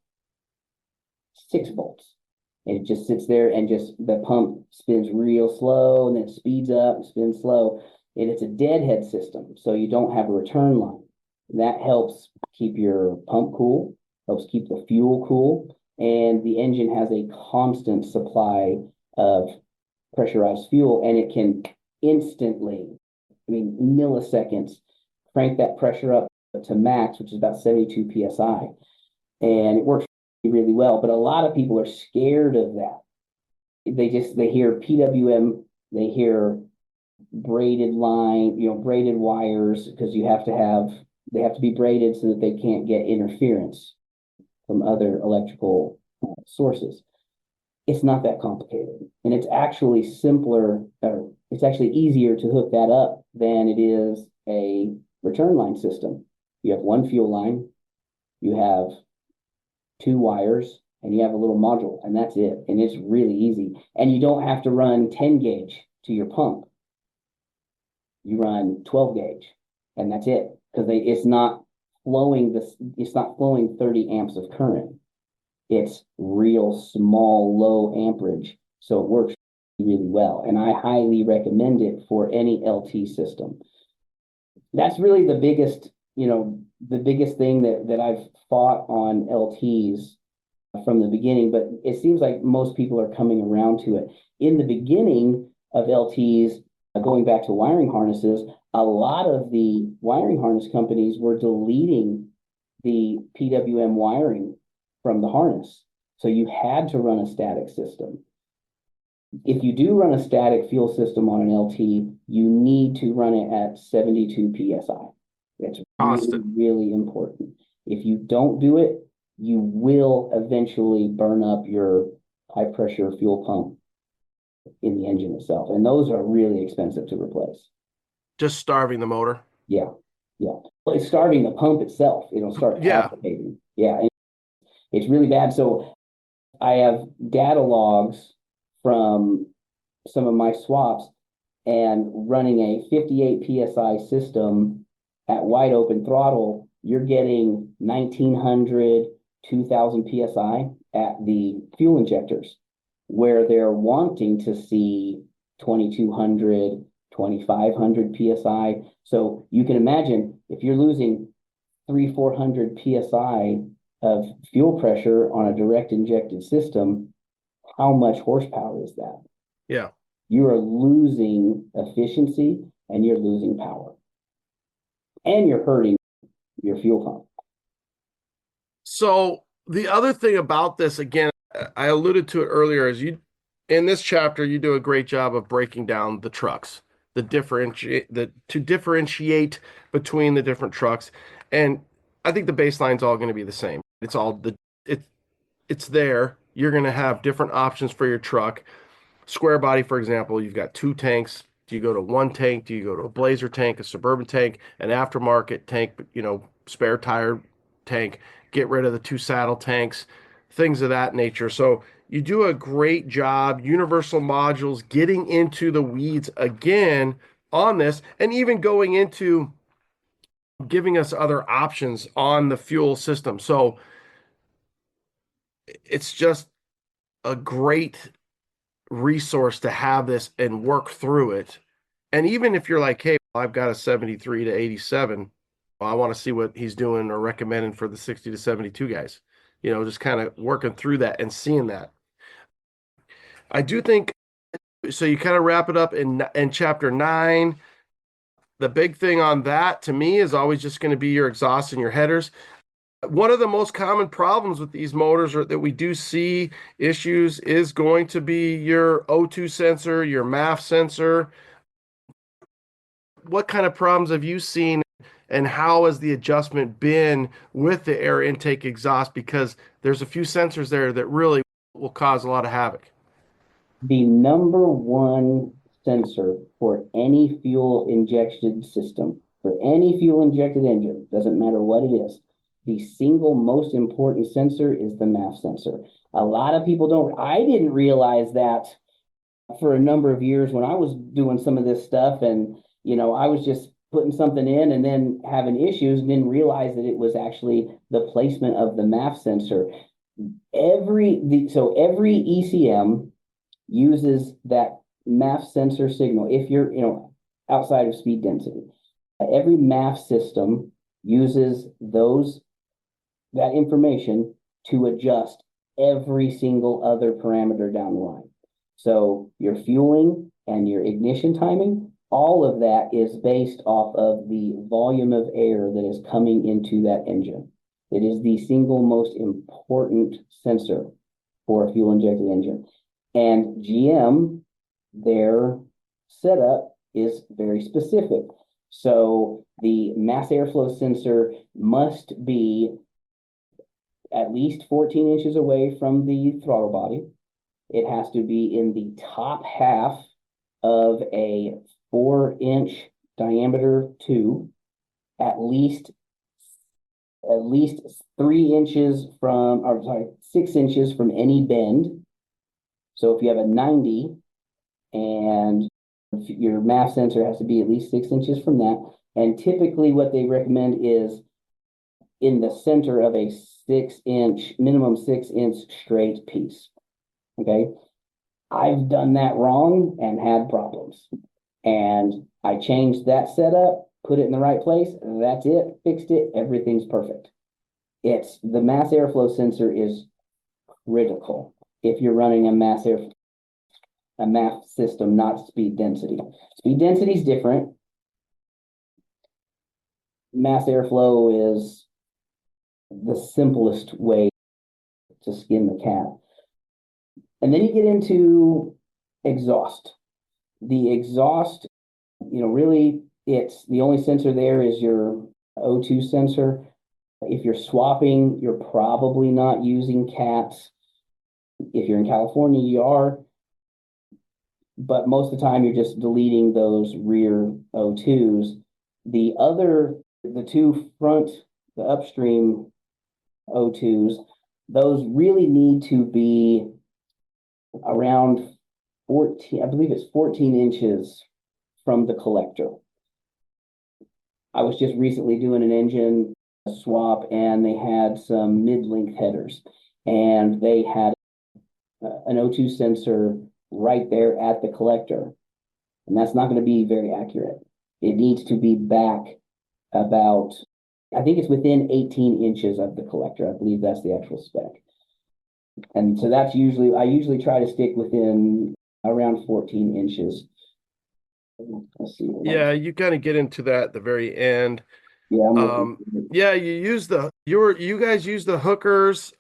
6 volts. And it just sits there and just the pump spins real slow, and then it speeds up and spins slow. And it's a deadhead system, so you don't have a return line. That helps keep your pump cool, helps keep the fuel cool, and the engine has a constant supply of pressurized fuel, and it can instantly, milliseconds, crank that pressure up to max, which is about 72 psi, and it works really well. But a lot of people are scared of that. They hear PWM, they hear braided line, braided wires, because they have to be braided so that they can't get interference from other electrical sources. It's not that complicated, and it's actually simpler, or it's actually easier to hook that up than it is a return line system. You have one fuel line, you have 2 wires, and you have a little module, and that's it. And it's really easy. And you don't have to run 10 gauge to your pump. You run 12 gauge, and that's it, because it's not flowing 30 amps of current. It's real small, low amperage, so it works really well. And I highly recommend it for any LT system. That's really the biggest thing that I've fought on LTs from the beginning, but it seems like most people are coming around to it. In the beginning of LTs, going back to wiring harnesses, a lot of the wiring harness companies were deleting the PWM wiring from the harness. So you had to run a static system. If you do run a static fuel system on an LT, you need to run it at 72 PSI. It's really, really important. If you don't do it, you will eventually burn up your high pressure fuel pump in the engine itself. And those are really expensive to replace. Just starving the motor. Yeah. Well, it's starving the pump itself. It'll start activating. Yeah. It's really bad. So I have data logs from some of my swaps, and running a 58 PSI system at wide open throttle, you're getting 1900, 2000 PSI at the fuel injectors, where they're wanting to see 2200, 2500 PSI. So you can imagine if you're losing 300-400 PSI of fuel pressure on a direct injected system, how much horsepower is that? Yeah. You are losing efficiency, and you're losing power, and you're hurting your fuel pump. So the other thing about this, again, I alluded to it earlier, is in this chapter, you do a great job of breaking down the trucks, to differentiate between the different trucks. And I think the baseline's all going to be the same. It's there. You're going to have different options for your truck. Square body, for example, you've got 2 tanks. Do you go to 1 tank? Do you go to a Blazer tank, a Suburban tank, an aftermarket tank, spare tire tank? Get rid of the 2 saddle tanks, things of that nature. So you do a great job, Universal Modules, getting into the weeds again on this, and even going into giving us other options on the fuel system. So it's just a great resource to have this and work through it. And even if you're like, hey, I've got a 73 to 87, well, I want to see what he's doing or recommending for the 60 to 72 guys, just kind of working through that and seeing that. I do think, so you kind of wrap it up in chapter 9. The big thing on that to me is always just going to be your exhaust and your headers. One of the most common problems with these motors that we do see issues is going to be your O2 sensor, your MAF sensor. What kind of problems have you seen, and how has the adjustment been with the air intake exhaust? Because there's a few sensors there that really will cause a lot of havoc. The number one sensor for any fuel injection system, for any fuel injected engine, doesn't matter what it is, the single most important sensor is the MAF sensor. A lot of people I didn't realize that for a number of years when I was doing some of this stuff, and I was just putting something in and then having issues and didn't realize that it was actually the placement of the MAF sensor. Every ECM uses that MAF sensor signal. If you're, outside of speed density, every MAF system uses that information to adjust every single other parameter down the line. So your fueling and your ignition timing, all of that is based off of the volume of air that is coming into that engine. It is the single most important sensor for a fuel injected engine. And GM, their setup is very specific. So the mass airflow sensor must be at least 14 inches away from the throttle body. It has to be in the top half of a 4-inch diameter tube, at least 6 inches from any bend. So if you have a 90 and your MAF sensor has to be at least 6 inches from that. And typically what they recommend is in the center of a minimum 6 inch straight piece. Okay. I've done that wrong and had problems. And I changed that setup, put it in the right place. That's it. Fixed it. Everything's perfect. It's the mass airflow sensor is critical if you're running a MAF system, not speed density. Speed density is different. Mass airflow is the simplest way to skin the cat. And then you get into exhaust. The exhaust, really it's the only sensor there is your O2 sensor. If you're swapping, you're probably not using CATs. If you're in California, you are. But most of the time, you're just deleting those rear O2s. The two front, the upstream O2s, those really need to be around 14, I believe it's 14 inches from the collector. I was just recently doing an engine swap and they had some mid-length headers and they had an O2 sensor right there at the collector. And that's not going to be very accurate. It needs to be back about, I think it's within 18 inches of the collector. I believe that's the actual spec. And so I usually try to stick within around 14 inches. Let's see. Yeah, you kind of get into that at the very end. Yeah. Yeah, you guys use the hookers.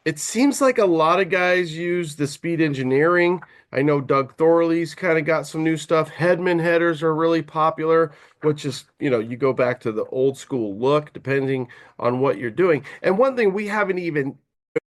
It seems like a lot of guys use the speed engineering. I know Doug Thorley's kind of got some new stuff. Headman headers are really popular, which is, you go back to the old school look, depending on what you're doing. And one thing we haven't even,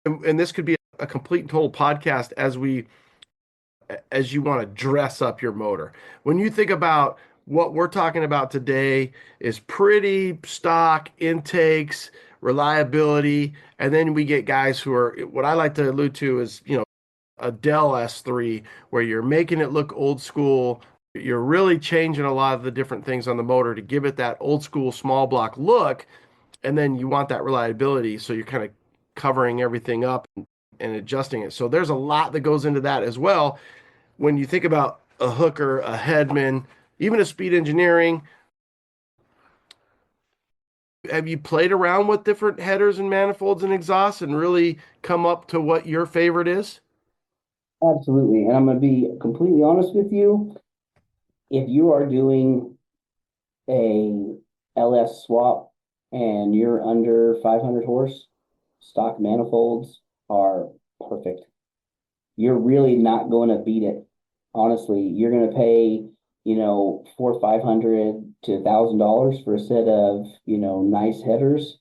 and this could be a complete and total podcast as you want to dress up your motor. When you think about what we're talking about today is pretty stock intakes, reliability, and then we get guys who are, what I like to allude to is, a Dell S3, where you're making it look old school. You're really changing a lot of the different things on the motor to give it that old school small block look. And then you want that reliability. So you're kind of covering everything up and adjusting it. So there's a lot that goes into that as well. When you think about a hooker, a headman, even a speed engineering, have you played around with different headers and manifolds and exhausts and really come up to what your favorite is? Absolutely. And I'm going to be completely honest with you. If you are doing a LS swap and you're under 500 horse, stock manifolds are perfect. You're really not going to beat it. Honestly, you're going to pay, $400 or $500 to $1,000 for a set of, nice headers,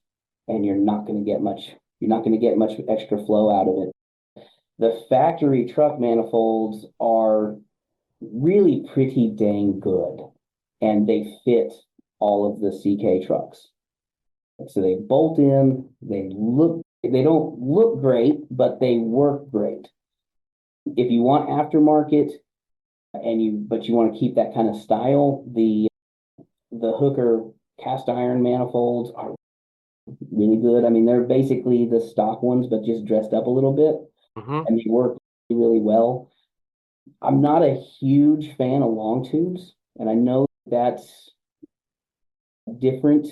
and you're not going to get much extra flow out of it. The factory truck manifolds are really pretty dang good, and they fit all of the CK trucks. So they bolt in, they don't look great, but they work great. If you want aftermarket but you want to keep that kind of style, the Hooker cast iron manifolds are really good. I mean, they're basically the stock ones, but just dressed up a little bit, and they work really well. I'm not a huge fan of long tubes, and I know that's different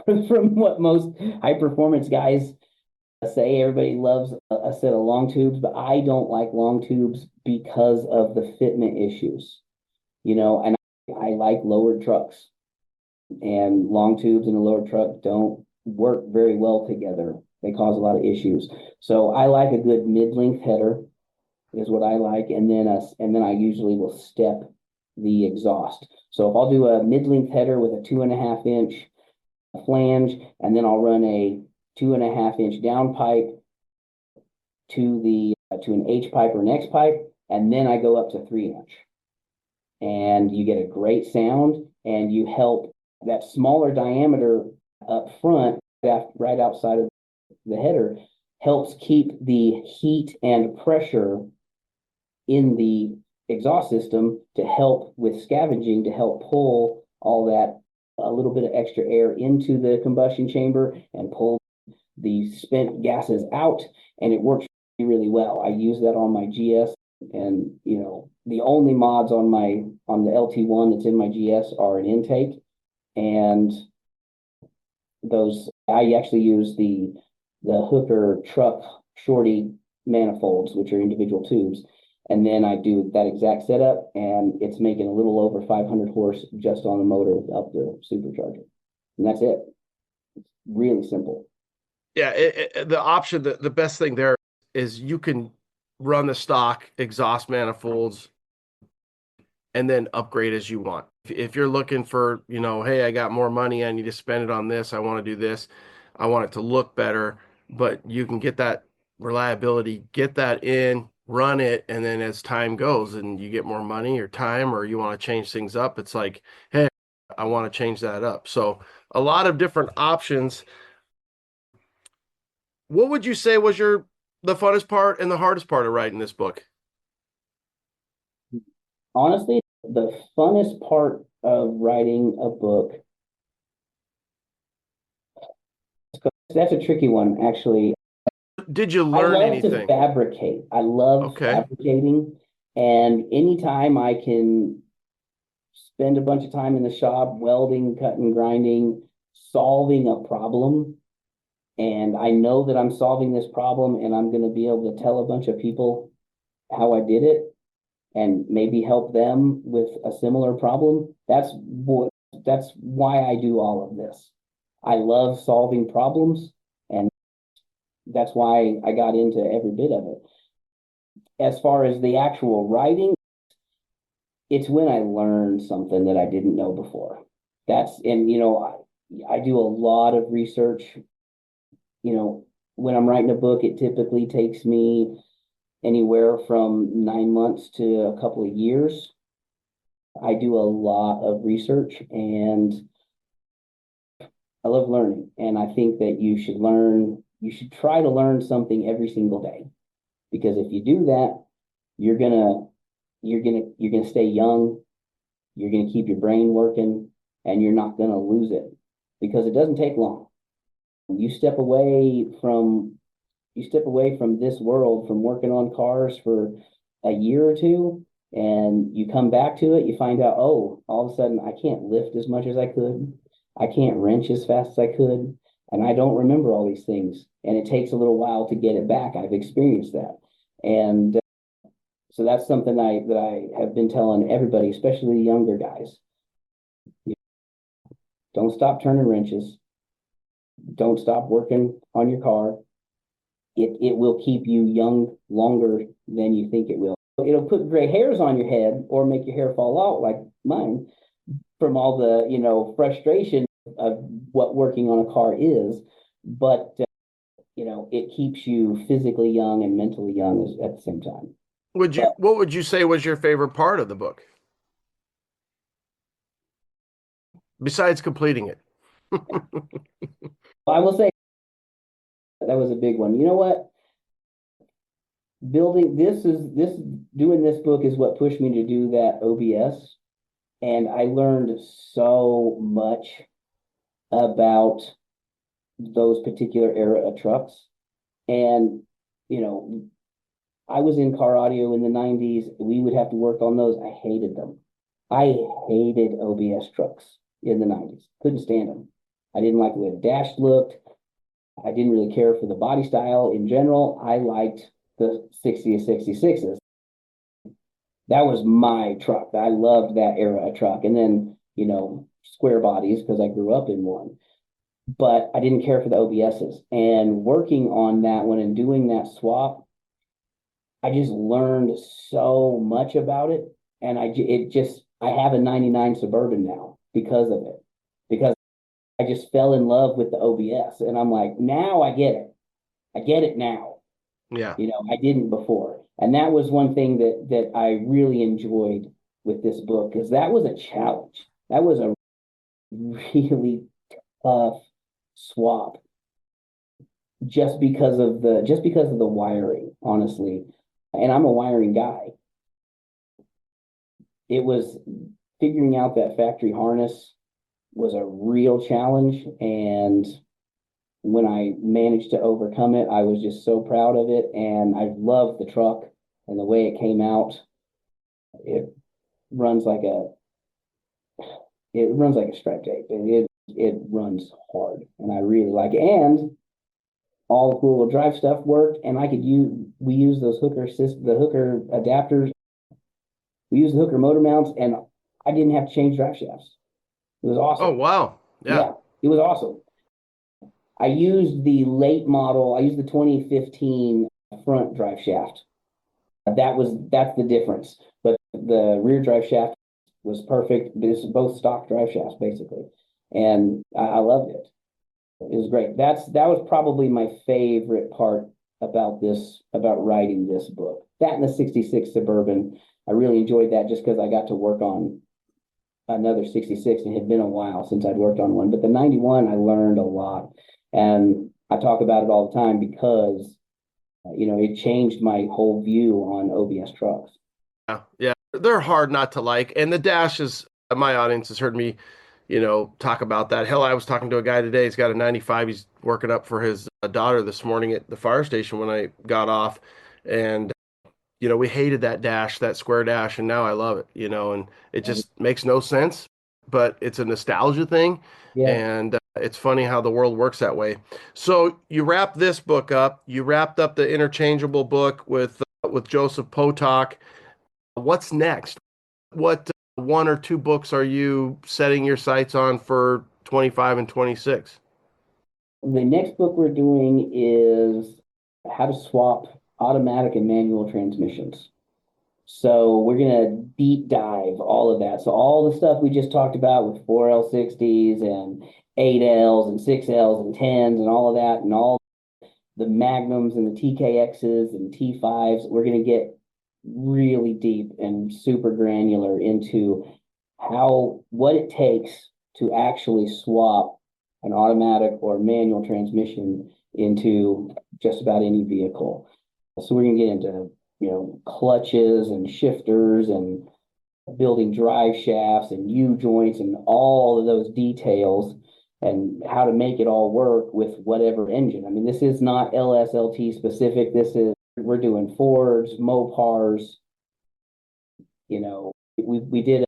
from what most high performance guys say. Everybody loves a set of long tubes, but I don't like long tubes because of the fitment issues, and I like lowered trucks, and long tubes in a lowered truck don't work very well together. They cause a lot of issues. So I like a good mid-length header is what I like. And then I usually will step the exhaust. So if I'll do a mid-length header with a 2.5 inch flange, and then I'll run a 2.5 inch down pipe to an H pipe or an X pipe, and then I go up to 3 inch. And you get a great sound, and you help that smaller diameter up front, right outside of the header, helps keep the heat and pressure in the exhaust system to help with scavenging, to help pull all that, a little bit of extra air into the combustion chamber and pull the spent gases out. And it works really well. I use that on my GS, and the only mods on the LT1 that's in my GS are an intake, and those I actually use the Hooker truck shorty manifolds, which are individual tubes, and then I do that exact setup, and it's making a little over 500 horse just on the motor without the supercharger, and that's it. It's really simple. Yeah, the option, the best thing there is you can run the stock exhaust manifolds and then upgrade as you want. If you're looking for, hey, I got more money, I need to spend it on this, I want to do this, I want it to look better, but you can get that reliability, get that in, run it, and then as time goes and you get more money or time, or you want to change things up, it's like, hey, I want to change that up. So a lot of different options. What would you say was the funnest part and the hardest part of writing this book? Honestly, the funnest part of writing a book, that's a tricky one, actually. Did you learn anything? I love to fabricate. I love fabricating, and anytime I can spend a bunch of time in the shop welding, cutting, grinding, solving a problem, and I know that I'm solving this problem, and I'm going to be able to tell a bunch of people how I did it and maybe help them with a similar problem. That's why I do all of this. I love solving problems, and that's why I got into every bit of it. As far as the actual writing, it's when I learned something that I didn't know before. I do a lot of research. When I'm writing a book, it typically takes me anywhere from 9 months to a couple of years. I do a lot of research, and I love learning. And I think that you should try to learn something every single day, because if you do that, you're gonna stay young, you're gonna keep your brain working, and you're not gonna lose it, because it doesn't take long. You step away from this world, from working on cars for a year or two, and you come back to it, you find out, oh, all of a sudden I can't lift as much as I could. I can't wrench as fast as I could. And I don't remember all these things. And it takes a little while to get it back. I've experienced that. And so that's something that I have been telling everybody, especially the younger guys. Don't stop turning wrenches. Don't stop working on your car. It will keep you young longer than you think it will. It'll put gray hairs on your head or make your hair fall out like mine from all the, frustration of what working on a car is. But, it keeps you physically young and mentally young at the same time. What would you say was your favorite part of the book? Besides completing it. I will say that was a big one. You know what? Building doing this book is what pushed me to do that OBS. And I learned so much about those particular era of trucks. And, you know, I was in car audio in the 90s. We would have to work on those. I hated them. I hated OBS trucks in the 90s. Couldn't stand them. I didn't like the way the dash looked. I didn't really care for the body style in general. I liked the 60 to 66s. That was my truck. I loved that era of truck. And then, you know, square bodies because I grew up in one. But I didn't care for the OBSs. And working on that one and doing that swap, I just learned so much about it. And I have a 99 Suburban now because of it. Because I just fell in love with the OBS. And I'm like, now I get it. I get it now. Yeah. You know, I didn't before. And that was one thing that I really enjoyed with this book, because that was a challenge. That was a really tough swap just because of the wiring, honestly. And I'm a wiring guy. It was figuring out that factory harness was a real challenge, and when I managed to overcome it, I was just so proud of it. And I loved the truck and the way it came out. It runs like a striped tape, and it runs hard, and I really like it. And all the four-wheel drive stuff worked, and we use those the hooker adapters. We use the hooker motor mounts, and I didn't have to change drive shafts. It was awesome. Oh, wow. Yeah. It was awesome. I used the 2015 front drive shaft. That's the difference. But the rear drive shaft was perfect. It's both stock drive shafts, basically. And I loved it. It was great. That was probably my favorite part about writing this book. That and the 66 Suburban. I really enjoyed that just because I got to work on another 66, and it had been a while since I'd worked on one. But the 91, I learned a lot. And I talk about it all the time because, you know, it changed my whole view on OBS trucks. Yeah. They're hard not to like. And the dashes, my audience has heard me, you know, talk about that. Hell, I was talking to a guy today. He's got a 95. He's working up for his daughter this morning at the fire station when I got off. And, you know, we hated that dash, that square dash, and now I love it, you know, and it just makes no sense, but it's a nostalgia thing. Yeah. And it's funny how the world works that way. So you wrap this book up. You wrapped up the interchangeable book with Joseph Potok. What's next? What one or two books are you setting your sights on for 25 and 26? The next book we're doing is how to swap automatic and manual transmissions. So we're going to deep dive all of that. So all the stuff we just talked about with 4L60s and 8Ls and 6Ls and 10s and all of that, and all the Magnums and the TKXs and T5s, we're going to get really deep and super granular into what it takes to actually swap an automatic or manual transmission into just about any vehicle. So we're going to get into, you know, clutches and shifters and building drive shafts and U-joints and all of those details and how to make it all work with whatever engine. I mean, this is not LSLT specific. We're doing Fords, Mopars. You know, we did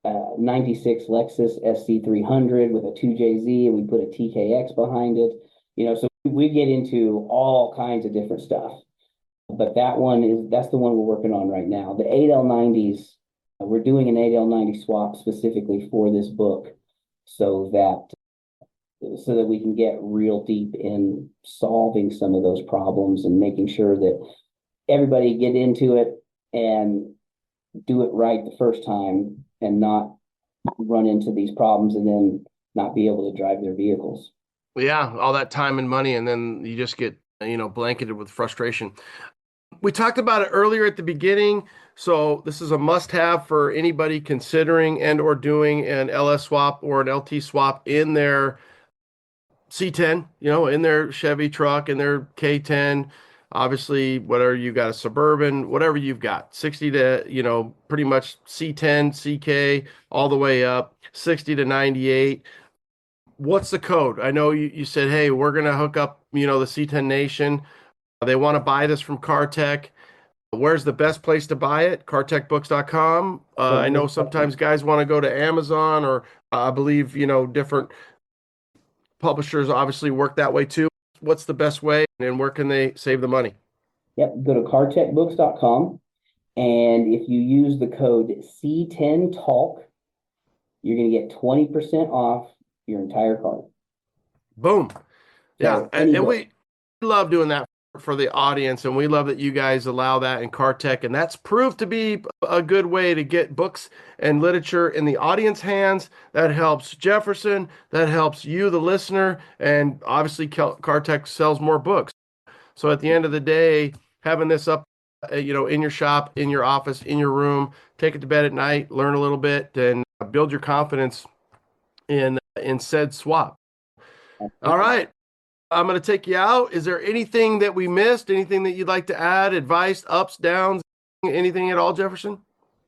a 96 Lexus SC300 with a 2JZ, and we put a TKX behind it. You know, so we get into all kinds of different stuff. But that's the one we're working on right now. The 8L90s, we're doing an 8L90 swap specifically for this book so that we can get real deep in solving some of those problems and making sure that everybody get into it and do it right the first time and not run into these problems and then not be able to drive their vehicles. Yeah, all that time and money, and then you just get, you know, blanketed with frustration. We talked about it earlier at the beginning, so this is a must-have for anybody considering and or doing an LS swap or an LT swap in their C10, you know, in their Chevy truck, in their K10, obviously, whatever you got, a Suburban, whatever you've got, 60 to, pretty much C10, CK, all the way up, 60 to 98. What's the code? I know you said, hey, we're going to hook up, the C10 Nation. They want to buy this from CarTech. Where's the best place to buy it? CarTechBooks.com. I know sometimes guys want to go to Amazon, or I believe, different publishers obviously work that way too. What's the best way, and where can they save the money? Yep, go to CarTechBooks.com, and if you use the code C10 Talk, you're going to get 20% off your entire cart. Boom. Yeah, So and we love doing that for the audience, and we love that you guys allow that in CarTech, and that's proved to be a good way to get books and literature in the audience hands. That helps Jefferson, that helps you, the listener, and obviously CarTech sells more books. So at the end of the day, having this up, in your shop, in your office, in your room, take it to bed at night, learn a little bit, and build your confidence in said swap. All right. I'm going to take you out. Is there anything that we missed? Anything that you'd like to add? Advice, ups, downs, anything at all, Jefferson?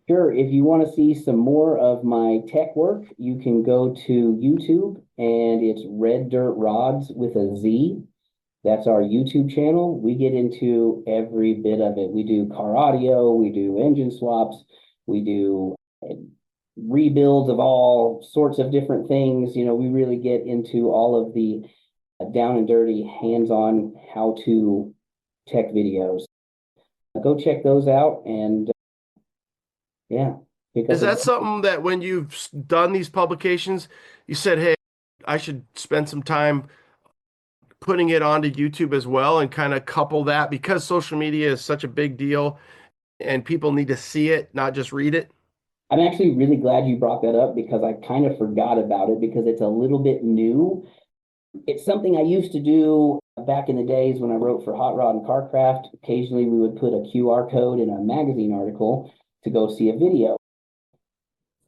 Sure. If you want to see some more of my tech work, you can go to YouTube, and it's Red Dirt Rods with a Z. That's our YouTube channel. We get into every bit of it. We do car audio, we do engine swaps, we do rebuilds of all sorts of different things. We really get into all of the down and dirty, hands-on how-to tech videos. Go check those out, and Is that something that when you've done these publications, you said, hey, I should spend some time putting it onto YouTube as well, and kind of couple that, because social media is such a big deal and people need to see it, not just read it? I'm actually really glad you brought that up, because I kind of forgot about it, because it's a little bit new. It's something I used to do back in the days when I wrote for Hot Rod and Carcraft. Occasionally we would put a QR code in a magazine article to go see a video.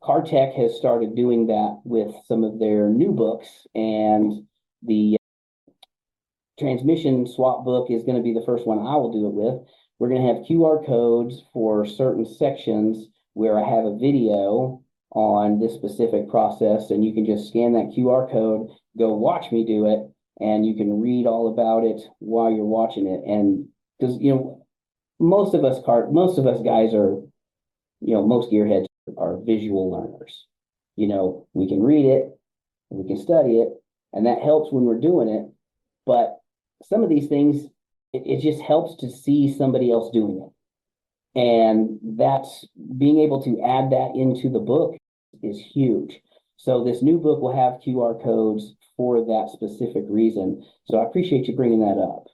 CarTech has started doing that with some of their new books, and the transmission swap book is going to be the first one I will do it with. We're going to have QR codes for certain sections where I have a video on this specific process, and you can just scan that QR code, go watch me do it, and you can read all about it while you're watching it. And because most of us guys are, most gearheads are visual learners. We can read it, we can study it, and that helps when we're doing it. But some of these things, it just helps to see somebody else doing it. And that's being able to add that into the book is huge. So this new book will have QR codes for that specific reason. So I appreciate you bringing that up.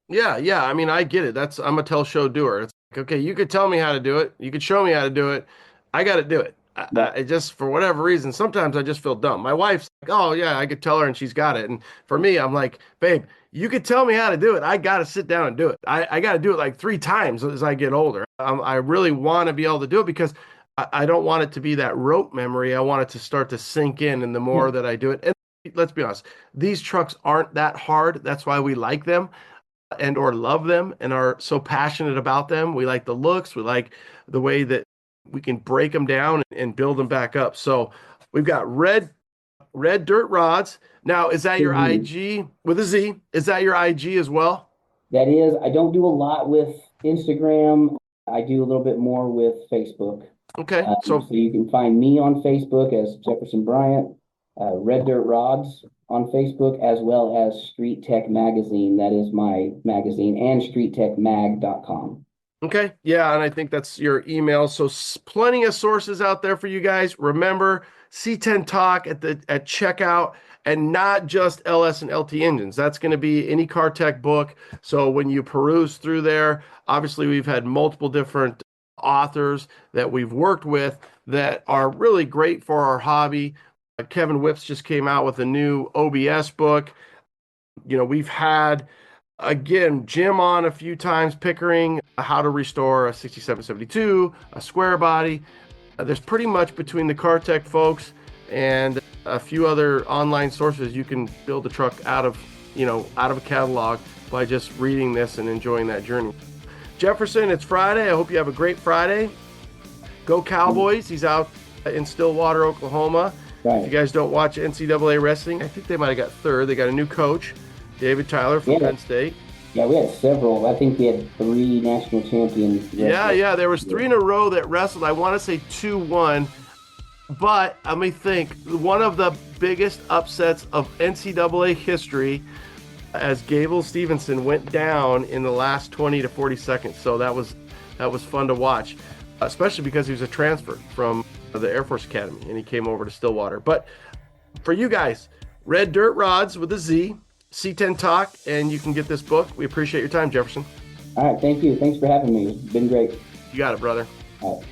Yeah. I mean, I get it. I'm a tell show doer. It's like, okay, you could tell me how to do it. You could show me how to do it. I got to do it. I just, for whatever reason, sometimes I just feel dumb. My wife's like, oh yeah, I could tell her and she's got it. And for me, I'm like, babe, you could tell me how to do it. I got to sit down and do it. I got to do it like 3 times as I get older. I really want to be able to do it, because I don't want it to be that rote memory. I want it to start to sink in. And the more that I do it, and let's be honest, these trucks aren't that hard. That's why we like them and or love them and are so passionate about them. We like the looks. We like the way that we can break them down and build them back up. So we've got red dirt rods. Now, is that your IG with a Z? Is that your IG as well? That is. I don't do a lot with Instagram. I do a little bit more with Facebook. Okay. So you can find me on Facebook as Jefferson Bryant, Red Dirt Rods on Facebook, as well as Street Tech Magazine. That is my magazine, and streettechmag.com. Okay. Yeah. And I think that's your email. So plenty of sources out there for you guys. Remember, C10 Talk at checkout, and not just LS and LT engines. That's going to be any CarTech book. So when you peruse through there, obviously we've had multiple different authors that we've worked with that are really great for our hobby. Kevin Whips just came out with a new OBS book. We've had, again, Jim on a few times, Pickering, how to restore a 6772, a square body. There's pretty much, between the CarTech folks and a few other online sources, you can build a truck out of a catalog by just reading this and enjoying that journey. Jefferson, it's Friday. I hope you have a great Friday. Go Cowboys. He's out in Stillwater, Oklahoma. Right. If you guys don't watch NCAA wrestling, I think they might have got third. They got a new coach, David Tyler from Penn State. Yeah, we had several. I think we had 3 national champions. Yeah. There was 3 in a row that wrestled. I want to say 2-1. But let me think. One of the biggest upsets of NCAA history, as Gable Stevenson went down in the last 20 to 40 seconds. So that was fun to watch, especially because he was a transfer from the Air Force Academy and he came over to Stillwater. But for you guys, Red Dirt Rods with a Z, C10 Talk, and you can get this book. We appreciate your time, Jefferson. All right, thank you. Thanks for having me. It's been great. You got it, brother. All right.